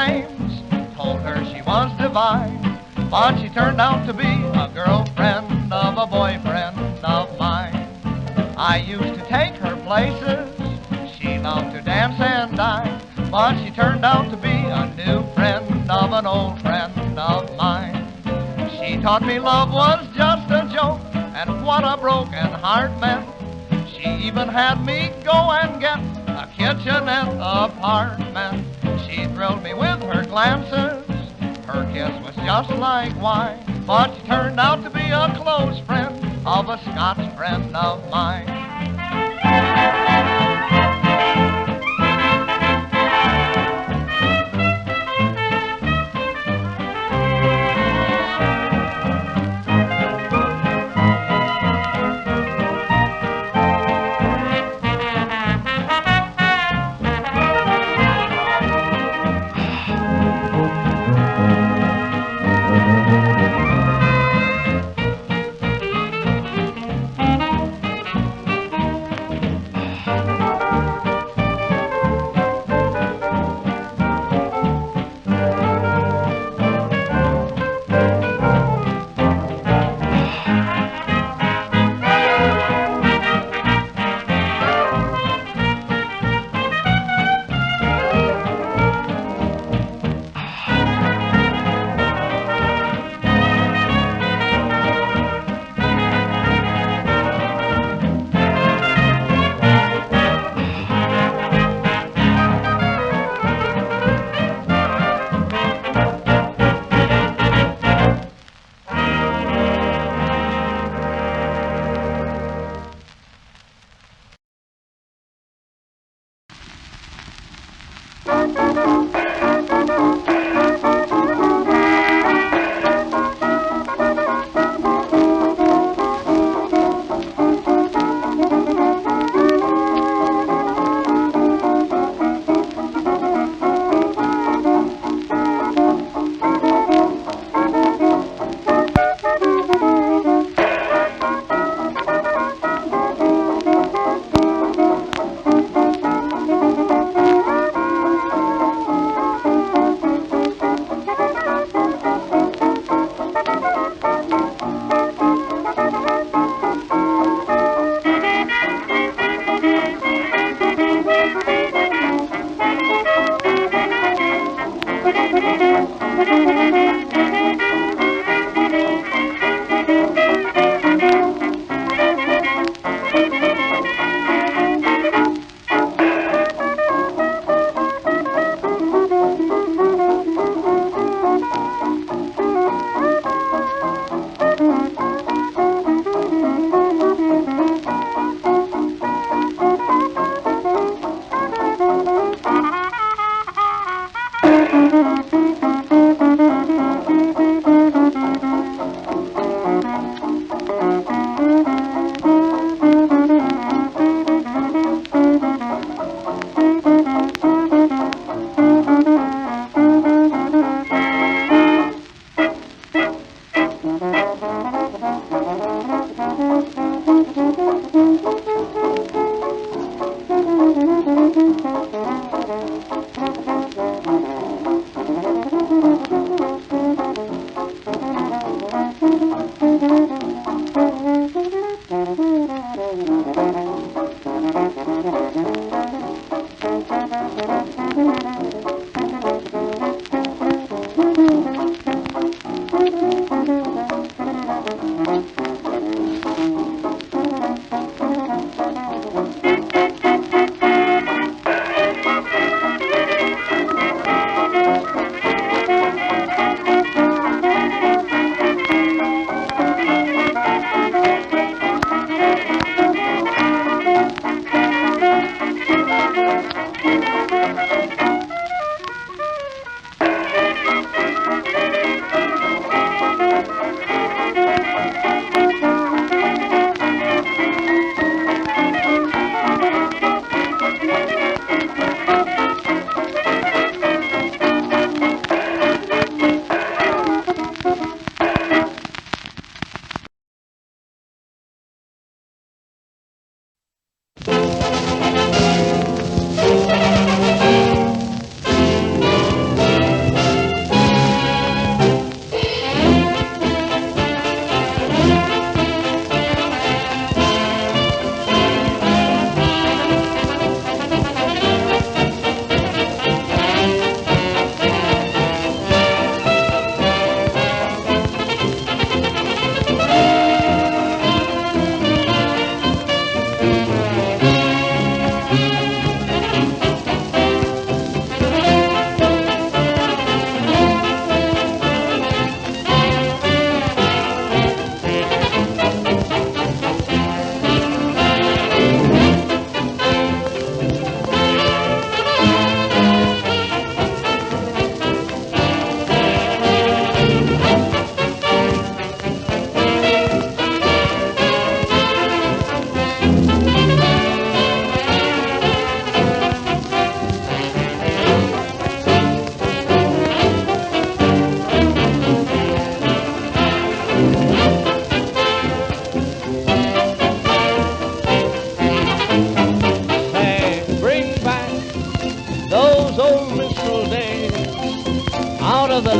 Speaker 1: names, told her she was divine, but she turned out to be a girlfriend of a boyfriend of mine. I used to take her places, she loved to dance and dine, but she turned out to be a new friend of an old friend of mine. She taught me love was just a joke and what a broken heart meant. She even had me go and get a kitchenette apartment. She thrilled me with her glances, her kiss was just like wine, but she turned out to be a close friend of a Scotch friend of mine.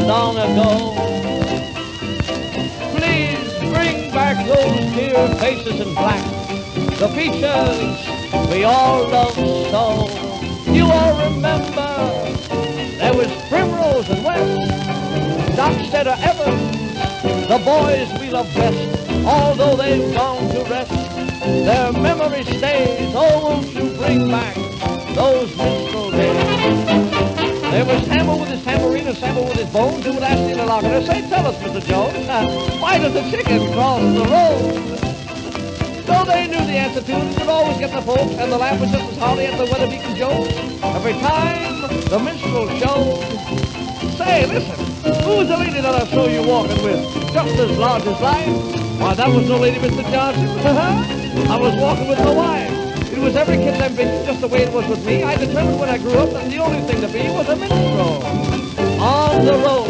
Speaker 13: long ago. Please bring back those dear faces in black, the features we all love so. You all remember there was Primrose and West, Dockstead or Evans, the boys we love best, although they've gone to rest. Their memory stays. Oh, won't you bring back those minstrel days? There was Hammer with his tambourine and Sammer with his bones, who would ask the interlocutor, say, tell us, Mr. Jones, why does the chicken cross the road? Though they knew the answer to it, could always get the folks, and the laugh was just as hearty as the weather-beaten jokes. Every time the minstrel showed. Say, listen, who's the lady that I saw you walking with, just as large as life? Why, that was no lady, Mr. Johnson. I was walking with my wife. It was every kid's ambition, just the way it was with me. I determined when I grew up that the only thing to be was a minstrel on the road.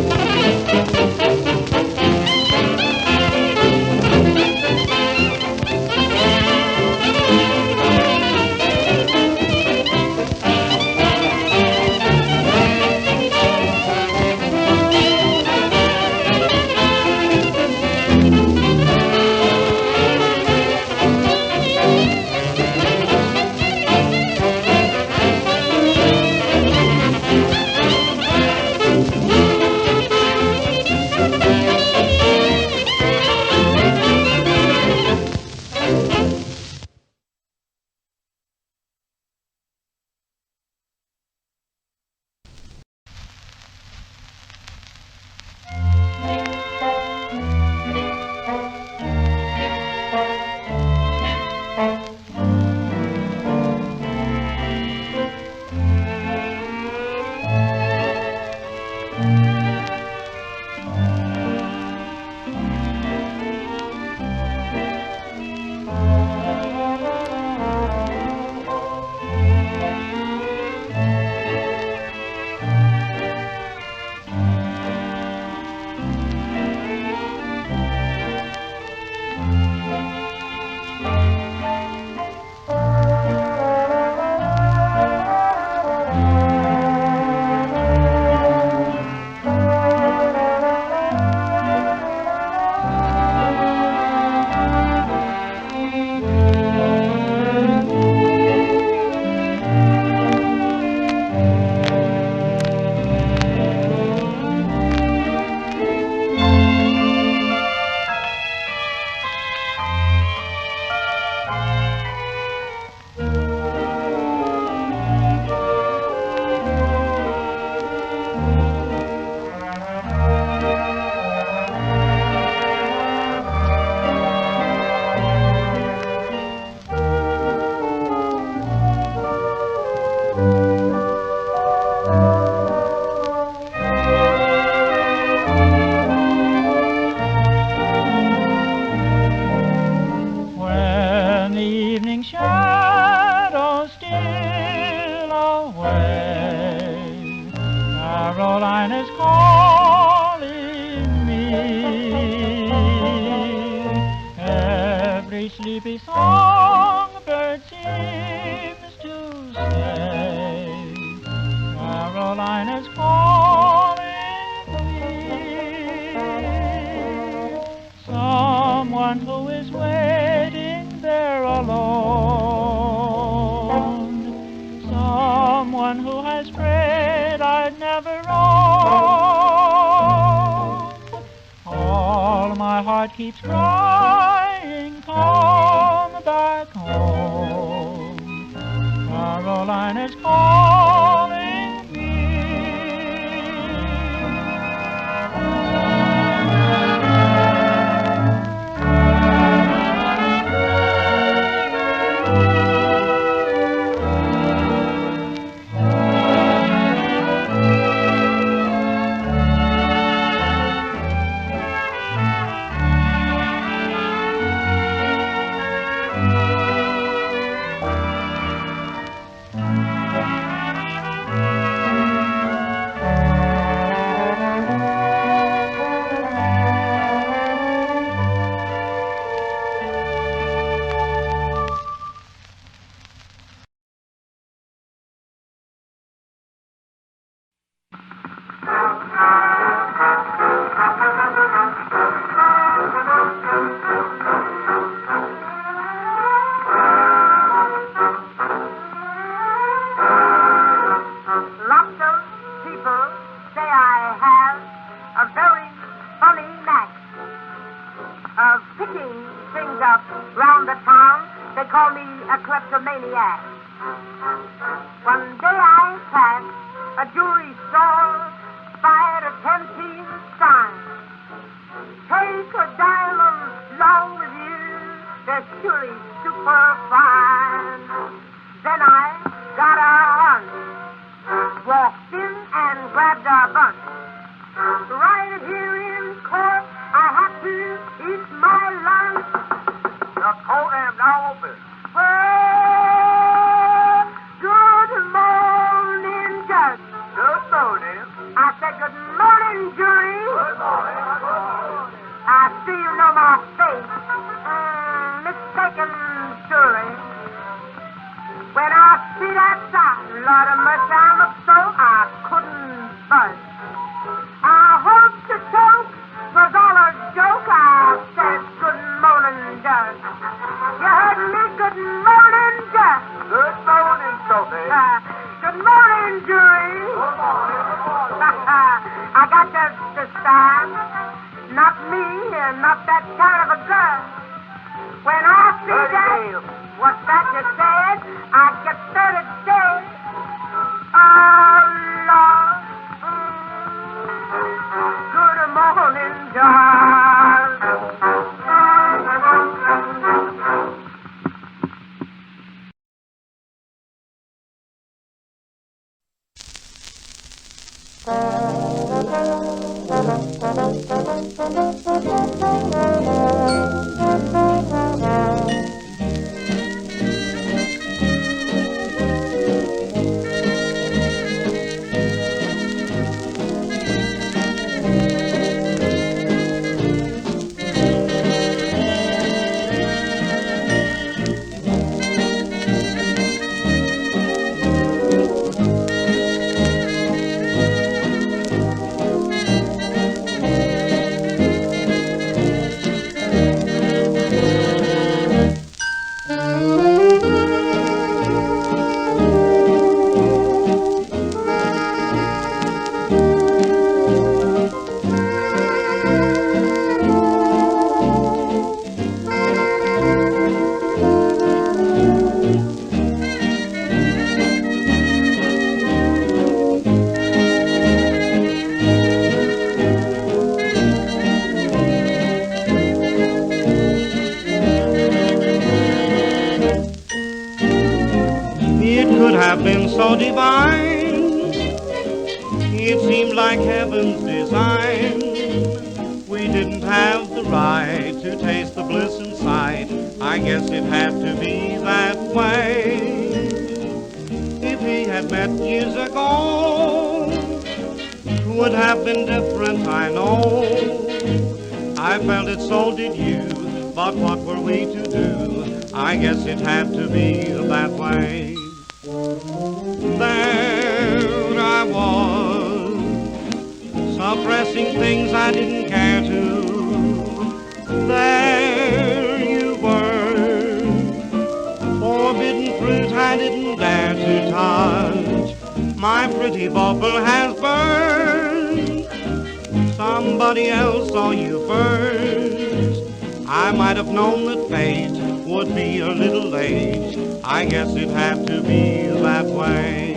Speaker 21: Keeps crying, come back home. Carolina's calling me.
Speaker 11: call me a kleptomaniac. One day I passed a jewelry store, spied a tempting sign. Take a diamond along with you, they're surely super fine. Then I got a hunch, walked in and grabbed a bunch. Right here in court, I have to eat my lunch. The court am now open. Well, good morning, Judge. Good morning. I said good morning, jury. Good morning. I see you know my face. Mistaken, surely. When I see that sign, Lord of mercy, I'm up so I couldn't budge. I hope the joke was all a joke. I said good morning, Judge. You heard me? Good morning, Judge. Good morning, Sophie. Good morning, jury. Good morning. I got just this time. Not me, and not that kind of a girl. When I see that, what's that you said? I get started dead. Oh, Lord. Good morning, George.
Speaker 12: Have been so divine, it seemed like heaven's design. We didn't have the right to taste the bliss inside. I guess it had to be that way. If he had met years ago, it would have been different, I know. I felt it, so did you, but what were we to do? I guess it had to be that way. There I was, suppressing things I didn't care to. There you were, forbidden fruit I didn't dare to touch. My pretty bubble has burned. Somebody else saw you first. I might have known that fate would be a little late. I guess it had to be that way.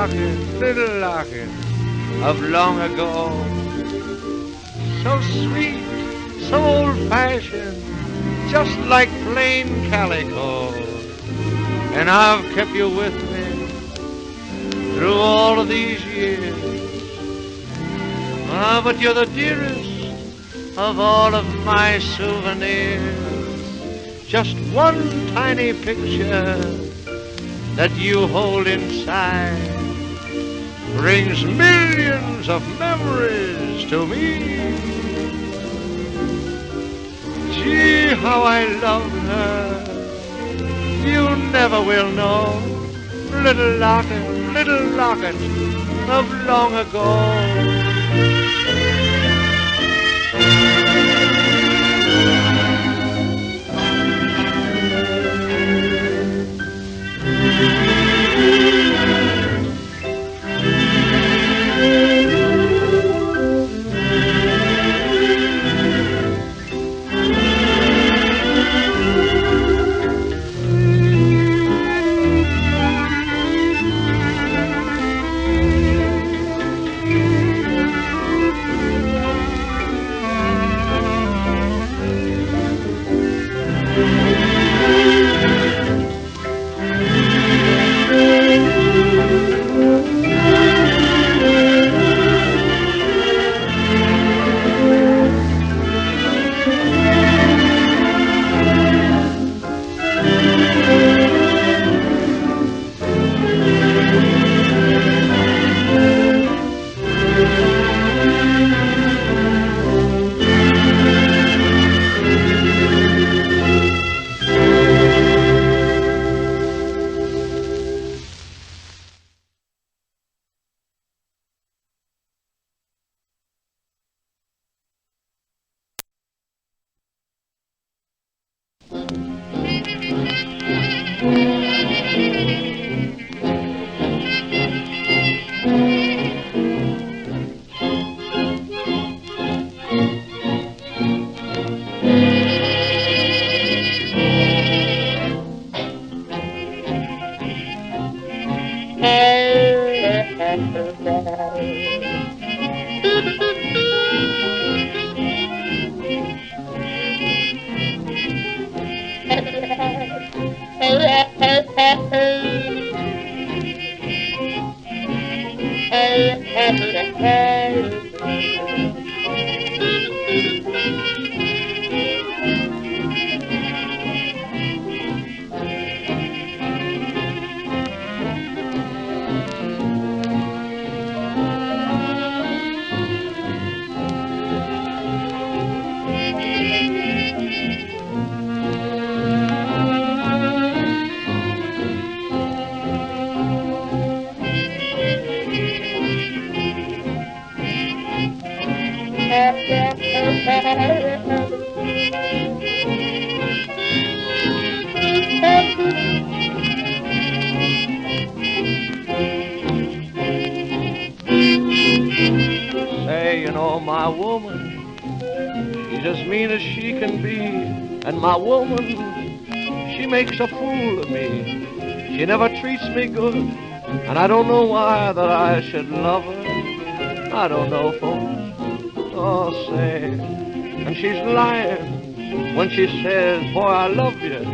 Speaker 13: locking of long ago. So sweet, so old-fashioned, just like plain calico. And I've kept you with me through all of these years. Ah, but you're the dearest of all of my souvenirs. Just one tiny picture that you hold inside brings millions of memories to me. Gee, how I love her, you never will know. Little locket of long ago. Say, you know, my woman, she's as mean as she can be. And my woman, she makes a fool of me. She never treats me good, and I don't know why that I should love her. I don't know, folks. Oh, say, and she's lying when she says, boy, I love you.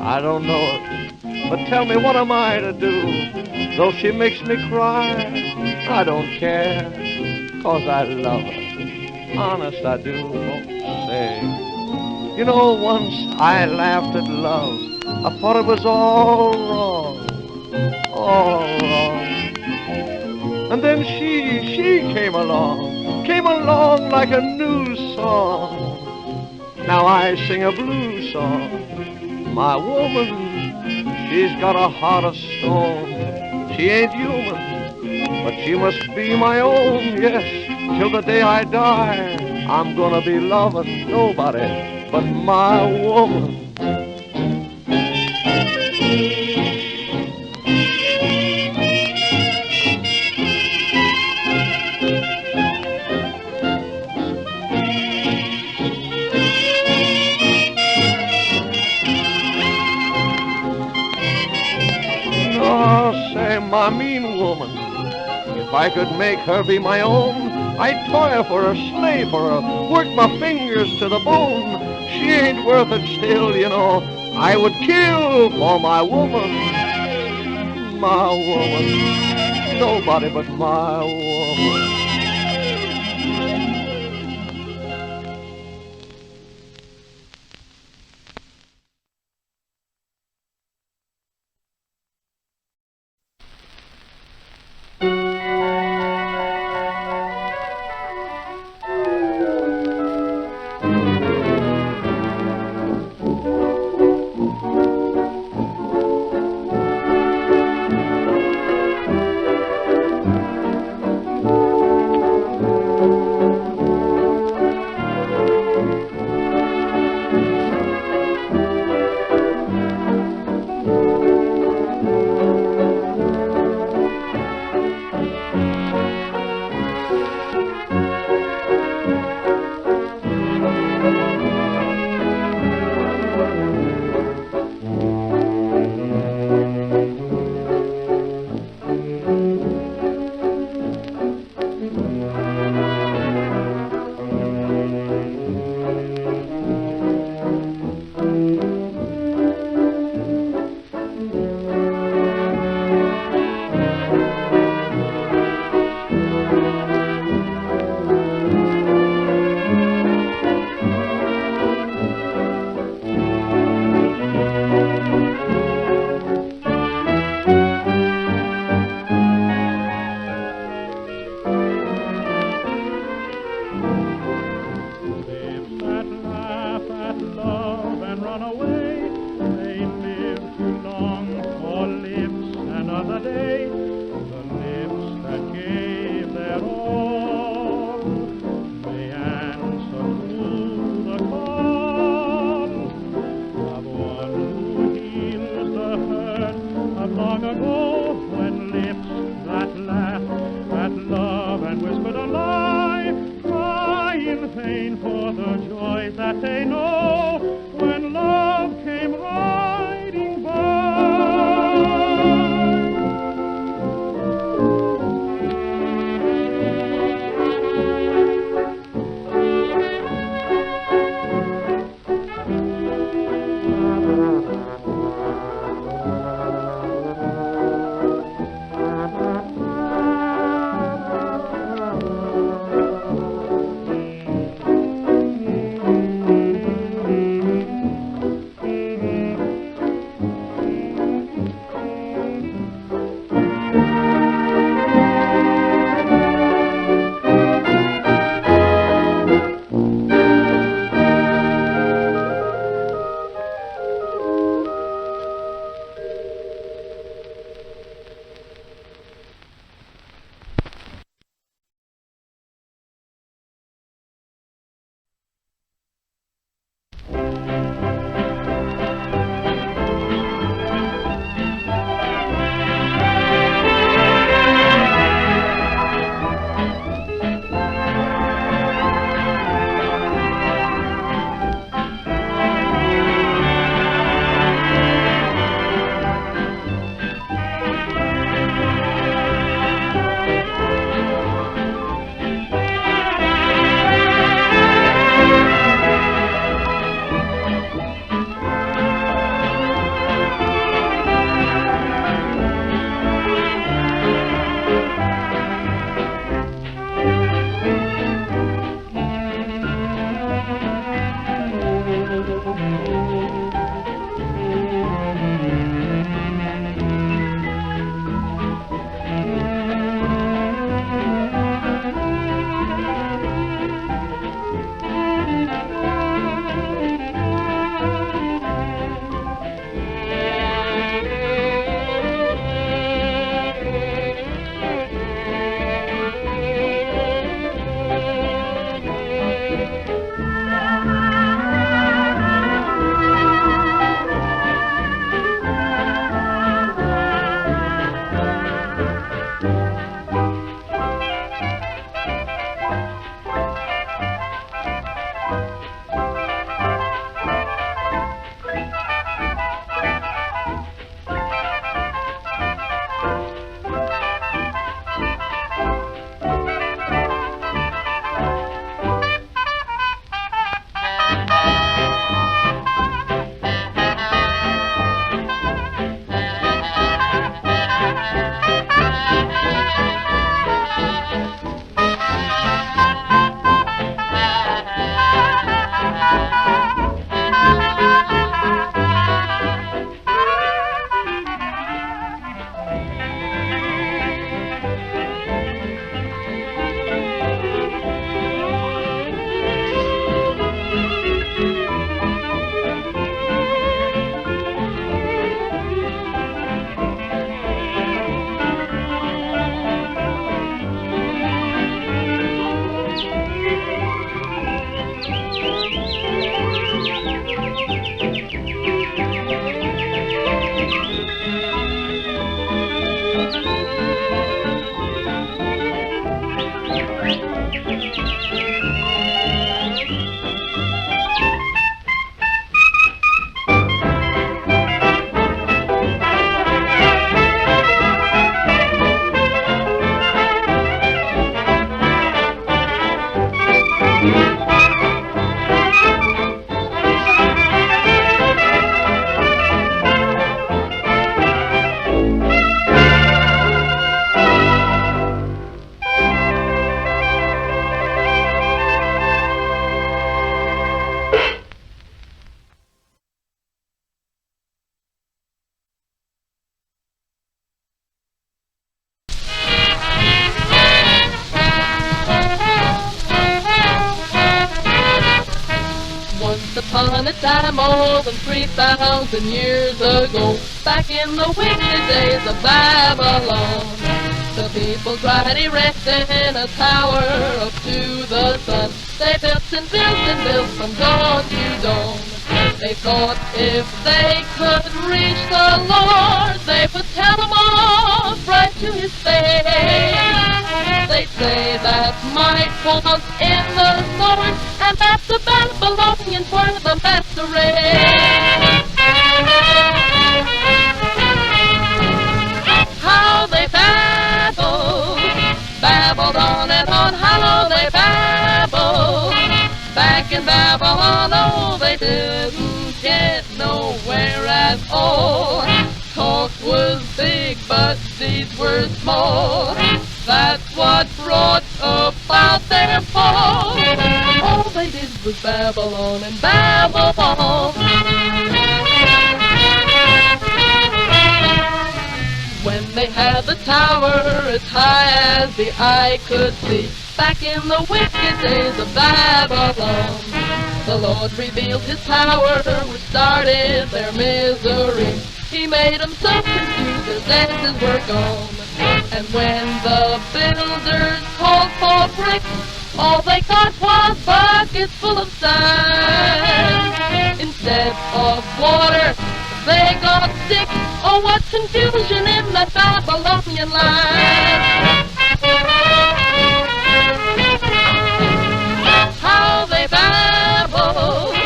Speaker 13: I don't know it, but tell me, what am I to do? Though she makes me cry, I don't care, 'cause I love her. Honest, I do, folks, say. You know, once I laughed at love. I thought it was all wrong, all wrong. And then she came along like a new song. Now I sing a blues song. My woman, she's got a heart of stone. She ain't human, but she must be my own, yes. Till the day I die, I'm gonna be loving nobody but my woman. Oh, say, my mean woman,
Speaker 2: I could make her be my own, I'd toil for her, slave for her, work my fingers to the bone. She ain't worth it still, you know. I would kill for my woman. My woman. Nobody but my woman.
Speaker 14: 2,000 years ago, back in the wicked days of Babylon. The people tried erecting a tower up to the sun. They built and built and built from dawn to dawn. They thought if they could reach the Lord, they would tell him off right to his face. They say that might was in the sword, and that the Babylonians were the master race. How they babbled on and on, how they babbled. Back in Babylon, oh, they didn't get nowhere at all. Talk was big, but deeds were small. That's what brought about their fall. All they did was Babylon and Babylon. When they had the tower as high as the eye could see, back in the wicked days of Babylon, the Lord revealed his power, which started their misery. He made them so confused their senses were gone. And when the builders called for bricks, all they got was buckets full of sand. Instead of water, they got sick. Oh, what confusion in that Babylonian land. How they babbled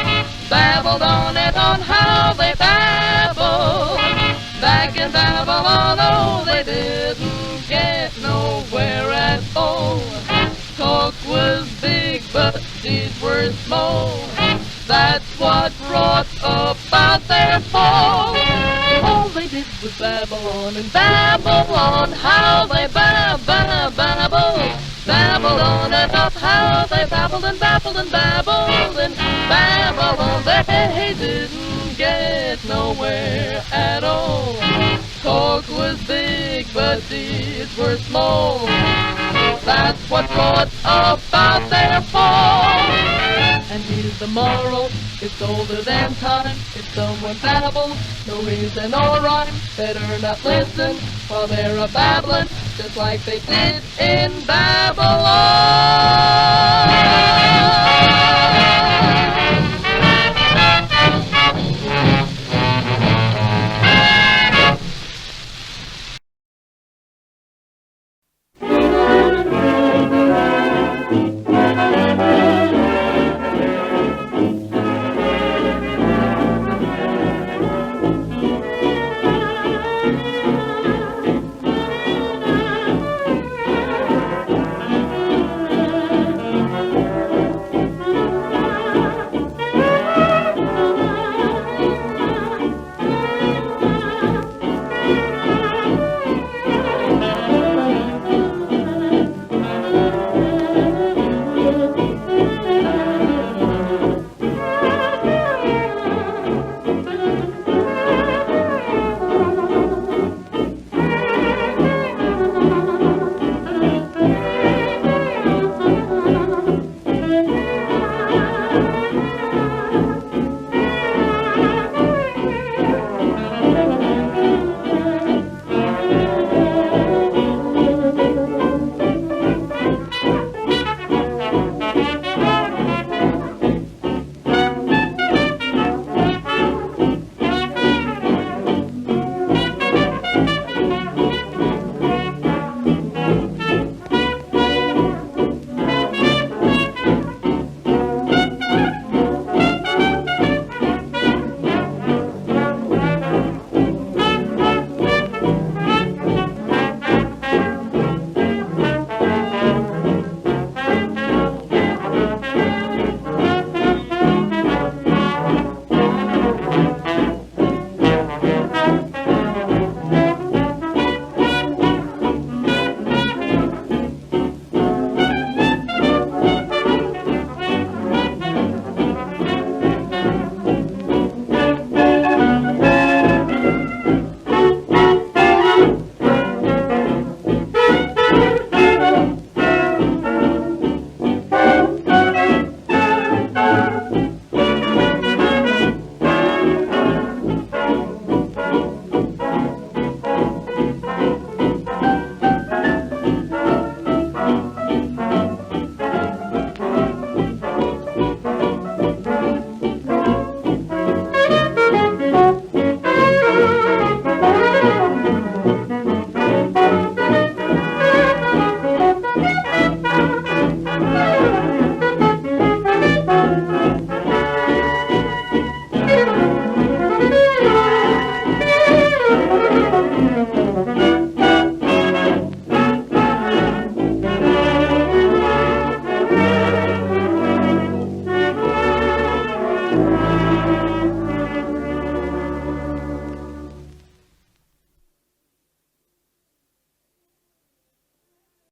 Speaker 14: on and on, how they babbled. Back in Babylon, oh, they didn't get nowhere at all. Talk was big, but deeds were small. That's what brought about their fall. All they did was Babylon and Babylon, how they babbled. Babbled on and up, how they babbled and babbled and babbled and Babylon. They didn't get nowhere at all. Talk was big, but deeds were small. That's what brought about their fall. And here's the moral, it's older than time. If someone babbles, no reason or rhyme, better not listen while they're a-babbling, just like they did in Babylon.